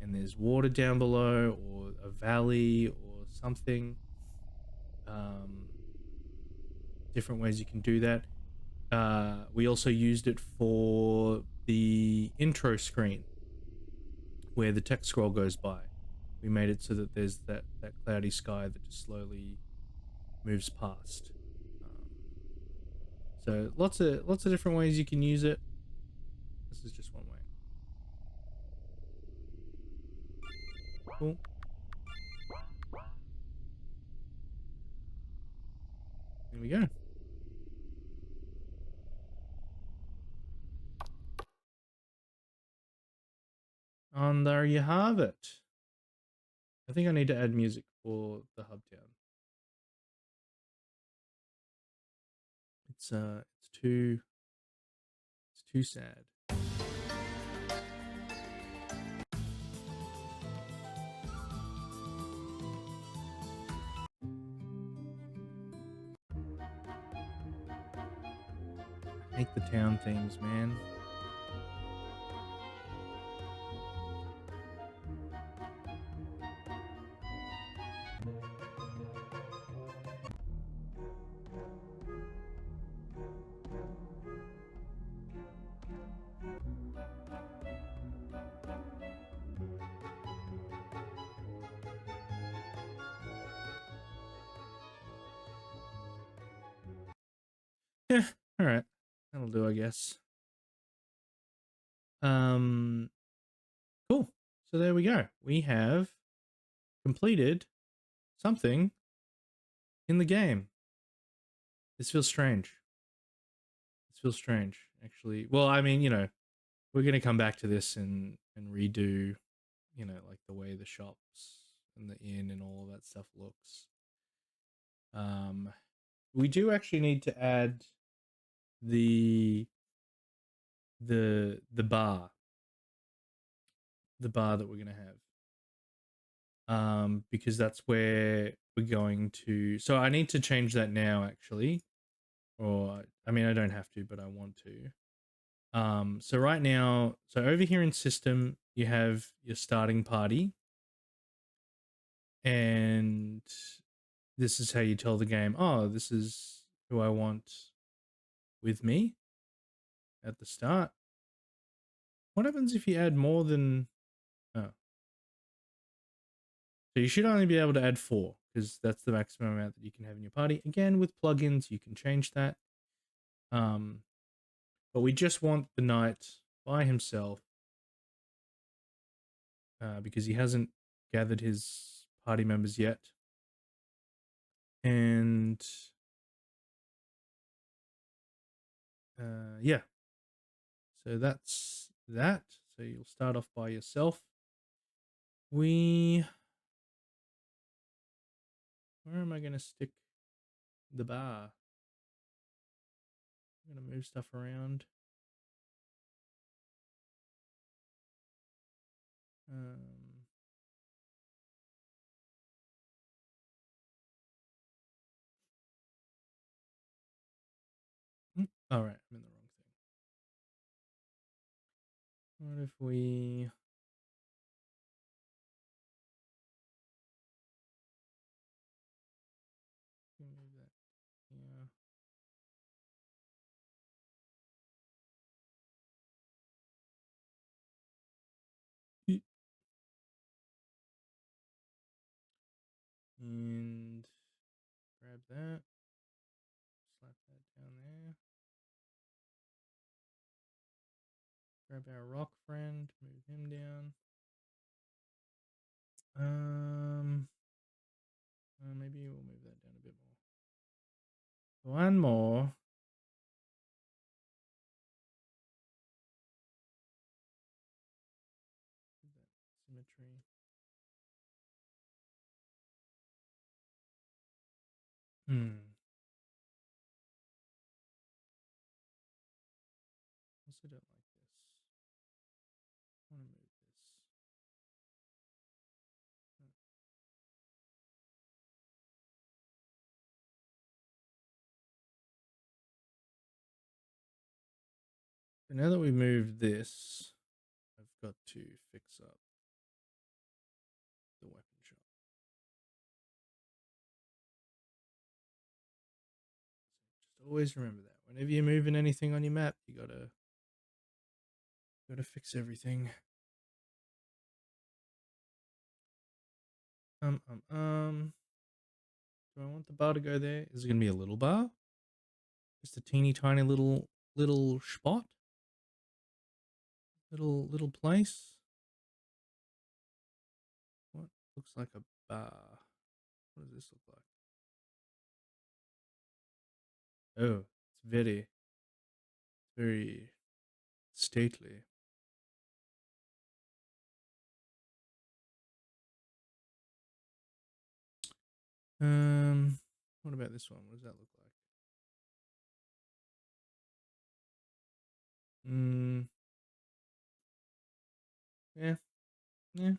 and there's water down below, or a valley or something. Different ways you can do that. We also used it for the intro screen where the text scroll goes by. We made it so that there's that cloudy sky that just slowly moves past. So lots of different ways you can use it. This is just one way. Cool. There we go. And there you have it. I think I need to add music for the hub town. It's too sad. I hate the town themes, man. Yeah, all right. That'll do, I guess. Cool. So there we go. We have completed something in the game. This feels strange. This feels strange, actually. Well, I mean, you know, we're gonna come back to this and redo, you know, like the way the shops and the inn and all of that stuff looks. We do actually need to add the bar. The bar that we're gonna have. Because that's where we're going to, so I need to change that now actually. Or I mean I don't have to, but I want to. So right now, so over here in system, you have your starting party. And this is how you tell the game, oh, this is who I want with me at the start. What happens if you add more than, oh. So you should only be able to add 4. because that's the maximum amount that you can have in your party. Again, with plugins, you can change that. But we just want the knight by himself because he hasn't gathered his party members yet. And yeah, so that's that. So you'll start off by yourself. Where am I going to stick the bar? I'm going to move stuff around. All right, I'm in the wrong thing. What if we move that here? And grab that, slap that down there. Grab our rock friend, move him down. Maybe we'll move that down a bit more. One more. Symmetry. Also don't like this. I want to move this. So now that we've moved this, I've got to fix up the weapon shop. Just always remember that. Whenever you're moving anything on your map, you gotta fix everything. Do I want the bar to go there? Is it gonna be a little bar? Just a teeny tiny little spot? Little place? What looks like a bar? What does this look like? Oh, it's very stately. What about this one? What does that look like? Yeah, yeah.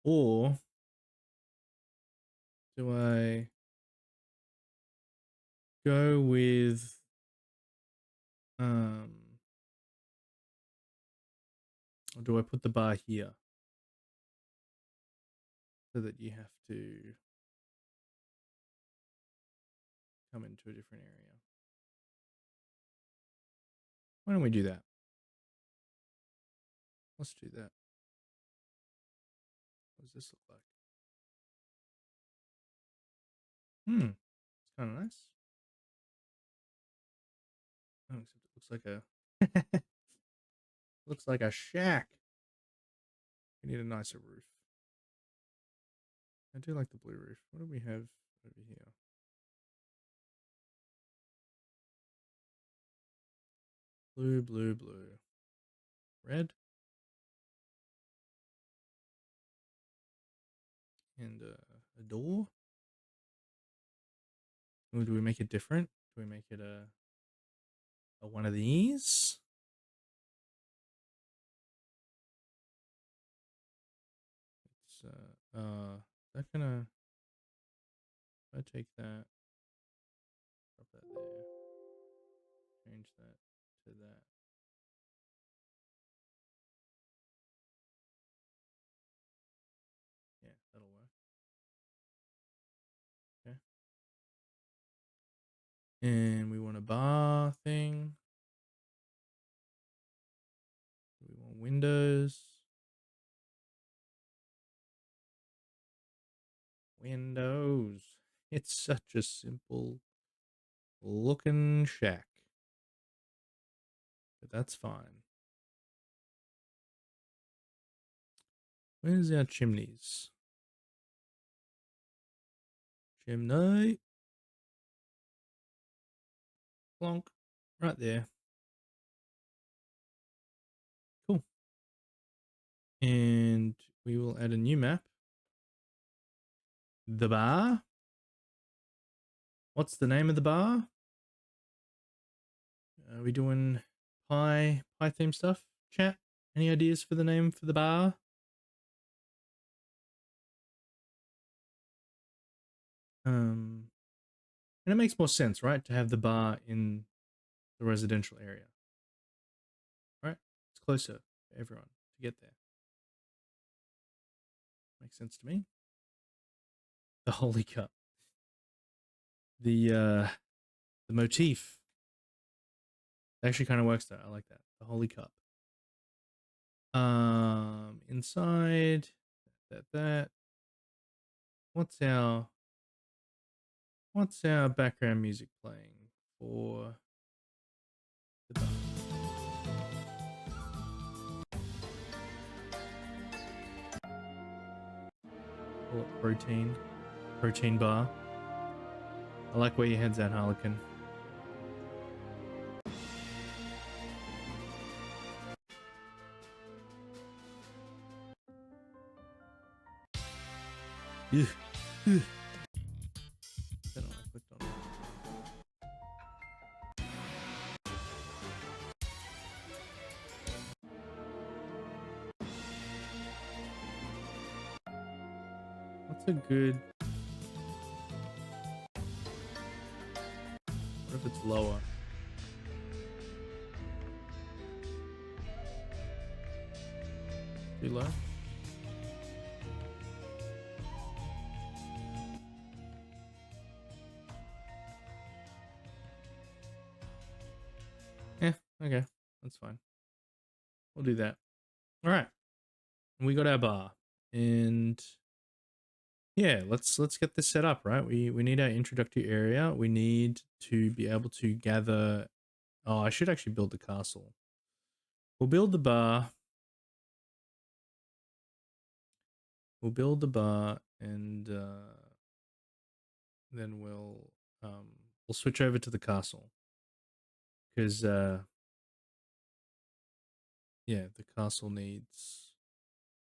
Or do I go with or do I put the bar here so that you have to come into a different area? Why don't we do that? Let's do that. What does this look like? It's kind of nice. Oh, except it looks like a looks like a shack. We need a nicer roof. I do like the blue roof. What do we have over here? Blue, blue, blue. Red. And a door. Or do we make it different? Do we make it a one of these? It's that gonna, if I take that, drop that there, change that to that. Yeah, that'll work. Okay. And we want to a bar thing. We want windows. Windows. It's such a simple looking shack. But that's fine. Where's our chimneys? Chimney. Plonk. Right there. Cool. And we will add a new map. The bar. What's the name of the bar? Are we doing pie theme stuff? Chat? Any ideas for the name for the bar? And it makes more sense, right, to have the bar in the residential area, right? It's closer for everyone to get there. Makes sense to me. The holy cup. The motif actually kind of works though. I like that. The holy cup. Inside that. What's our background music playing for the bar? Call it protein bar. I like where your head's at, Harlequin. Don't know why I clicked on it. What's a good... What if it's lower? Too low? Yeah, okay. That's fine. We'll do that. All right. We got our bar. And yeah, let's get this set up, right? We need our introductory area. We need to be able to gather... Oh, I should actually build the castle. We'll build the bar. And then we'll switch over to the castle. Because yeah, the castle needs...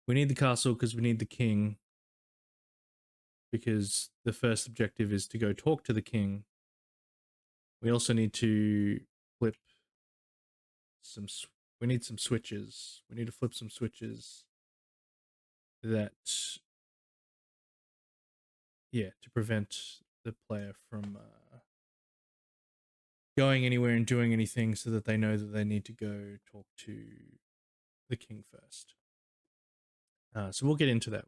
We need the castle because we need the king. Because the first objective is to go talk to the king. We also need to flip some... We need some switches. We need to flip some switches that... Yeah, to prevent the player from going anywhere and doing anything, so that they know that they need to go talk to the king first. So we'll get into that.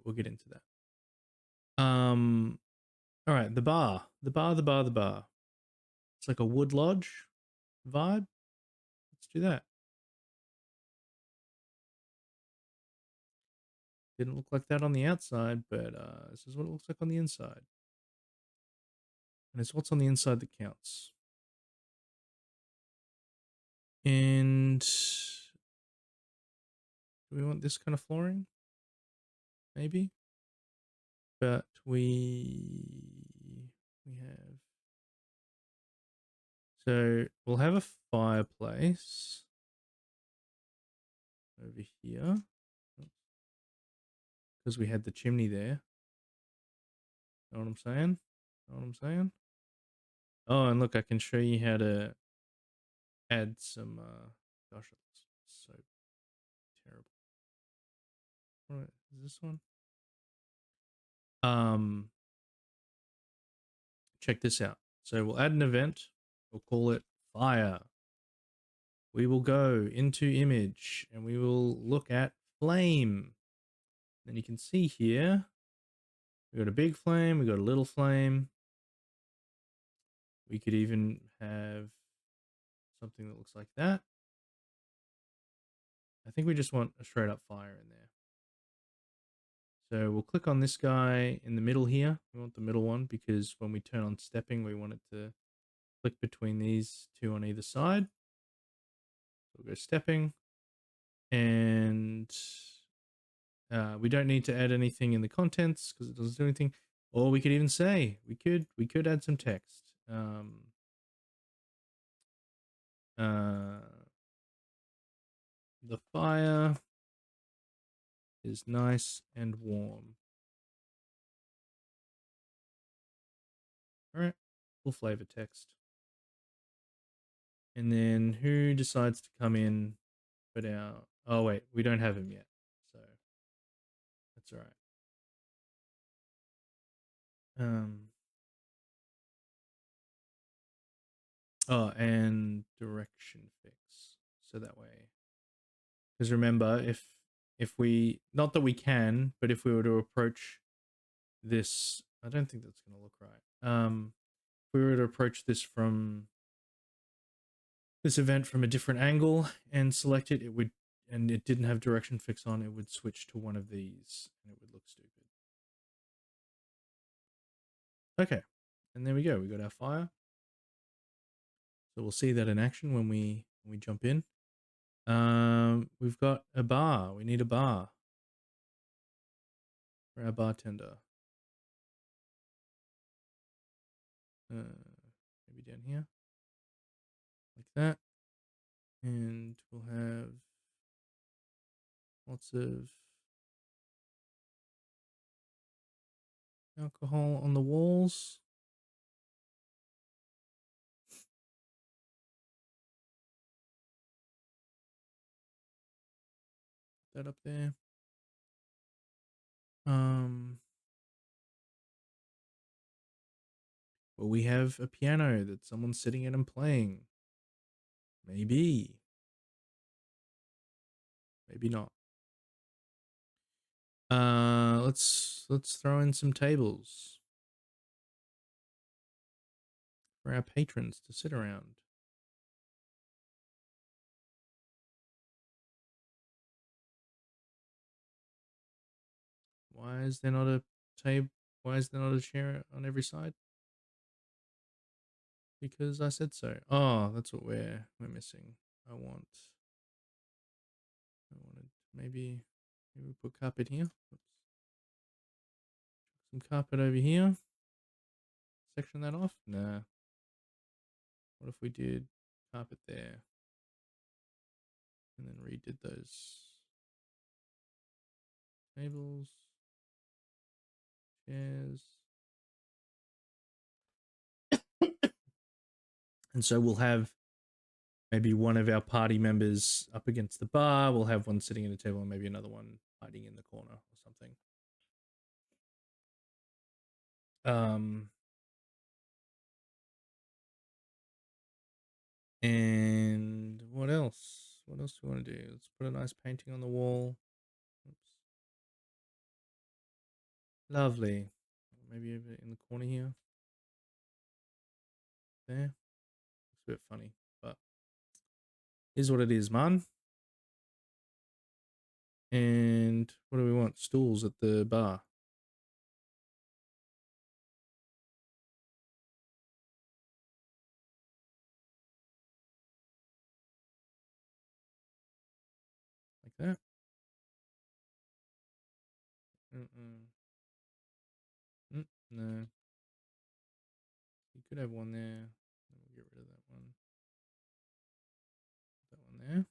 All right, the bar. It's like a wood lodge vibe. Let's do that. Didn't look like that on the outside, but this is what it looks like on the inside. And it's what's on the inside that counts. And do we want this kind of flooring? Maybe. But we have... So we'll have a fireplace over here. Because we had the chimney there. Know what I'm saying? Oh, and look, I can show you how to add some... Gosh, it's so terrible. What is this one? Check this out. So we'll add an event. We'll call it fire. We will go into image and we will look at flame. Then you can see here, we got a big flame, we got a little flame. We could even have something that looks like that. I think we just want a straight up fire in there. So we'll click on this guy in the middle here. We want the middle one because when we turn on stepping, we want it to click between these two on either side. So we'll go stepping, and we don't need to add anything in the contents because it doesn't do anything. Or we could even say we could add some text. The fire is nice and warm. All right, full flavor text. And then who decides to come in? But oh wait, we don't have him yet, so that's all right. Oh, and direction fix, so that way, because remember, if we, not that we can, but if we were to approach this, I don't think that's going to look right. If we were to approach this from this event from a different angle and select it, it would, and it didn't have direction fix on, it would switch to one of these and it would look stupid. Okay, and there we go. We got our fire. So we'll see that in action when we jump in. We've got a bar. We need a bar for our bartender. Maybe down here, like that. And we'll have lots of alcohol on the walls. Put that up there. Well, we have a piano that someone's sitting at and playing. Maybe. Maybe not. Let's throw in some tables for our patrons to sit around. Why is there not a table? Why is there not a chair on every side? Because I said so. Oh, that's what we're missing. I wanted maybe we put carpet here. Oops. Some carpet over here. Section that off? Nah. What if we did carpet there? And then redid those tables, chairs. And so we'll have maybe one of our party members up against the bar. We'll have one sitting at a table and maybe another one hiding in the corner or something. And what else? What else do we want to do? Let's put a nice painting on the wall. Oops. Lovely. Maybe over in the corner here. There. Looks a bit funny, but is what it is, man. And what do we want? Stools at the bar. Like that. No. You could have one there. We'll get rid of that one. Put that one there.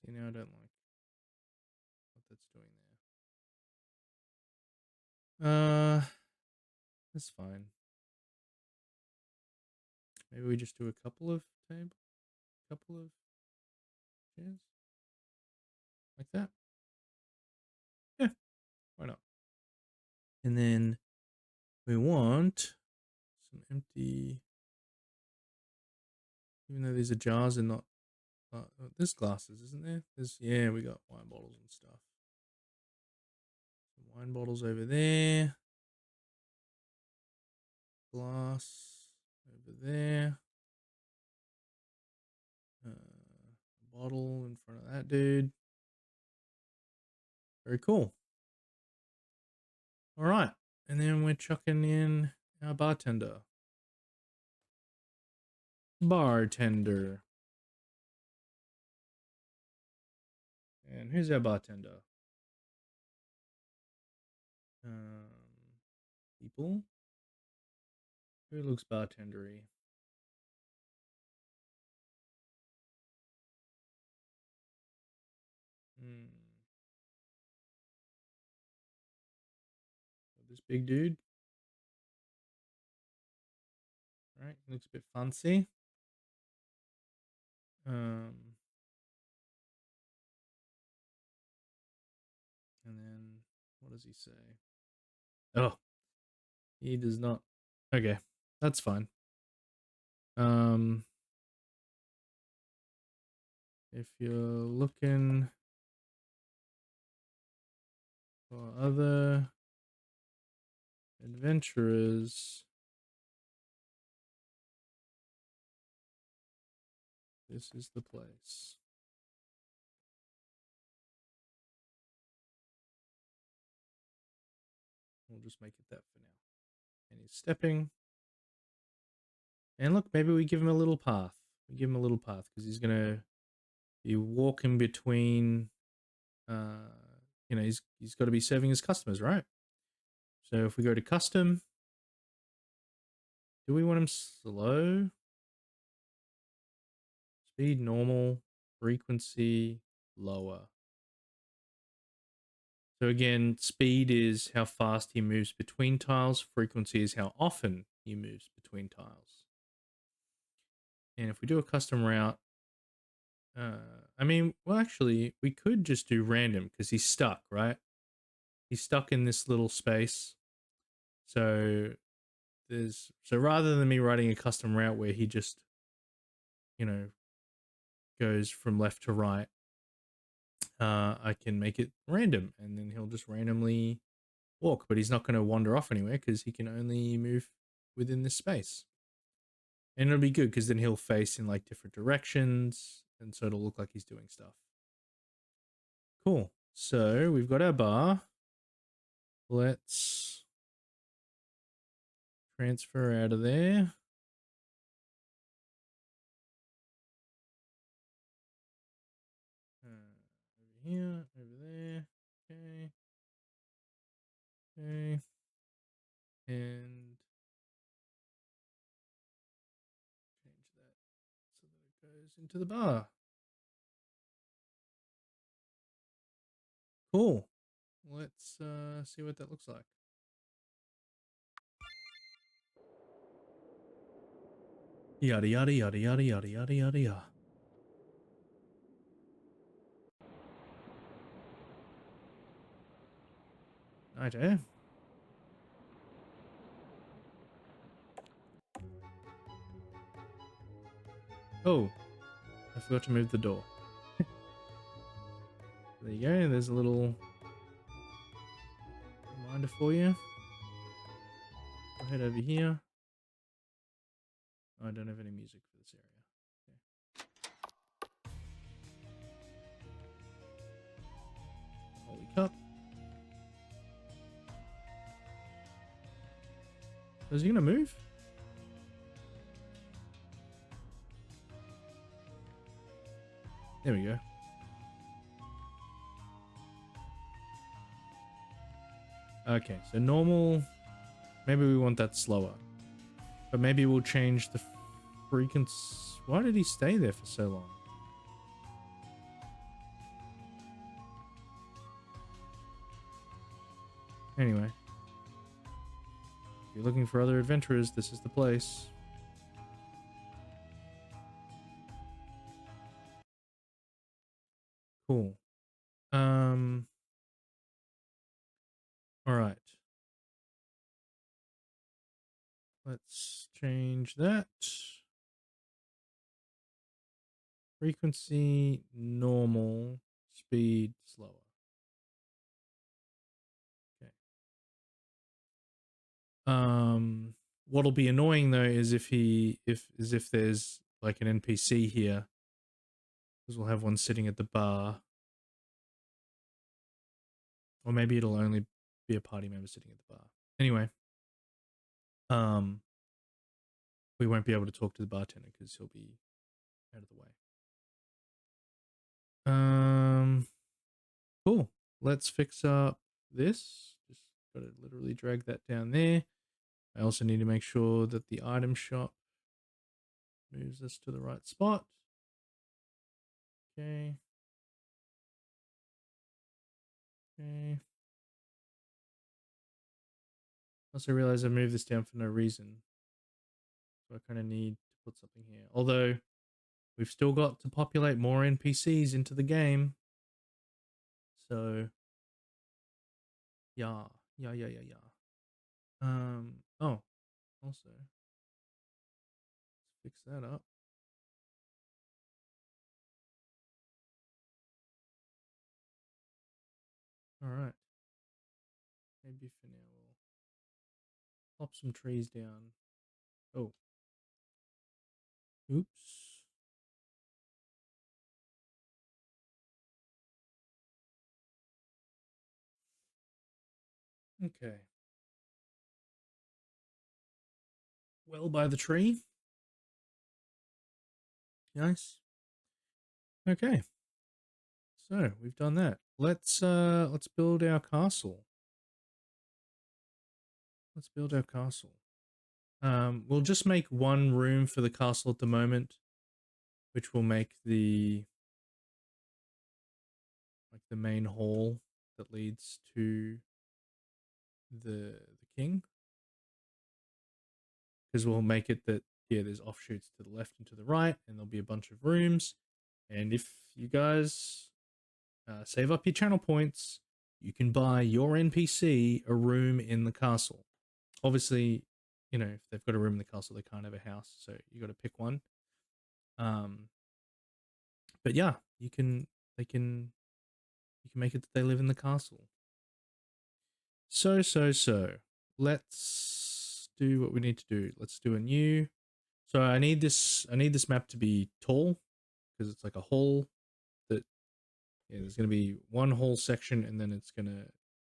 See, now I don't like what that's doing there. That's fine. Maybe we just do a couple of chairs like that. Yeah, why not? And then we want some empty, even though these are jars and not, there's glasses, isn't there? Yeah, we got wine bottles and stuff. Some wine bottles over there. glass over there. Bottle in front of that dude. Very cool. All right. And then we're chucking in our bartender. Bartender. And who's our bartender? People. Who looks bartendery? This big dude. Right, looks a bit fancy. And then what does he say? Oh, he does not. Okay, that's fine. If you're looking for other adventurers, this is the place. We'll just make it that for now. And he's stepping. And look, maybe we give him a little path. We give him a little path because he's gonna be walking between. You know, he's got to be serving his customers, right? So if we go to custom, do we want him slow? Speed normal, frequency lower. So again, speed is how fast he moves between tiles. Frequency is how often he moves between tiles. And if we do a custom route, I mean, well, actually, we could just do random because he's stuck, right? He's stuck in this little space. So rather than me writing a custom route where he just, you know, goes from left to right, I can make it random and then he'll just randomly walk, but he's not going to wander off anywhere because he can only move within this space. And it'll be good because then he'll face in like different directions and so it'll look like he's doing stuff. Cool. So we've got our bar. Let's transfer out of there. Over here, over there. Okay. Okay. And change that so that it goes into the bar. Cool. Let's see what that looks like. Yada yada yada yada yada yada yada yada. Right, eh? Oh, I forgot to move the door. There you go. There's a little reminder for you. I'll head over here. Oh, I don't have any music for this area. Okay. Holy cup. Is he gonna move? There we go. Okay, so normal. Maybe we want that slower. But maybe we'll change the frequency. Why did he stay there for so long? Anyway. If you're looking for other adventurers, this is the place. Cool. All right. Let's change that. Frequency normal, speed slower. Okay. what'll be annoying though is if there's like an NPC here, because we'll have one sitting at the bar, or maybe it'll only be a party member sitting at the bar. Anyway, we won't be able to talk to the bartender because he'll be out of the way. Cool. Let's fix up this. Just gotta literally drag that down there. I also need to make sure that the item shop moves us to the right spot. Okay. Okay. Also realize I moved this down for no reason. So I kind of need to put something here. Although we've still got to populate more NPCs into the game. So yeah. Oh, also let's fix that up. All right. Maybe for now we'll pop some trees down. Oh. Oops. Okay. Well by the tree. Nice. Okay. So we've done that. Let's build our castle. Let's build our castle. We'll just make one room for the castle at the moment, which will make the main hall that leads to the king. Because we'll make it that there's offshoots to the left and to the right, and there'll be a bunch of rooms. And if you guys save up your channel points, you can buy your NPC a room in the castle. Obviously, you know, if they've got a room in the castle, they can't have a house, so you got to pick one. But yeah, you can make it that they live in the castle. So let's do what we need to do. Let's do a new. So I need this map to be tall because it's like a hall that there's going to be one whole section, and then it's going to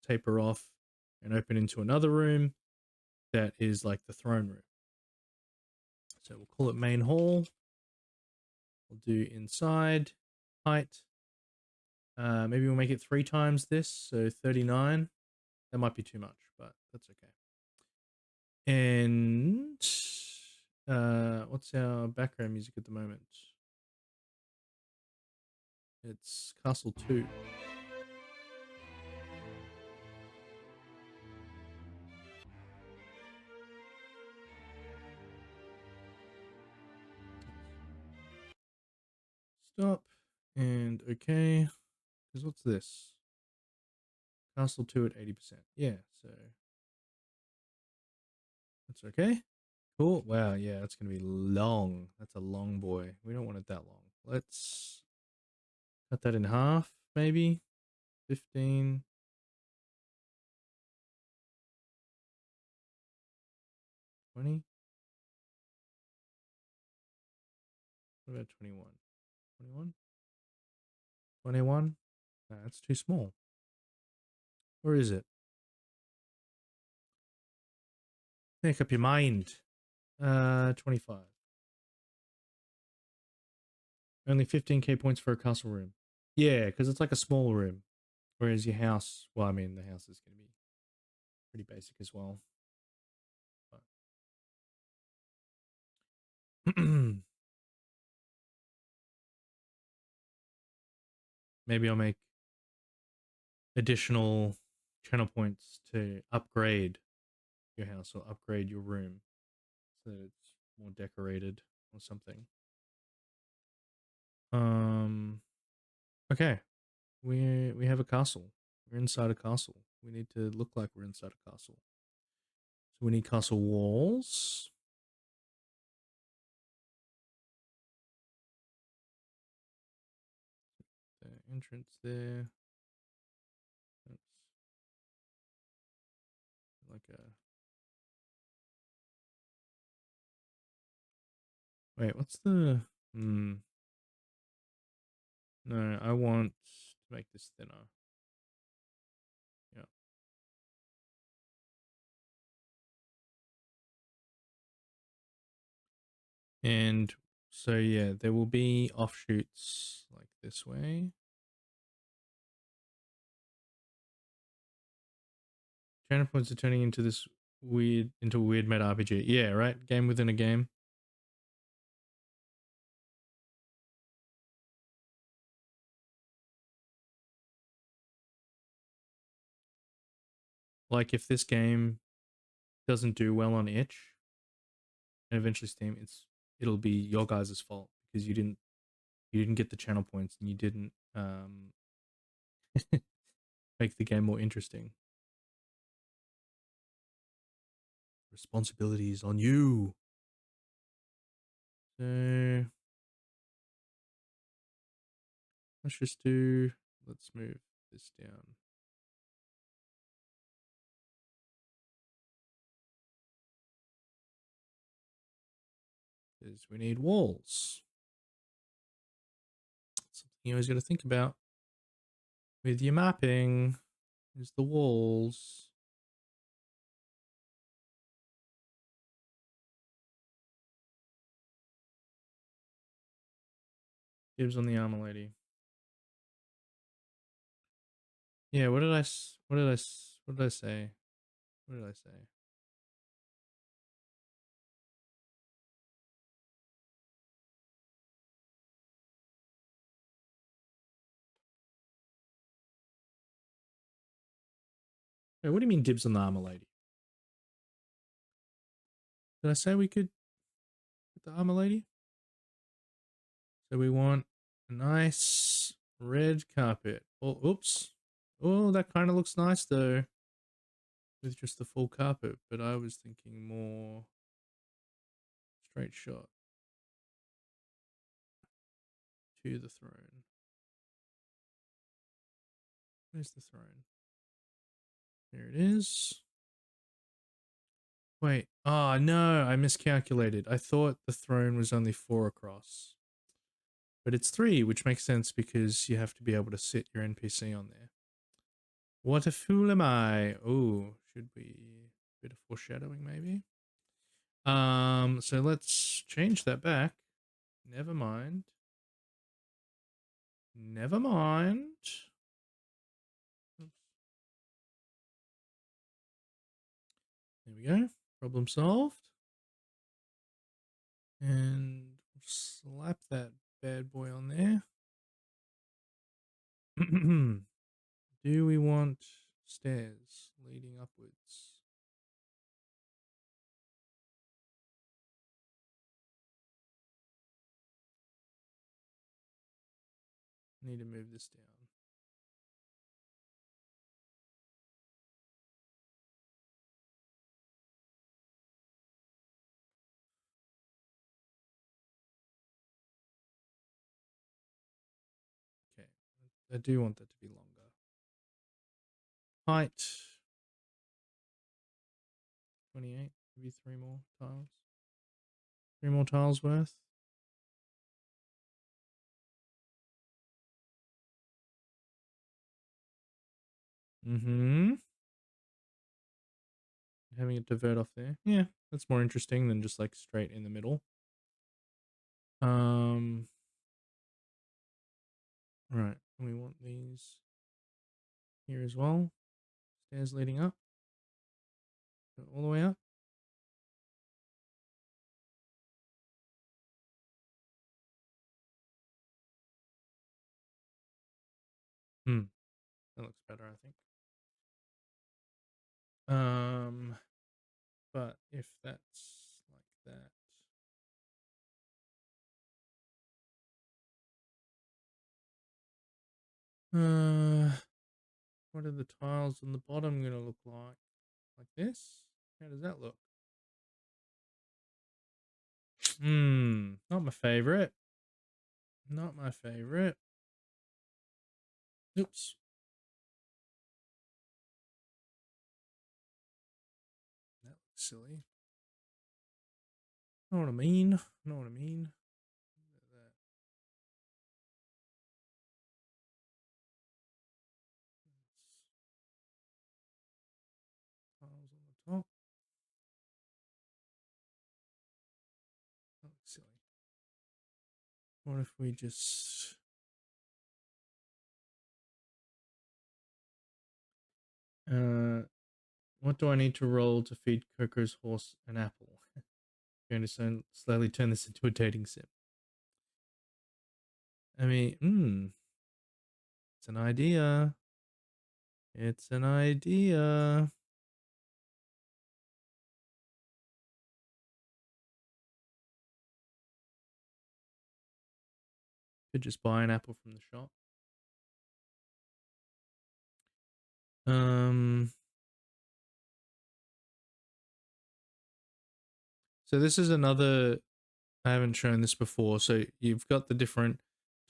taper off and open into another room that is like the throne room. So we'll call it main hall. We'll do inside height. Maybe we'll make it 3 times this, so 39. That might be too much, but that's okay. And what's our background music at the moment? It's Castle 2. Stop and okay. Because what's this? Castle 2 at 80%. Yeah, so that's okay. Cool. Wow, yeah, that's going to be long. That's a long boy. We don't want it that long. Let's cut that in half, maybe. 15. 20. What about 21? 21? 21? No, that's too small. Or is it? Make up your mind. 25. Only 15k points for a castle room. Yeah, because it's like a small room. Whereas your house, well, I mean, the house is going to be pretty basic as well. But maybe I'll make additional channel points to upgrade your house or upgrade your room so that it's more decorated or something. Okay. We have a castle. We're inside a castle. We need to look like we're inside a castle. So we need castle walls. The entrance there. That's like a Wait, what's the... No, I want to make this thinner. Yeah. And so, yeah, there will be offshoots like this way. Channel points are turning into this weird meta RPG. Yeah, right? Game within a game. Like if this game doesn't do well on itch and eventually Steam, it'll be your guys' fault because you didn't get the channel points and you didn't make the game more interesting. Responsibility is on you. So let's move this down. Because we need walls. Something you always got to think about with your mapping is the walls. Dibs on the armor lady. Yeah, what did I say? What did I say? Wait, what do you mean dibs on the armor lady? Did I say we could get the armor lady? So we want a nice red carpet. Oh, oops. Oh, that kind of looks nice though with just the full carpet, but I was thinking more straight shot to the throne. Where's the throne? There it is. Wait. Oh, no, I miscalculated. I thought the throne was only 4 across. But it's 3, which makes sense because you have to be able to sit your NPC on there. What a fool am I? Oh, should be a bit of foreshadowing maybe. So let's change that back. Never mind. Never mind. Oops. There we go. Problem solved. And slap that bad boy on there. Do we want stairs leading upwards? Need to move this down. Okay, I do want that to be longer. Height 28, maybe 3 more tiles. 3 more tiles worth. Having it divert off there. Yeah, that's more interesting than just like straight in the middle. Right, we want these here as well. Stairs leading up. Go all the way up. That looks better, I think. But if that's like that. What are the tiles on the bottom gonna look like? Like this? How does that look? Not my favorite. Not my favorite. Oops. That looks silly. Know what I mean? know what I mean? That. Tiles on the top. That looks silly. What if we just... what do I need to roll to feed Coco's horse an apple? Going to slowly turn this into a dating sim. I mean, it's an idea. It's an idea. Could just buy an apple from the shop. So this is another, I haven't shown this before. So you've got the different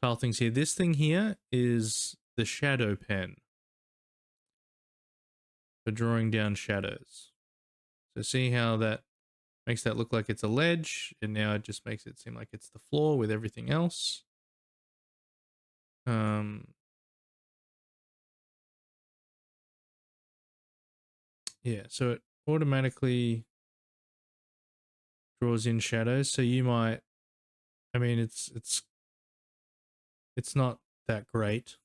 tile things here. This thing here is the shadow pen for drawing down shadows. So see how that makes that look like it's a ledge, and now it just makes it seem like it's the floor with everything else. Yeah, so it automatically draws in shadows. So you might, I mean, it's not that great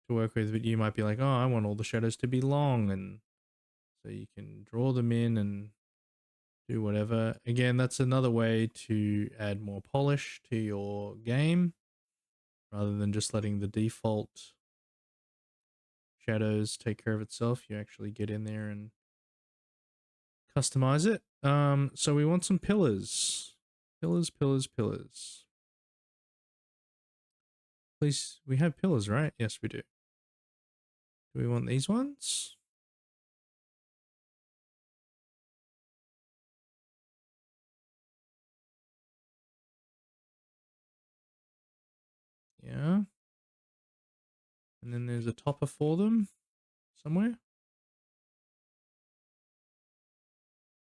to work with, but you might be like, oh, I want all the shadows to be long, and so you can draw them in and do whatever. Again, that's another way to add more polish to your game rather than just letting the default shadows take care of itself. You actually get in there and customize it. So we want some pillars. Pillars. Please, we have pillars, right? Yes, we do. Do we want these ones? Yeah. And then there's a topper for them somewhere.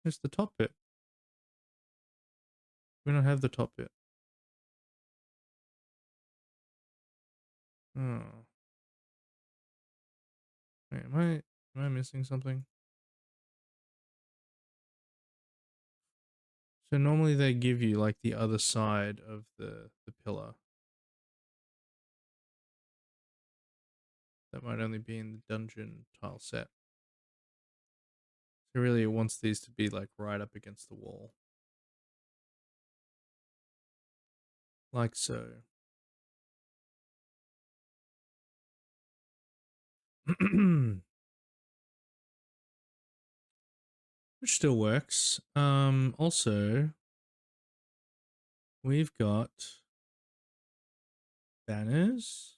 There's the top bit. We don't have the top bit. Oh. Wait, am I missing something? So normally they give you like the other side of the pillar. That might only be in the dungeon tile set. So really it wants these to be like right up against the wall. Like so. Which still works. Also, we've got banners.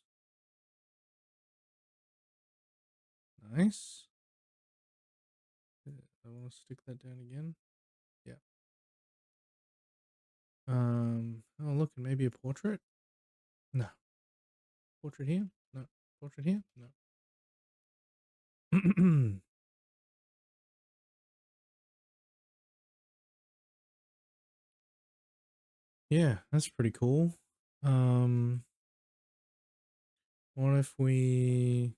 Nice. I want to stick that down again. Yeah. Oh look, and maybe a portrait? No. Portrait here? No. Portrait here? No. Yeah, that's pretty cool. What if we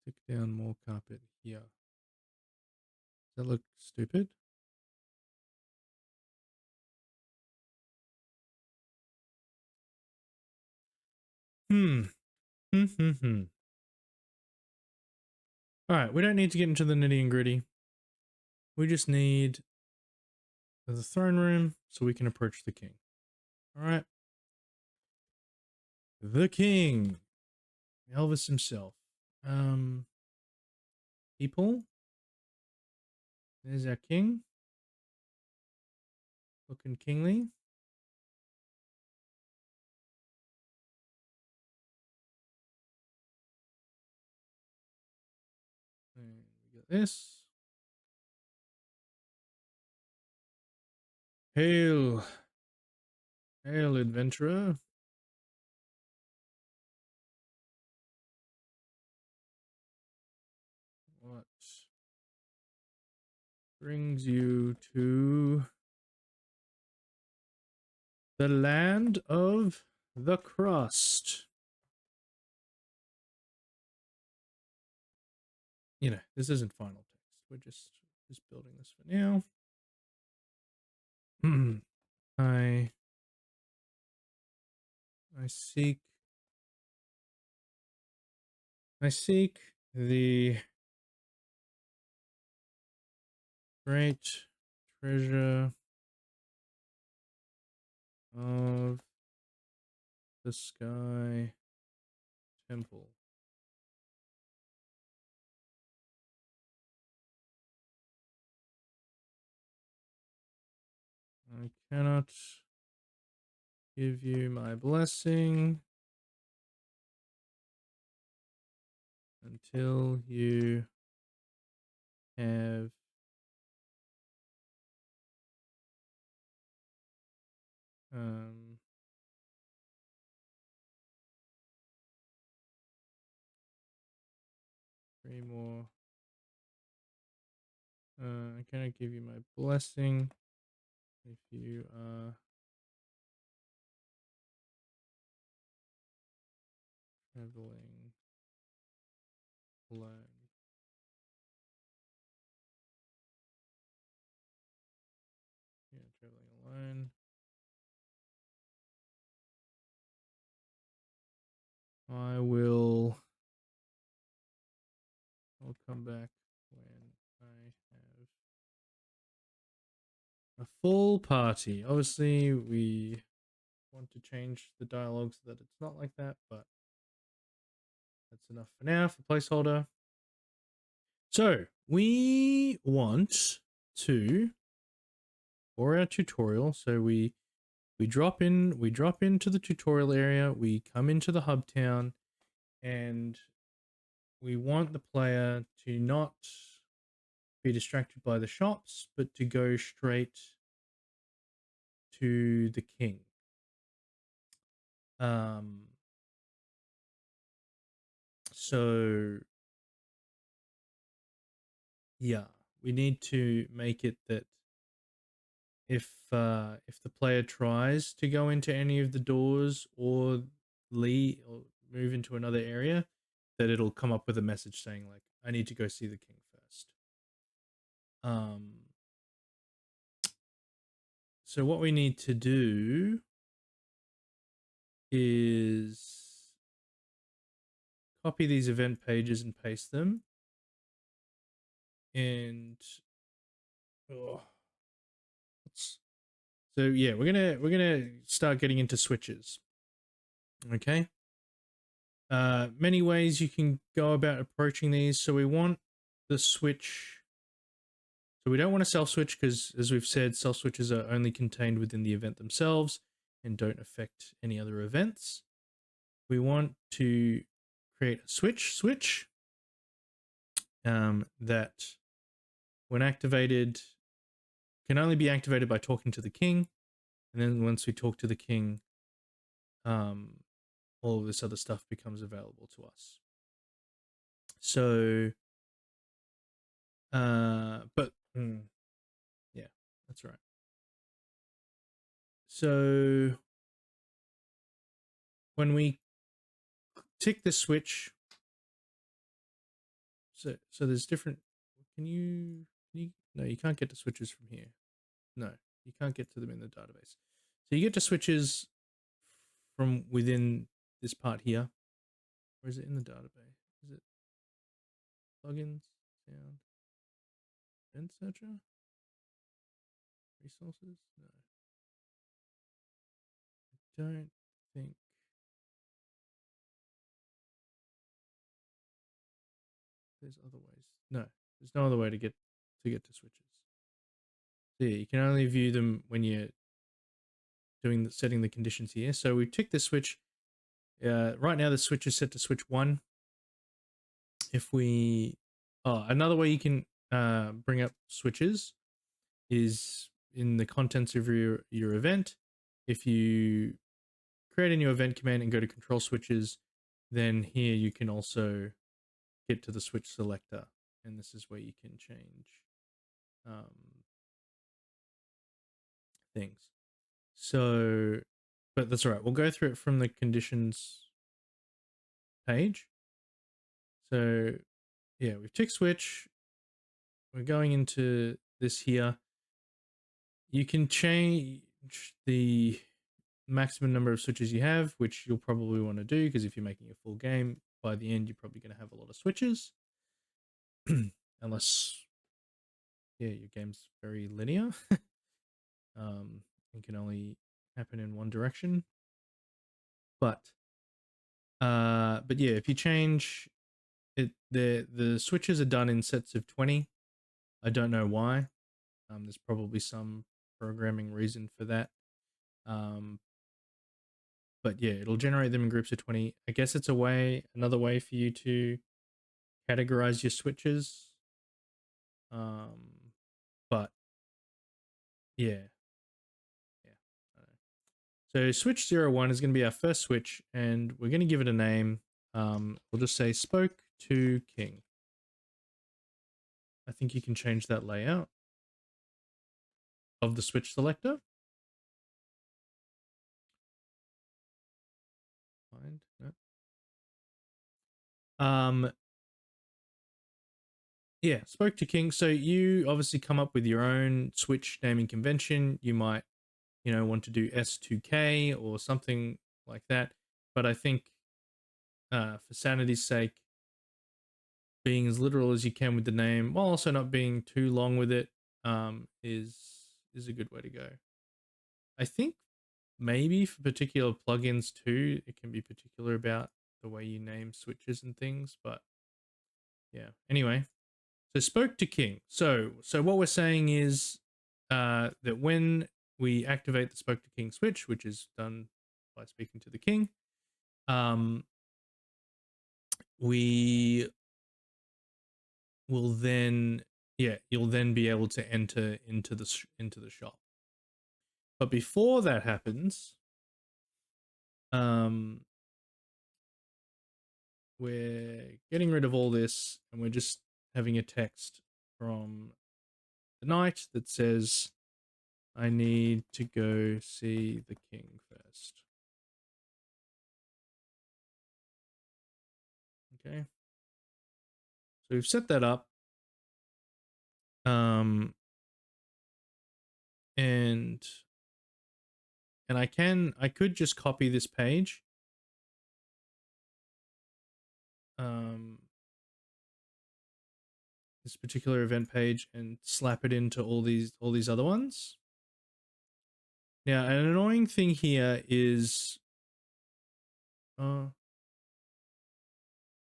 stick down more carpet here? Does that look stupid? Hmm. All right, we don't need to get into the nitty and gritty. We just need the throne room so we can approach the king. All right. The king. Elvis himself. People. There's our king. Looking kingly. And we got this. Hail. Hail, adventurer. What brings you to the land of the Crust. You know, this isn't final text. We're just building this for now. I seek the great treasure of the Sky Temple. I cannot give you my blessing until you have three more. I cannot give you my blessing if you are traveling alone. Yeah, traveling alone. I'll come back when I have a full party. Obviously, we want to change the dialogue so that it's not like that, but that's enough for now for placeholder. So we want to, for our tutorial, so we drop into the tutorial area, we come into the hub town, and we want the player to not be distracted by the shops, but to go straight to the king. So yeah, we need to make it that if the player tries to go into any of the doors or leave or move into another area, that it'll come up with a message saying like, I need to go see the king first. So what we need to do is copy these event pages and paste them. And so yeah, we're gonna start getting into switches. Okay. Many ways you can go about approaching these. So we want the switch. So we don't want to self switch because, as we've said, self switches are only contained within the event themselves and don't affect any other events. We want to create a switch that, when activated, can only be activated by talking to the king. And then once we talk to the king, all of this other stuff becomes available to us. So, yeah, that's right. So when we tick the switch, so there's different. Can you? No, you can't get to switches from here. No, you can't get to them in the database. So you get to switches from within this part here. Or is it in the database? Is it plugins, sound, event searcher, resources? No, I don't think. There's other ways. No, there's no other way to get to switches. So yeah, you can only view them when you're setting the conditions here. So we tick the switch. Right now the switch is set to switch 1. If we another way you can bring up switches is in the contents of your event. If you create a new event command and go to control switches, then here you can also get to the switch selector, and this is where you can change things. So, but that's all right. We'll go through it from the conditions page. So, yeah, we've ticked switch. We're going into this here. You can change the maximum number of switches you have, which you'll probably want to do because if you're making a full game, by the end, you're probably going to have a lot of switches. Unless, yeah, your game's very linear. It can only happen in one direction. But yeah, if you change it, the switches are done in sets of 20. I don't know why. There's probably some programming reason for that. But yeah, it'll generate them in groups of 20. I guess it's another way for you to categorize your switches. But yeah. So switch 01 is going to be our first switch, and we're going to give it a name. We'll just say spoke to king. I think you can change that layout of the switch selector. Find, no. Yeah, spoke to king. So you obviously come up with your own switch naming convention. You might, want to do S2K or something like that. But I think for sanity's sake, being as literal as you can with the name, while also not being too long with it, is a good way to go. I think maybe for particular plugins too, it can be particular about the way you name switches and things. But yeah, anyway, so spoke to king. So what we're saying is that when we activate the spoke to king switch, which is done by speaking to the king, we will then, you'll then be able to enter into the shop. But before that happens, we're getting rid of all this and we're just having a text from the knight that says, I need to go see the king first. Okay. So we've set that up. And I could just copy this page. This particular event page and slap it into all these other ones. Now, an annoying thing here is,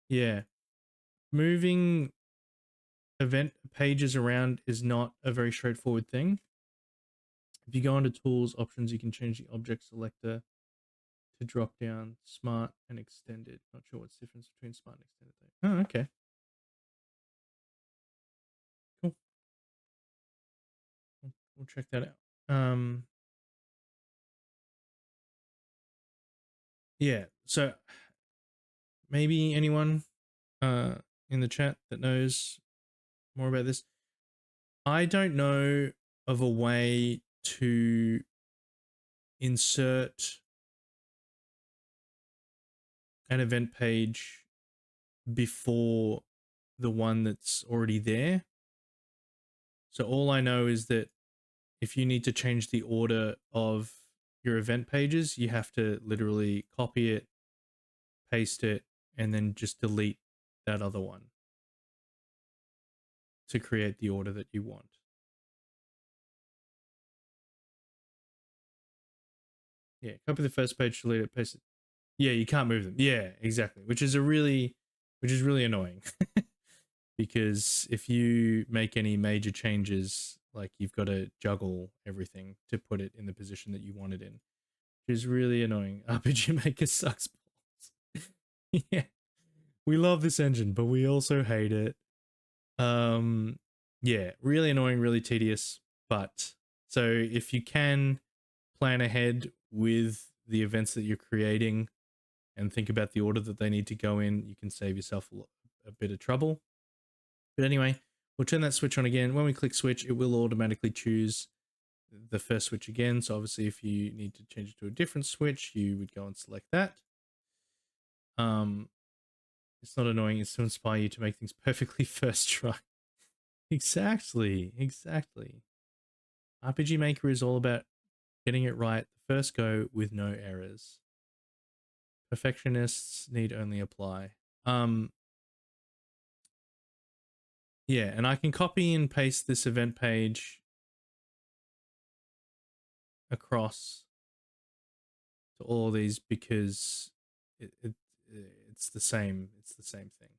yeah, moving event pages around is not a very straightforward thing. If you go into tools options, you can change the object selector to drop down smart and extended. Not sure what's the difference between smart and extended. Oh, okay. Cool. We'll check that out. Yeah, so maybe anyone in the chat that knows more about this. I don't know of a way to insert an event page before the one that's already there. So all I know is that if you need to change the order of your event pages, you have to literally copy it, paste it, and then just delete that other one to create the order that you want. Yeah, copy the first page, delete it, paste it. Yeah, you can't move them. Yeah, exactly. Which is really annoying. Because if you make any major changes, like you've got to juggle everything to put it in the position that you want it in, which is really annoying. RPG Maker sucks balls. Yeah, we love this engine, but we also hate it. Yeah, really annoying, really tedious. But so if you can plan ahead with the events that you're creating and think about the order that they need to go in, you can save yourself a bit of trouble. But anyway, We'll turn that switch on again. When we click switch, it will automatically choose the first switch again. So obviously if you need to change it to a different switch, you would go and select that. It's not annoying. It's to inspire you to make things perfectly first try. Exactly. RPG Maker is all about getting it right the first go with no errors. Perfectionists need only apply. Yeah, and I can copy and paste this event page across to all these because it's the same. It's the same thing.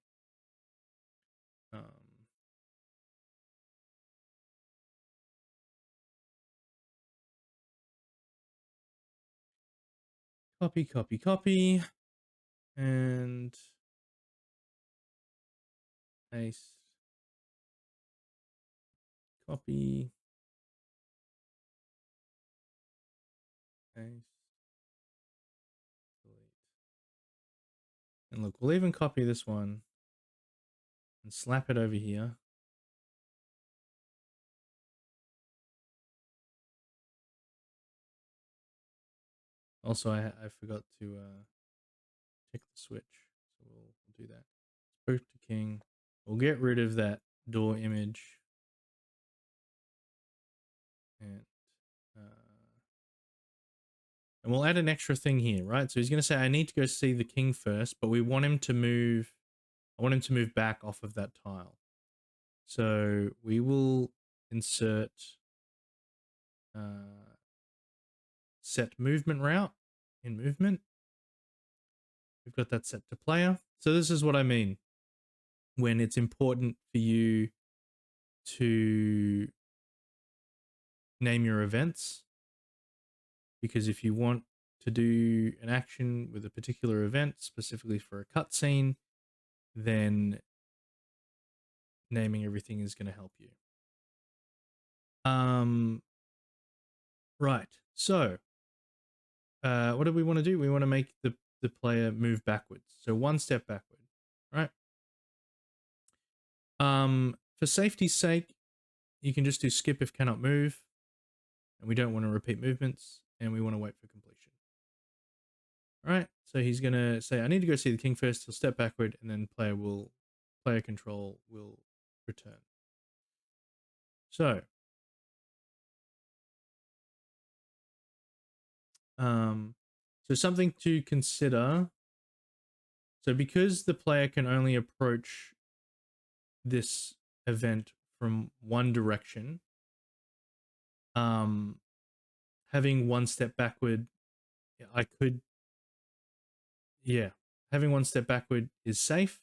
Copy, and paste. Copy, paste, delete. And look, we'll even copy this one and slap it over here. Also, I forgot to tick the switch, so we'll do that. Spoke to King. We'll get rid of that door image. And we'll add an extra thing here, right? So he's going to say, I need to go see the king first, but we want him to move. I want him to move back off of that tile. So we will insert set movement route in movement. We've got that set to player. So this is what I mean when it's important for you to name your events. Because if you want to do an action with a particular event, specifically for a cutscene, then naming everything is going to help you. Right. So, what do we want to do? We want to make the player move backwards. So one step backward, right? For safety's sake, you can just do skip if cannot move, and we don't want to repeat movements, and we want to wait for completion. All right. So he's gonna say, "I need to go see the king first." He'll step backward, and then player control will return. So, so something to consider. So because the player can only approach this event from one direction, having one step backward, having one step backward is safe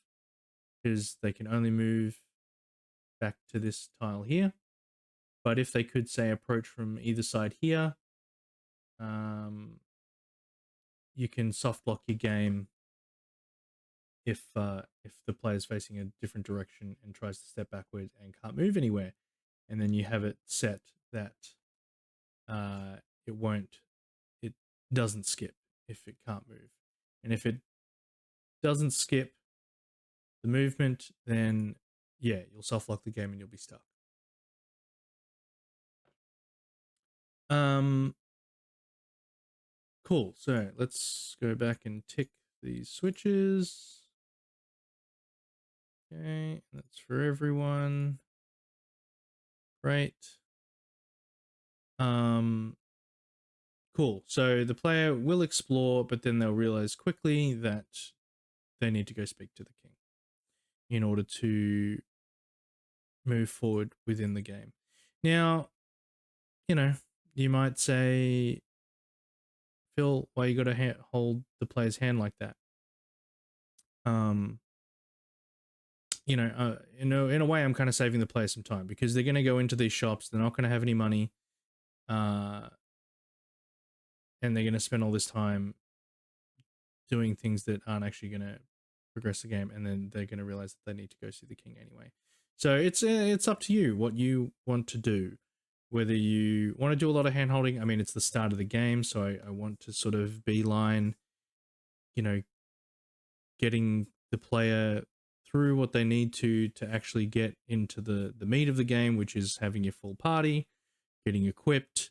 because they can only move back to this tile here. But if they could say approach from either side here, you can soft lock your game if the player is facing a different direction and tries to step backward and can't move anywhere, and then you have it set that it doesn't skip if it can't move, and if it doesn't skip the movement, then yeah, you'll soft lock the game and you'll be stuck. Cool. So let's go back and tick these switches. Okay, that's for everyone. Great. Cool. So the player will explore, but then they'll realize quickly that they need to go speak to the king in order to move forward within the game. Now, you might say, Phil, why you got to hold the player's hand like that? In a way, I'm kind of saving the player some time because they're going to go into these shops. They're not going to have any money. And they're going to spend all this time doing things that aren't actually going to progress the game. And then they're going to realize that they need to go see the king anyway. So it's up to you what you want to do. Whether you want to do a lot of hand holding, I mean, it's the start of the game. So I want to sort of beeline, getting the player through what they need to actually get into the meat of the game, which is having your full party, getting equipped,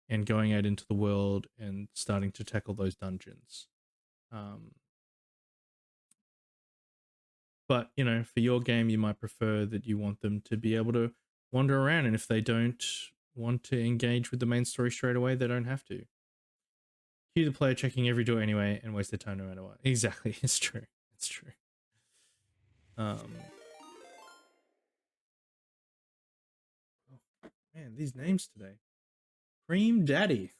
and going out into the world and starting to tackle those dungeons. But, you know, for your game, you might prefer that you want them to be able to wander around. And if they don't want to engage with the main story straight away, they don't have to. Cue the player checking every door anyway and waste their time no matter what. Exactly. It's true. It's true. Oh, man, these names today. Cream Daddy.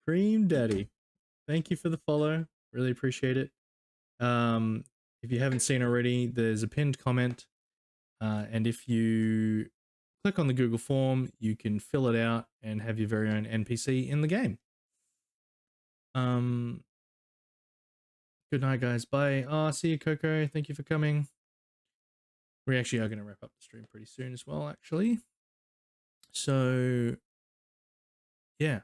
Cream Daddy. Thank you for the follow. Really appreciate it. If you haven't seen already, there's a pinned comment. And if you click on the Google form, you can fill it out and have your very own NPC in the game. Good night, guys. Bye. Oh, see you, Coco. Thank you for coming. We actually are going to wrap up the stream pretty soon as well, actually. So, yeah.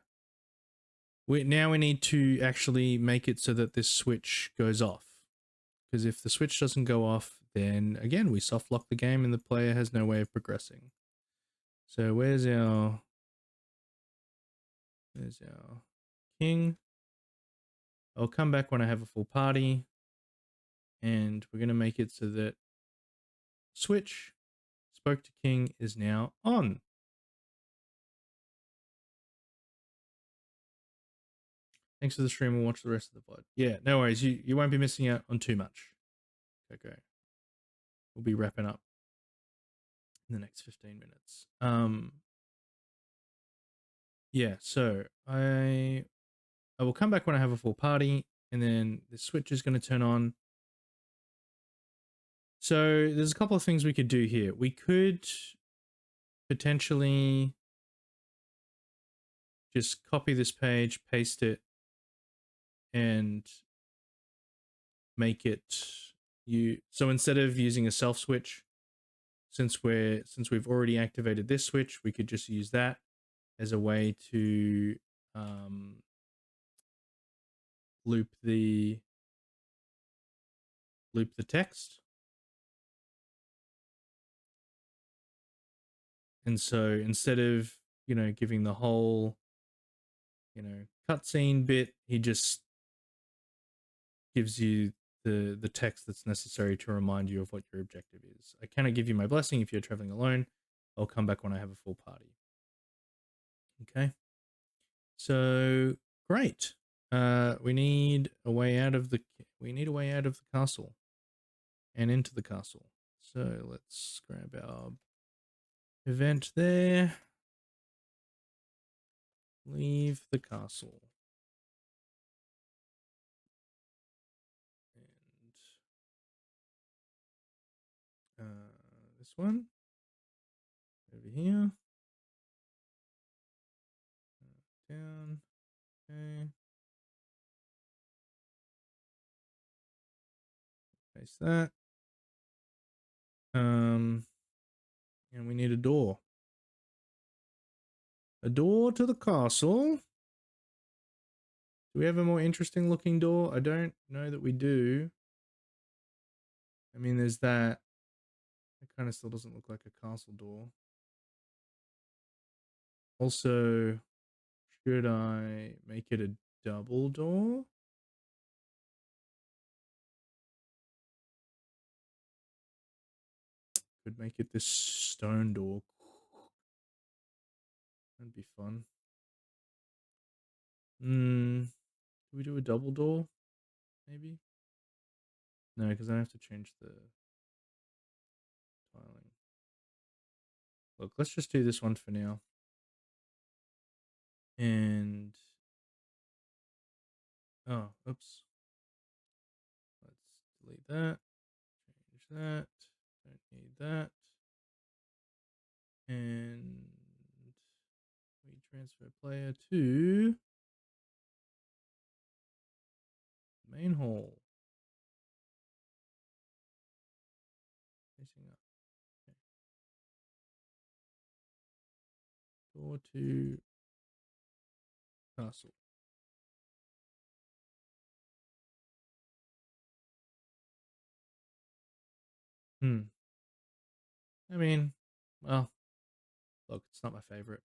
We need to actually make it so that this switch goes off. Because if the switch doesn't go off, then again, we soft lock the game and the player has no way of progressing. So where's our king? I'll come back when I have a full party. And we're going to make it so that switch spoke to king is now on. Thanks for the stream. We'll watch the rest of the VOD. Yeah, no worries. You won't be missing out on too much. Okay. We'll be wrapping up in the next 15 minutes. Yeah, so I will come back when I have a full party, and then the switch is going to turn on. So there's a couple of things we could do here. We could potentially just copy this page, paste it, and make it so instead of using a self switch, since we've already activated this switch, we could just use that as a way to loop the text. And so instead of, you know, giving the whole, you know, cutscene bit, he just gives you the text that's necessary to remind you of what your objective is. I cannot give you my blessing if you're traveling alone. I'll come back when I have a full party. Okay. So great. We need a way out of the castle and into the castle. So let's grab our event there. Leave the castle. And this one over here. Down. Okay. Paste that. And we need a door. A door to the castle. Do we have a more interesting looking door? I don't know that we do. I mean, there's that. It kind of still doesn't look like a castle door. Also, should I make it a double door? Could make it this stone door. That'd be fun. Do we do a double door? Maybe? No, because I have to change the tiling. Look, let's just do this one for now. And oh, oops. Let's delete that. Change that. Don't need that. And we transfer player to main hall. Facing up. Okay. Door to castle. Hmm. I mean, well, look, it's not my favorite,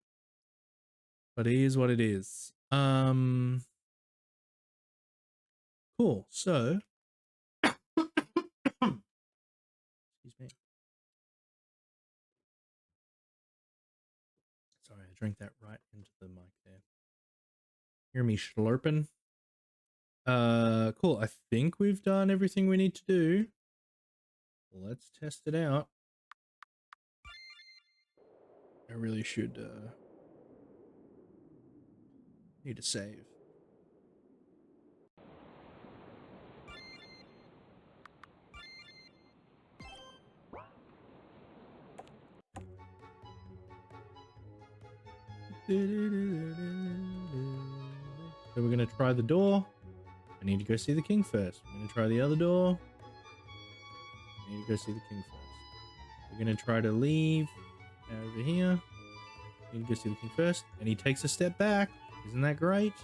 but it is what it is. Cool. So, excuse me. Sorry, I drank that right into the mic there. Hear me slurping? Cool. I think we've done everything we need to do. Let's test it out. I really should, need to save. So we're gonna try the door. I need to go see the king first. We're gonna try the other door. I need to go see the king first. We're gonna try to leave over here. Need to go see the king first. And he takes a step back. Isn't that great?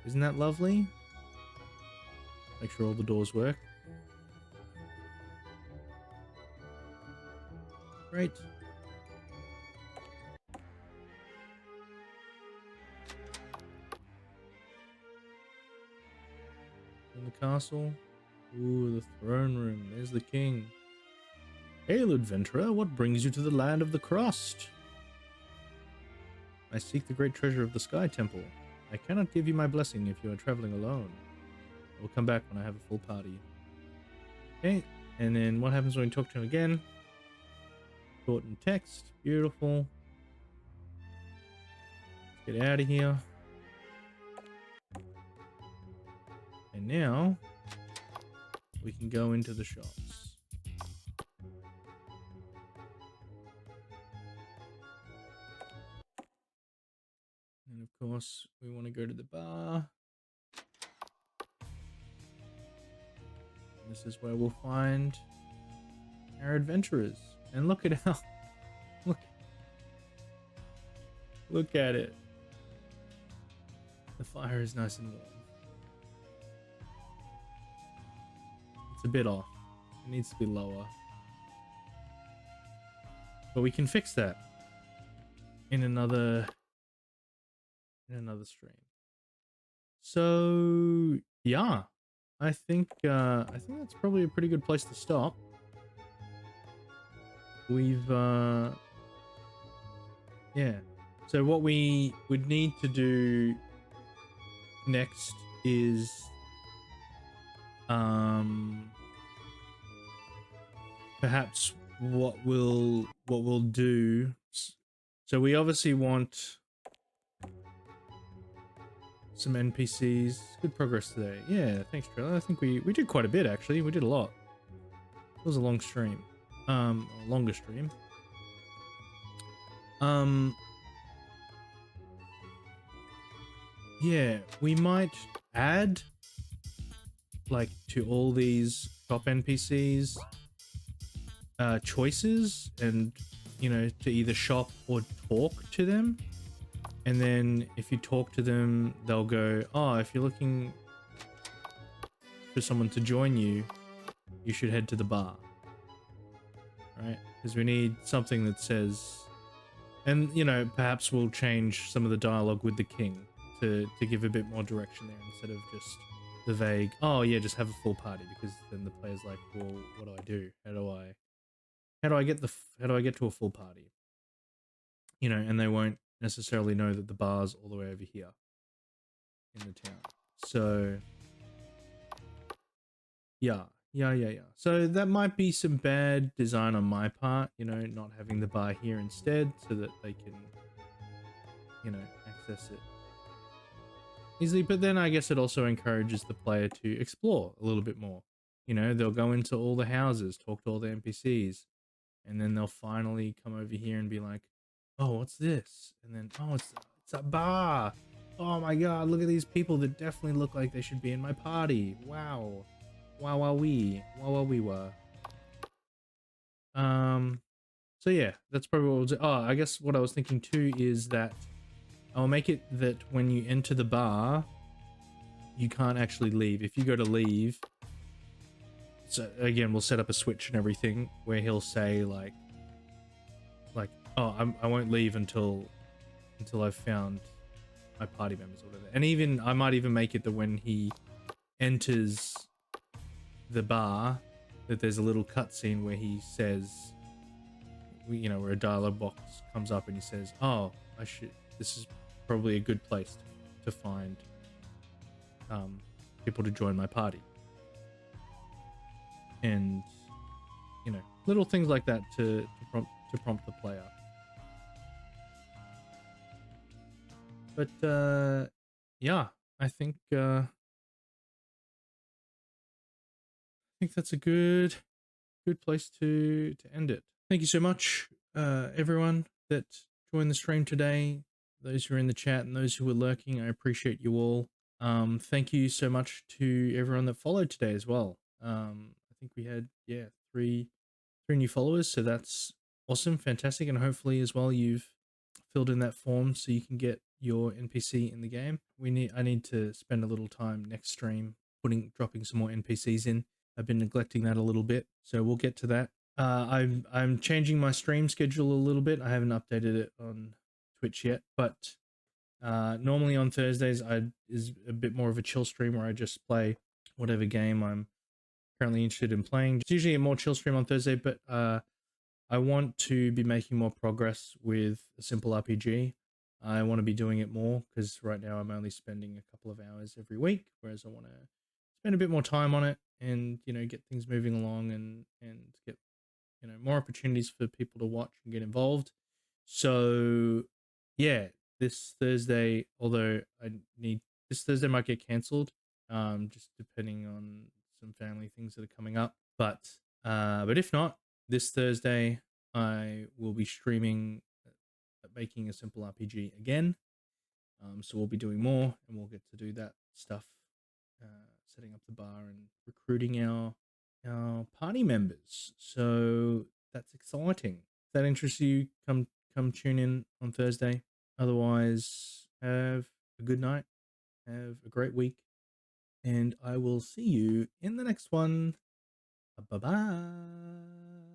Isn't that lovely? Make sure all the doors work. Great. In the castle. Ooh, the throne room. There's the king. Hail, adventurer. What brings you to the land of the Crust? I seek the great treasure of the Sky Temple. I cannot give you my blessing if you are traveling alone. I will come back when I have a full party. Okay, and then what happens when we talk to him again? Short in text. Beautiful. Let's get out of here. And now we can go into the shops. And of course, we want to go to the bar. This is where we'll find our adventurers. And look at how look at it. The fire is nice and warm. It's a bit off. It needs to be lower. But we can fix that in another stream. So yeah, I think that's probably a pretty good place to stop. We've yeah. So what we would need to do next is perhaps what we'll do. So we obviously want some NPCs. Good progress today. Yeah, thanks, Trailer. I think we did quite a bit actually. We did a lot. It was a long stream. Longer stream. Yeah, we might add like to all these top NPCs choices, and you know, to either shop or talk to them. And then if you talk to them, they'll go, oh, if you're looking for someone to join you, you should head to the bar. Right? Because we need something that says, and you know, perhaps we'll change some of the dialogue with the king to give a bit more direction there, instead of just the vague, oh yeah, just have a full party, because then the player's like, well, what do I do? How do I get to a full party? You know, and they won't necessarily know that the bar's all the way over here in the town. So yeah. So that might be some bad design on my part, you know, not having the bar here instead, so that they can, you know, access it easily. But then I guess it also encourages the player to explore a little bit more. You know, they'll go into all the houses, talk to all the NPCs, and then they'll finally come over here and be like, oh, what's this? And then, oh, it's a bar. Oh my god, look at these people that definitely look like they should be in my party. Wow. Wow-wow-wee. Wow-wow-wee-wah. So yeah, that's probably what we'll do. Oh, I guess what I was thinking too is that I'll make it that when you enter the bar, you can't actually leave. If you go to leave, So again, we'll set up a switch and everything where he'll say like, oh, I won't leave until I've found my party members or whatever. And even I might even make it that when he enters the bar, that there's a little cutscene where he says, you know, where a dialogue box comes up and he says, "Oh, this is probably a good place to find people to join my party." And you know, little things like that to prompt the player. But yeah, I think that's a good place to end it. Thank you so much, everyone that joined the stream today. Those who are in the chat and those who were lurking, I appreciate you all. Thank you so much to everyone that followed today as well. I think we had three new followers, so that's awesome, fantastic, and hopefully as well you've filled in that form so you can get your NPC in the game. I need to spend a little time next stream dropping some more NPCs in. I've been neglecting that a little bit, so we'll get to that. I'm changing my stream schedule a little bit. I haven't updated it on Twitch yet, but normally on Thursdays is a bit more of a chill stream where I just play whatever game I'm currently interested in playing. It's usually a more chill stream on Thursday, but I want to be making more progress with a simple RPG. I want to be doing it more because right now I'm only spending a couple of hours every week, whereas I want to spend a bit more time on it and, you know, get things moving along and get, you know, more opportunities for people to watch and get involved. So yeah, this Thursday, although this Thursday might get cancelled, just depending on some family things that are coming up. But if not, this Thursday I will be streaming making a simple RPG again. So we'll be doing more, and we'll get to do that stuff, setting up the bar and recruiting our party members. So that's exciting. If that interests you, come tune in on Thursday. Otherwise, have a good night, have a great week, and I will see you in the next one. Bye bye.